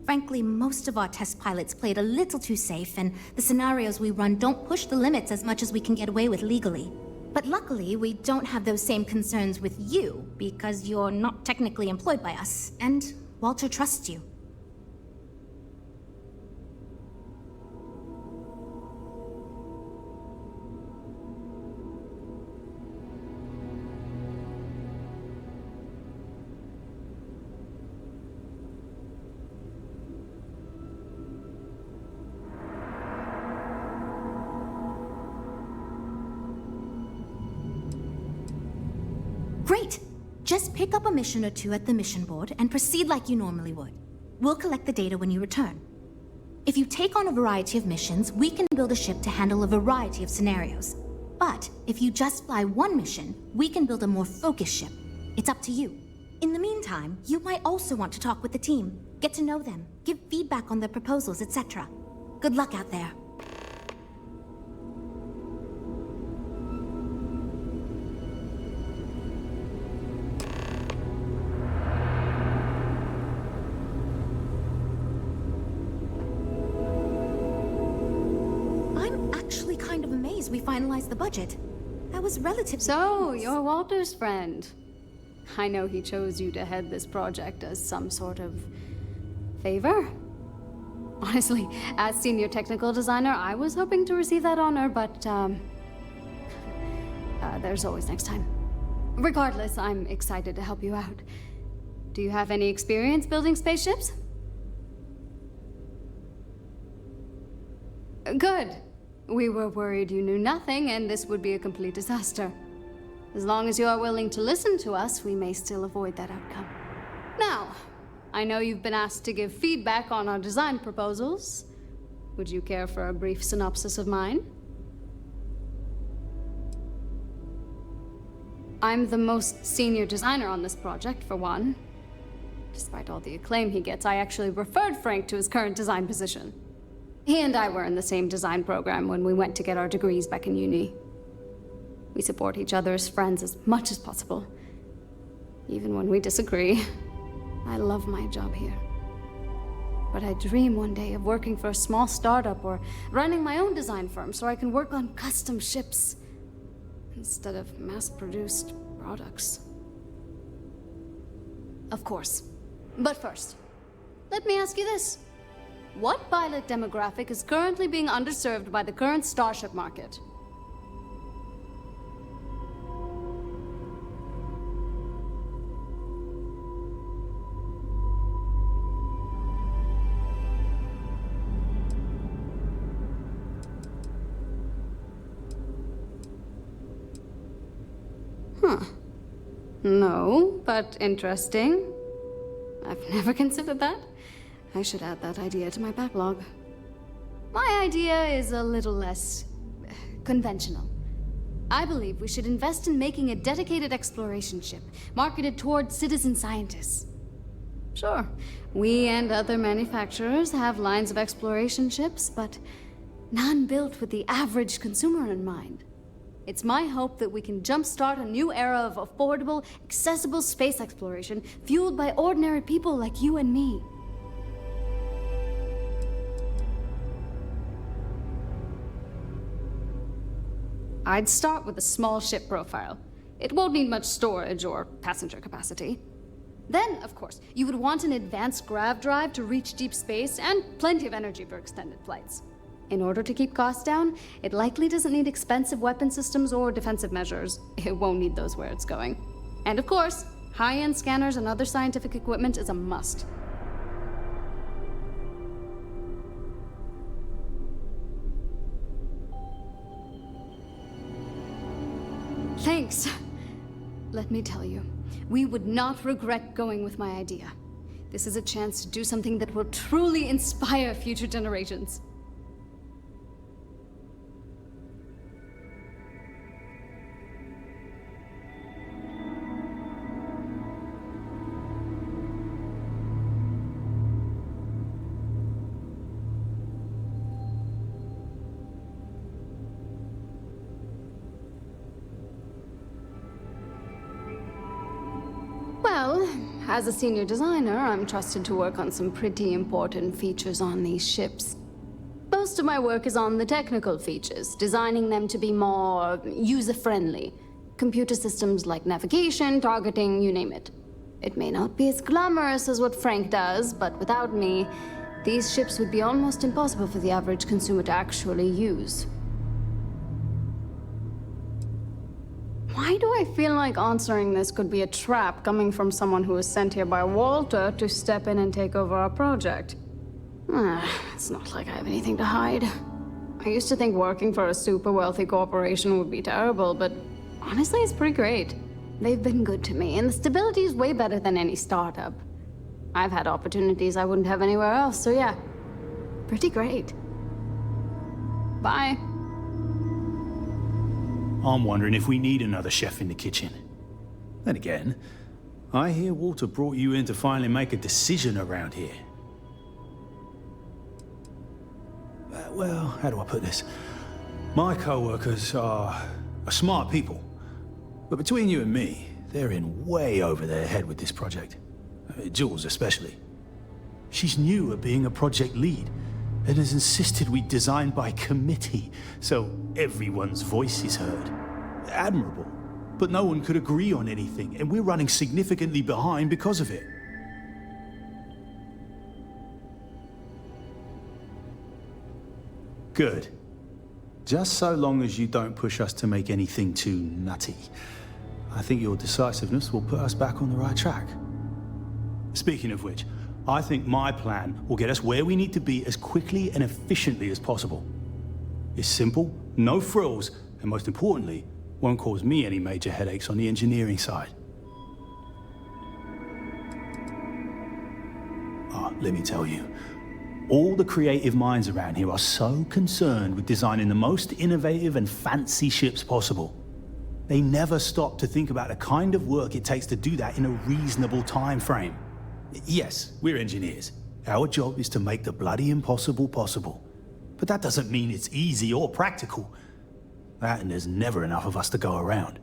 Frankly, most of our test pilots played a little too safe, and the scenarios we run don't push the limits as much as we can get away with legally. But luckily, we don't have those same concerns with you, because you're not technically employed by us, and Walter trusts you. Great! Just pick up a mission or two at the mission board and proceed like you normally would. We'll collect the data when you return. If you take on a variety of missions, we can build a ship to handle a variety of scenarios. But if you just fly one mission, we can build a more focused ship. It's up to you. In the meantime, you might also want to talk with the team, get to know them, give feedback on their proposals, etc. Good luck out there. We finalized the budget. That was relatively... So, you're Walter's friend. I know he chose you to head this project as some sort of favor. Honestly, as senior technical designer, I was hoping to receive that honor, but there's always next time. Regardless, I'm excited to help you out. Do you have any experience building spaceships? Good. We were worried you knew nothing, and this would be a complete disaster. As long as you are willing to listen to us, we may still avoid that outcome. Now, I know you've been asked to give feedback on our design proposals. Would you care for a brief synopsis of mine? I'm the most senior designer on this project, for one. Despite all the acclaim he gets, I actually referred Frank to his current design position. He and I were in the same design program when we went to get our degrees back in uni. We support each other as friends as much as possible. Even when we disagree. I love my job here. But I dream one day of working for a small startup or running my own design firm so I can work on custom ships instead of mass-produced products. Of course. But first, let me ask you this. What pilot demographic is currently being underserved by the current starship market? Huh. No, but interesting. I've never considered that. I should add that idea to my backlog. My idea is a little less conventional. I believe we should invest in making a dedicated exploration ship marketed toward citizen scientists. Sure, we and other manufacturers have lines of exploration ships, but none built with the average consumer in mind. It's my hope that we can jumpstart a new era of affordable, accessible space exploration fueled by ordinary people like you and me. I'd start with a small ship profile. It won't need much storage or passenger capacity. Then, of course, you would want an advanced grav drive to reach deep space and plenty of energy for extended flights. In order to keep costs down, it likely doesn't need expensive weapon systems or defensive measures. It won't need those where it's going. And of course, high-end scanners and other scientific equipment is a must. Thanks. Let me tell you, we would not regret going with my idea. This is a chance to do something that will truly inspire future generations. Well, as a senior designer, I'm trusted to work on some pretty important features on these ships. Most of my work is on the technical features, designing them to be more user-friendly. Computer systems like navigation, targeting, you name it. It may not be as glamorous as what Frank does, but without me, these ships would be almost impossible for the average consumer to actually use. Why do I feel like answering this could be a trap coming from someone who was sent here by Walter to step in and take over our project? It's not like I have anything to hide. I used to think working for a super wealthy corporation would be terrible, but honestly, it's pretty great. They've been good to me, and the stability is way better than any startup. I've had opportunities I wouldn't have anywhere else, so yeah, pretty great. Bye. I'm wondering if we need another chef in the kitchen. Then again, I hear Walter brought you in to finally make a decision around here. Well, how do I put this? My co-workers are smart people. But between you and me, they're in way over their head with this project. Jules especially. She's new at being a project lead and has insisted we design by committee, so everyone's voice is heard. Admirable, but no one could agree on anything, and we're running significantly behind because of it. Good. Just so long as you don't push us to make anything too nutty. I think your decisiveness will put us back on the right track. Speaking of which, I think my plan will get us where we need to be as quickly and efficiently as possible. It's simple, no frills, and most importantly, won't cause me any major headaches on the engineering side. Let me tell you, all the creative minds around here are so concerned with designing the most innovative and fancy ships possible. They never stop to think about the kind of work it takes to do that in a reasonable time frame. Yes, we're engineers. Our job is to make the bloody impossible possible. But that doesn't mean it's easy or practical. That and there's never enough of us to go around.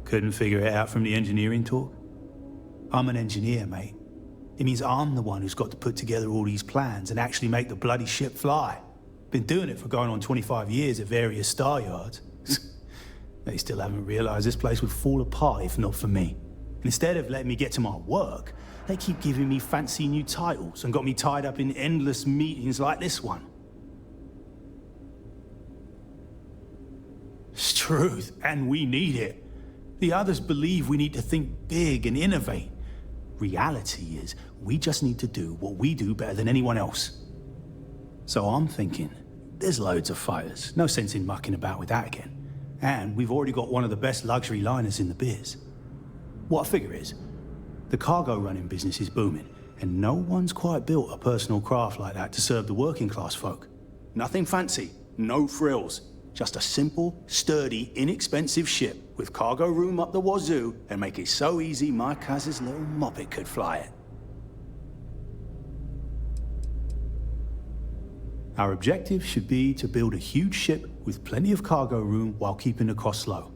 Couldn't figure it out from the engineering talk? I'm an engineer, mate. It means I'm the one who's got to put together all these plans and actually make the bloody ship fly. Been doing it for going on 25 years at various star yards. They still haven't realized this place would fall apart if not for me. Instead of letting me get to my work, they keep giving me fancy new titles and got me tied up in endless meetings like this one. It's truth, and we need it. The others believe we need to think big and innovate. Reality is, we just need to do what we do better than anyone else. So I'm thinking, there's loads of fighters. No sense in mucking about with that again. And we've already got one of the best luxury liners in the biz. What I figure is, the cargo running business is booming, and no one's quite built a personal craft like that to serve the working class folk. Nothing fancy, no frills. Just a simple, sturdy, inexpensive ship with cargo room up the wazoo and make it so easy my cousin's little moppet could fly it. Our objective should be to build a huge ship with plenty of cargo room while keeping the costs low.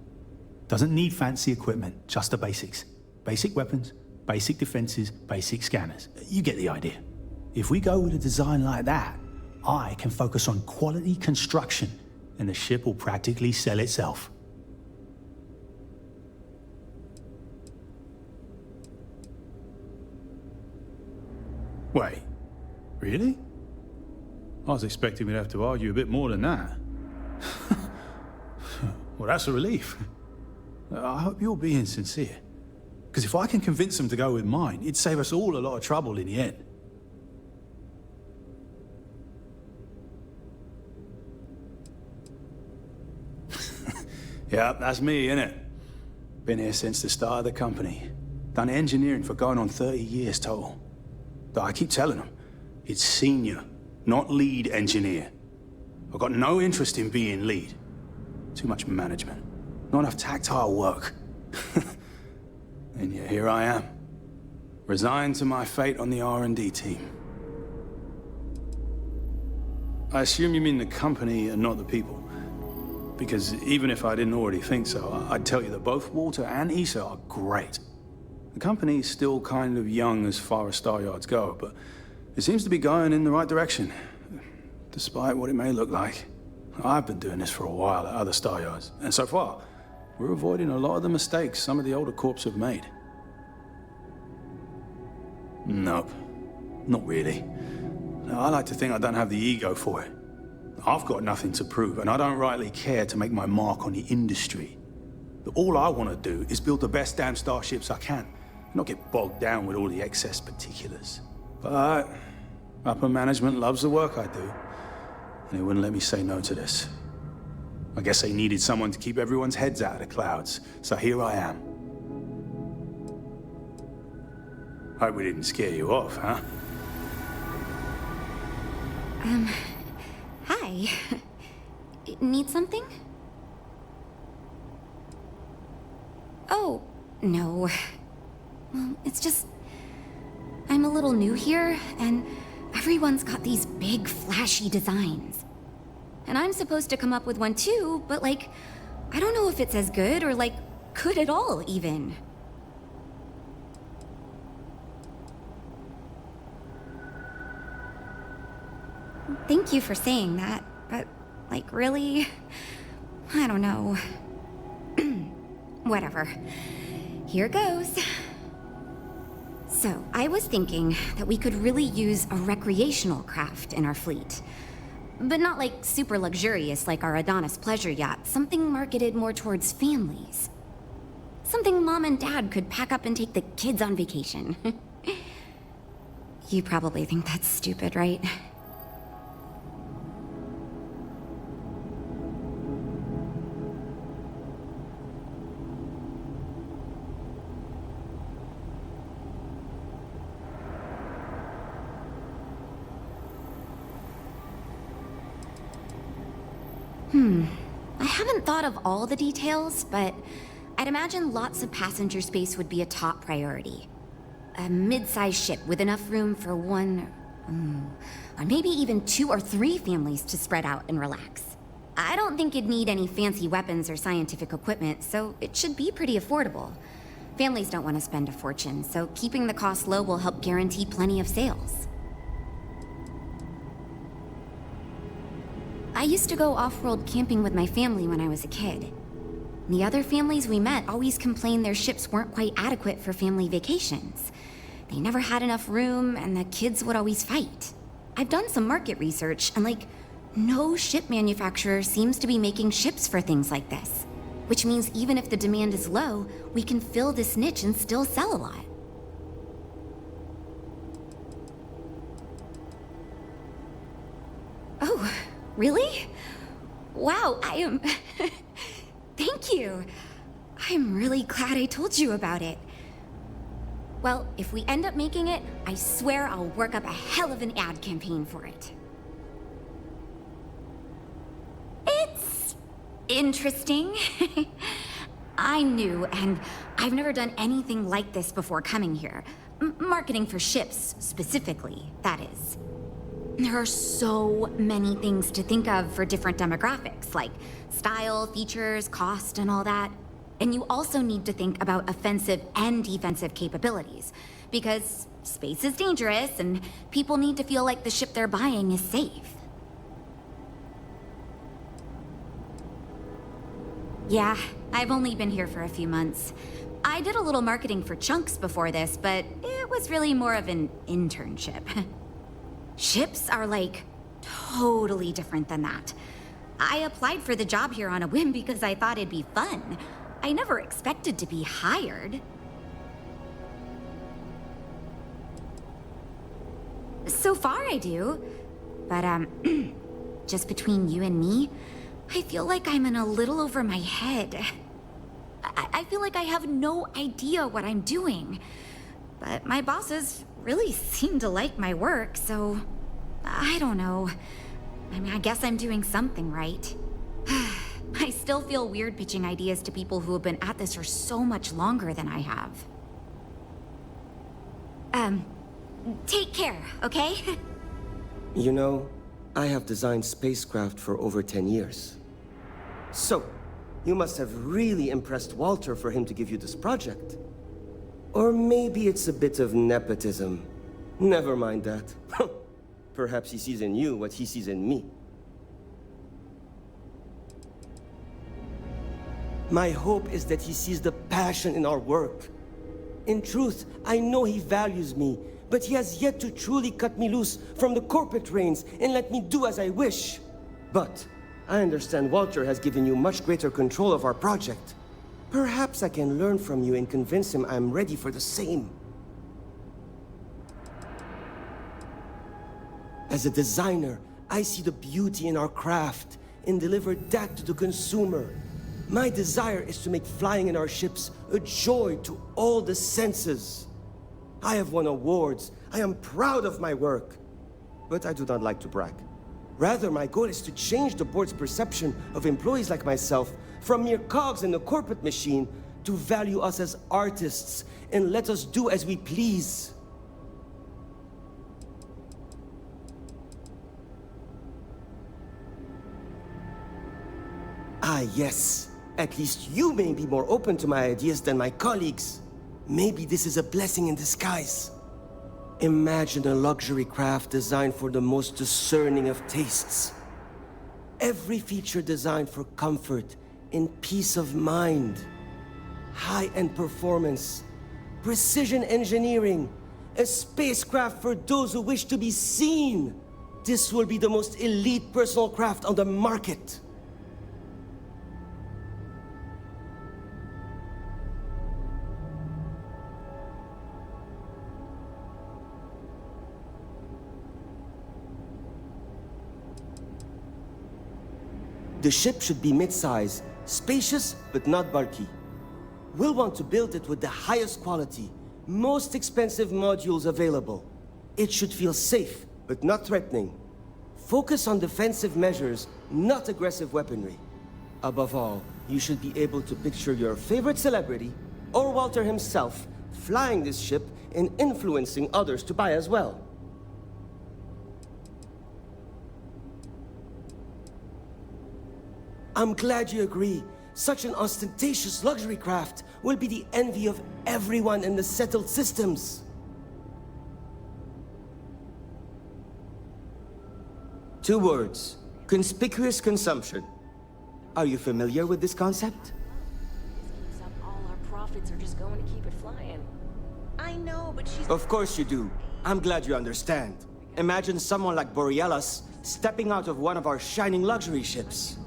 Doesn't need fancy equipment, just the basics. Basic weapons, basic defenses, basic scanners. You get the idea. If we go with a design like that, I can focus on quality construction and the ship will practically sell itself. Wait, really? I was expecting we'd have to argue a bit more than that. Well, that's a relief. I hope you're being sincere. Because if I can convince them to go with mine, it'd save us all a lot of trouble in the end. Yeah, that's me, innit? Been here since the start of the company. Done engineering for going on 30 years total. But I keep telling them, it's senior, not lead engineer. I've got no interest in being lead. Too much management. Not enough tactile work. And yet here I am. Resigned to my fate on the R&D team. I assume you mean the company and not the people. Because even if I didn't already think so, I'd tell you that both Walter and Issa are great. The company's still kind of young as far as Star Yards go, but it seems to be going in the right direction, despite what it may look like. I've been doing this for a while at other Star Yards, and so far, we're avoiding a lot of the mistakes some of the older corps have made. Nope, not really. I like to think I don't have the ego for it. I've got nothing to prove, and I don't rightly care to make my mark on the industry. But all I want to do is build the best damn starships I can, not get bogged down with all the excess particulars. But upper management loves the work I do, and they wouldn't let me say no to this. I guess they needed someone to keep everyone's heads out of the clouds, so here I am. Hope we didn't scare you off, huh? Hi. Need something? Oh, no. Well, it's just... I'm a little new here, and everyone's got these big, flashy designs. And I'm supposed to come up with one too, but like, I don't know if it's as good or like, good at all, even. Thank you for saying that, but, like, really? I don't know. Whatever. Here goes. So, I was thinking that we could really use a recreational craft in our fleet. But not like super luxurious like our Adonis pleasure yacht, something marketed more towards families. Something Mom and Dad could pack up and take the kids on vacation. You probably think that's stupid, right? I haven't thought of all the details, but I'd imagine lots of passenger space would be a top priority. A mid-sized ship with enough room for one, or maybe even 2 or 3 families to spread out and relax. I don't think it'd need any fancy weapons or scientific equipment, so it should be pretty affordable. Families don't want to spend a fortune, so keeping the cost low will help guarantee plenty of sales. I used to go off-world camping with my family when I was a kid. The other families we met always complained their ships weren't quite adequate for family vacations. They never had enough room, and the kids would always fight. I've done some market research, and no ship manufacturer seems to be making ships for things like this. Which means even if the demand is low, we can fill this niche and still sell a lot. Oh, really? Wow, I am... Thank you. I'm really glad I told you about it. Well, if we end up making it, I swear I'll work up a hell of an ad campaign for it. It's interesting. I'm new, and I've never done anything like this before coming here. Marketing for ships, specifically, that is. There are so many things to think of for different demographics, like style, features, cost, and all that. And you also need to think about offensive and defensive capabilities, because space is dangerous, and people need to feel like the ship they're buying is safe. Yeah, I've only been here for a few months. I did a little marketing for Chunks before this, but it was really more of an internship. Ships are, totally different than that. I applied for the job here on a whim because I thought it'd be fun. I never expected to be hired. So far I do. But, just between you and me, I feel like I'm in a little over my head. I feel like I have no idea what I'm doing. But my bosses really seem to like my work, so I don't know. I mean, I guess I'm doing something right. I still feel weird pitching ideas to people who have been at this for so much longer than I have. Take care, okay? You know, I have designed spacecraft for over 10 years. So, you must have really impressed Walter for him to give you this project. Or maybe it's a bit of nepotism. Never mind that. Perhaps he sees in you what he sees in me. My hope is that he sees the passion in our work. In truth, I know he values me, but he has yet to truly cut me loose from the corporate reins and let me do as I wish. But I understand Walter has given you much greater control of our project. Perhaps I can learn from you and convince him I'm ready for the same. As a designer, I see the beauty in our craft and deliver that to the consumer. My desire is to make flying in our ships a joy to all the senses. I have won awards. I am proud of my work. But I do not like to brag. Rather, my goal is to change the board's perception of employees like myself from mere cogs in the corporate machine to value us as artists and let us do as we please. Ah, yes. At least you may be more open to my ideas than my colleagues. Maybe this is a blessing in disguise. Imagine a luxury craft designed for the most discerning of tastes. Every feature designed for comfort and peace of mind. High-end performance, precision engineering, a spacecraft for those who wish to be seen. This will be the most elite personal craft on the market. The ship should be mid-size, spacious but not bulky. We'll want to build it with the highest quality, most expensive modules available. It should feel safe but not threatening. Focus on defensive measures, not aggressive weaponry. Above all, you should be able to picture your favorite celebrity, or Walter himself, flying this ship and influencing others to buy as well. I'm glad you agree. Such an ostentatious luxury craft will be the envy of everyone in the settled systems. 2 words. Conspicuous consumption. Are you familiar with this concept? All our profits are just going to keep it flying. I know, but she's... Of course you do. I'm glad you understand. Imagine someone like Borealis stepping out of one of our shining luxury ships.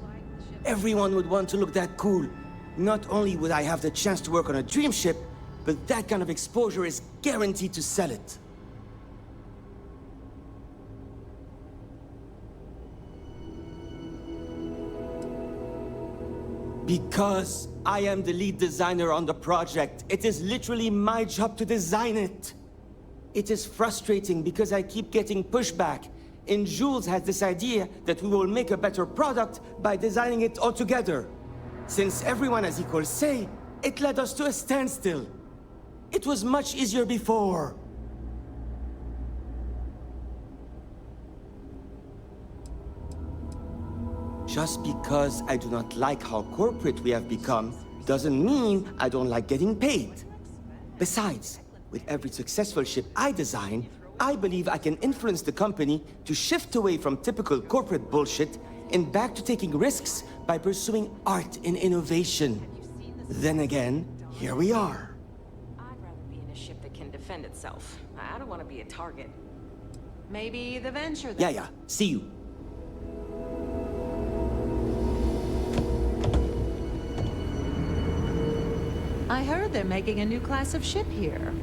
Everyone would want to look that cool. Not only would I have the chance to work on a dream ship, but that kind of exposure is guaranteed to sell it. Because I am the lead designer on the project, it is literally my job to design it. It is frustrating because I keep getting pushback, and Jules has this idea that we will make a better product by designing it all together. Since everyone has equal say, it led us to a standstill. It was much easier before. Just because I do not like how corporate we have become, doesn't mean I don't like getting paid. Besides, with every successful ship I design, I believe I can influence the company to shift away from typical corporate bullshit and back to taking risks by pursuing art and innovation. Then again, here we are. I'd rather be in a ship that can defend itself. I don't want to be a target. Maybe the venture... Yeah. See you. I heard they're making a new class of ship here.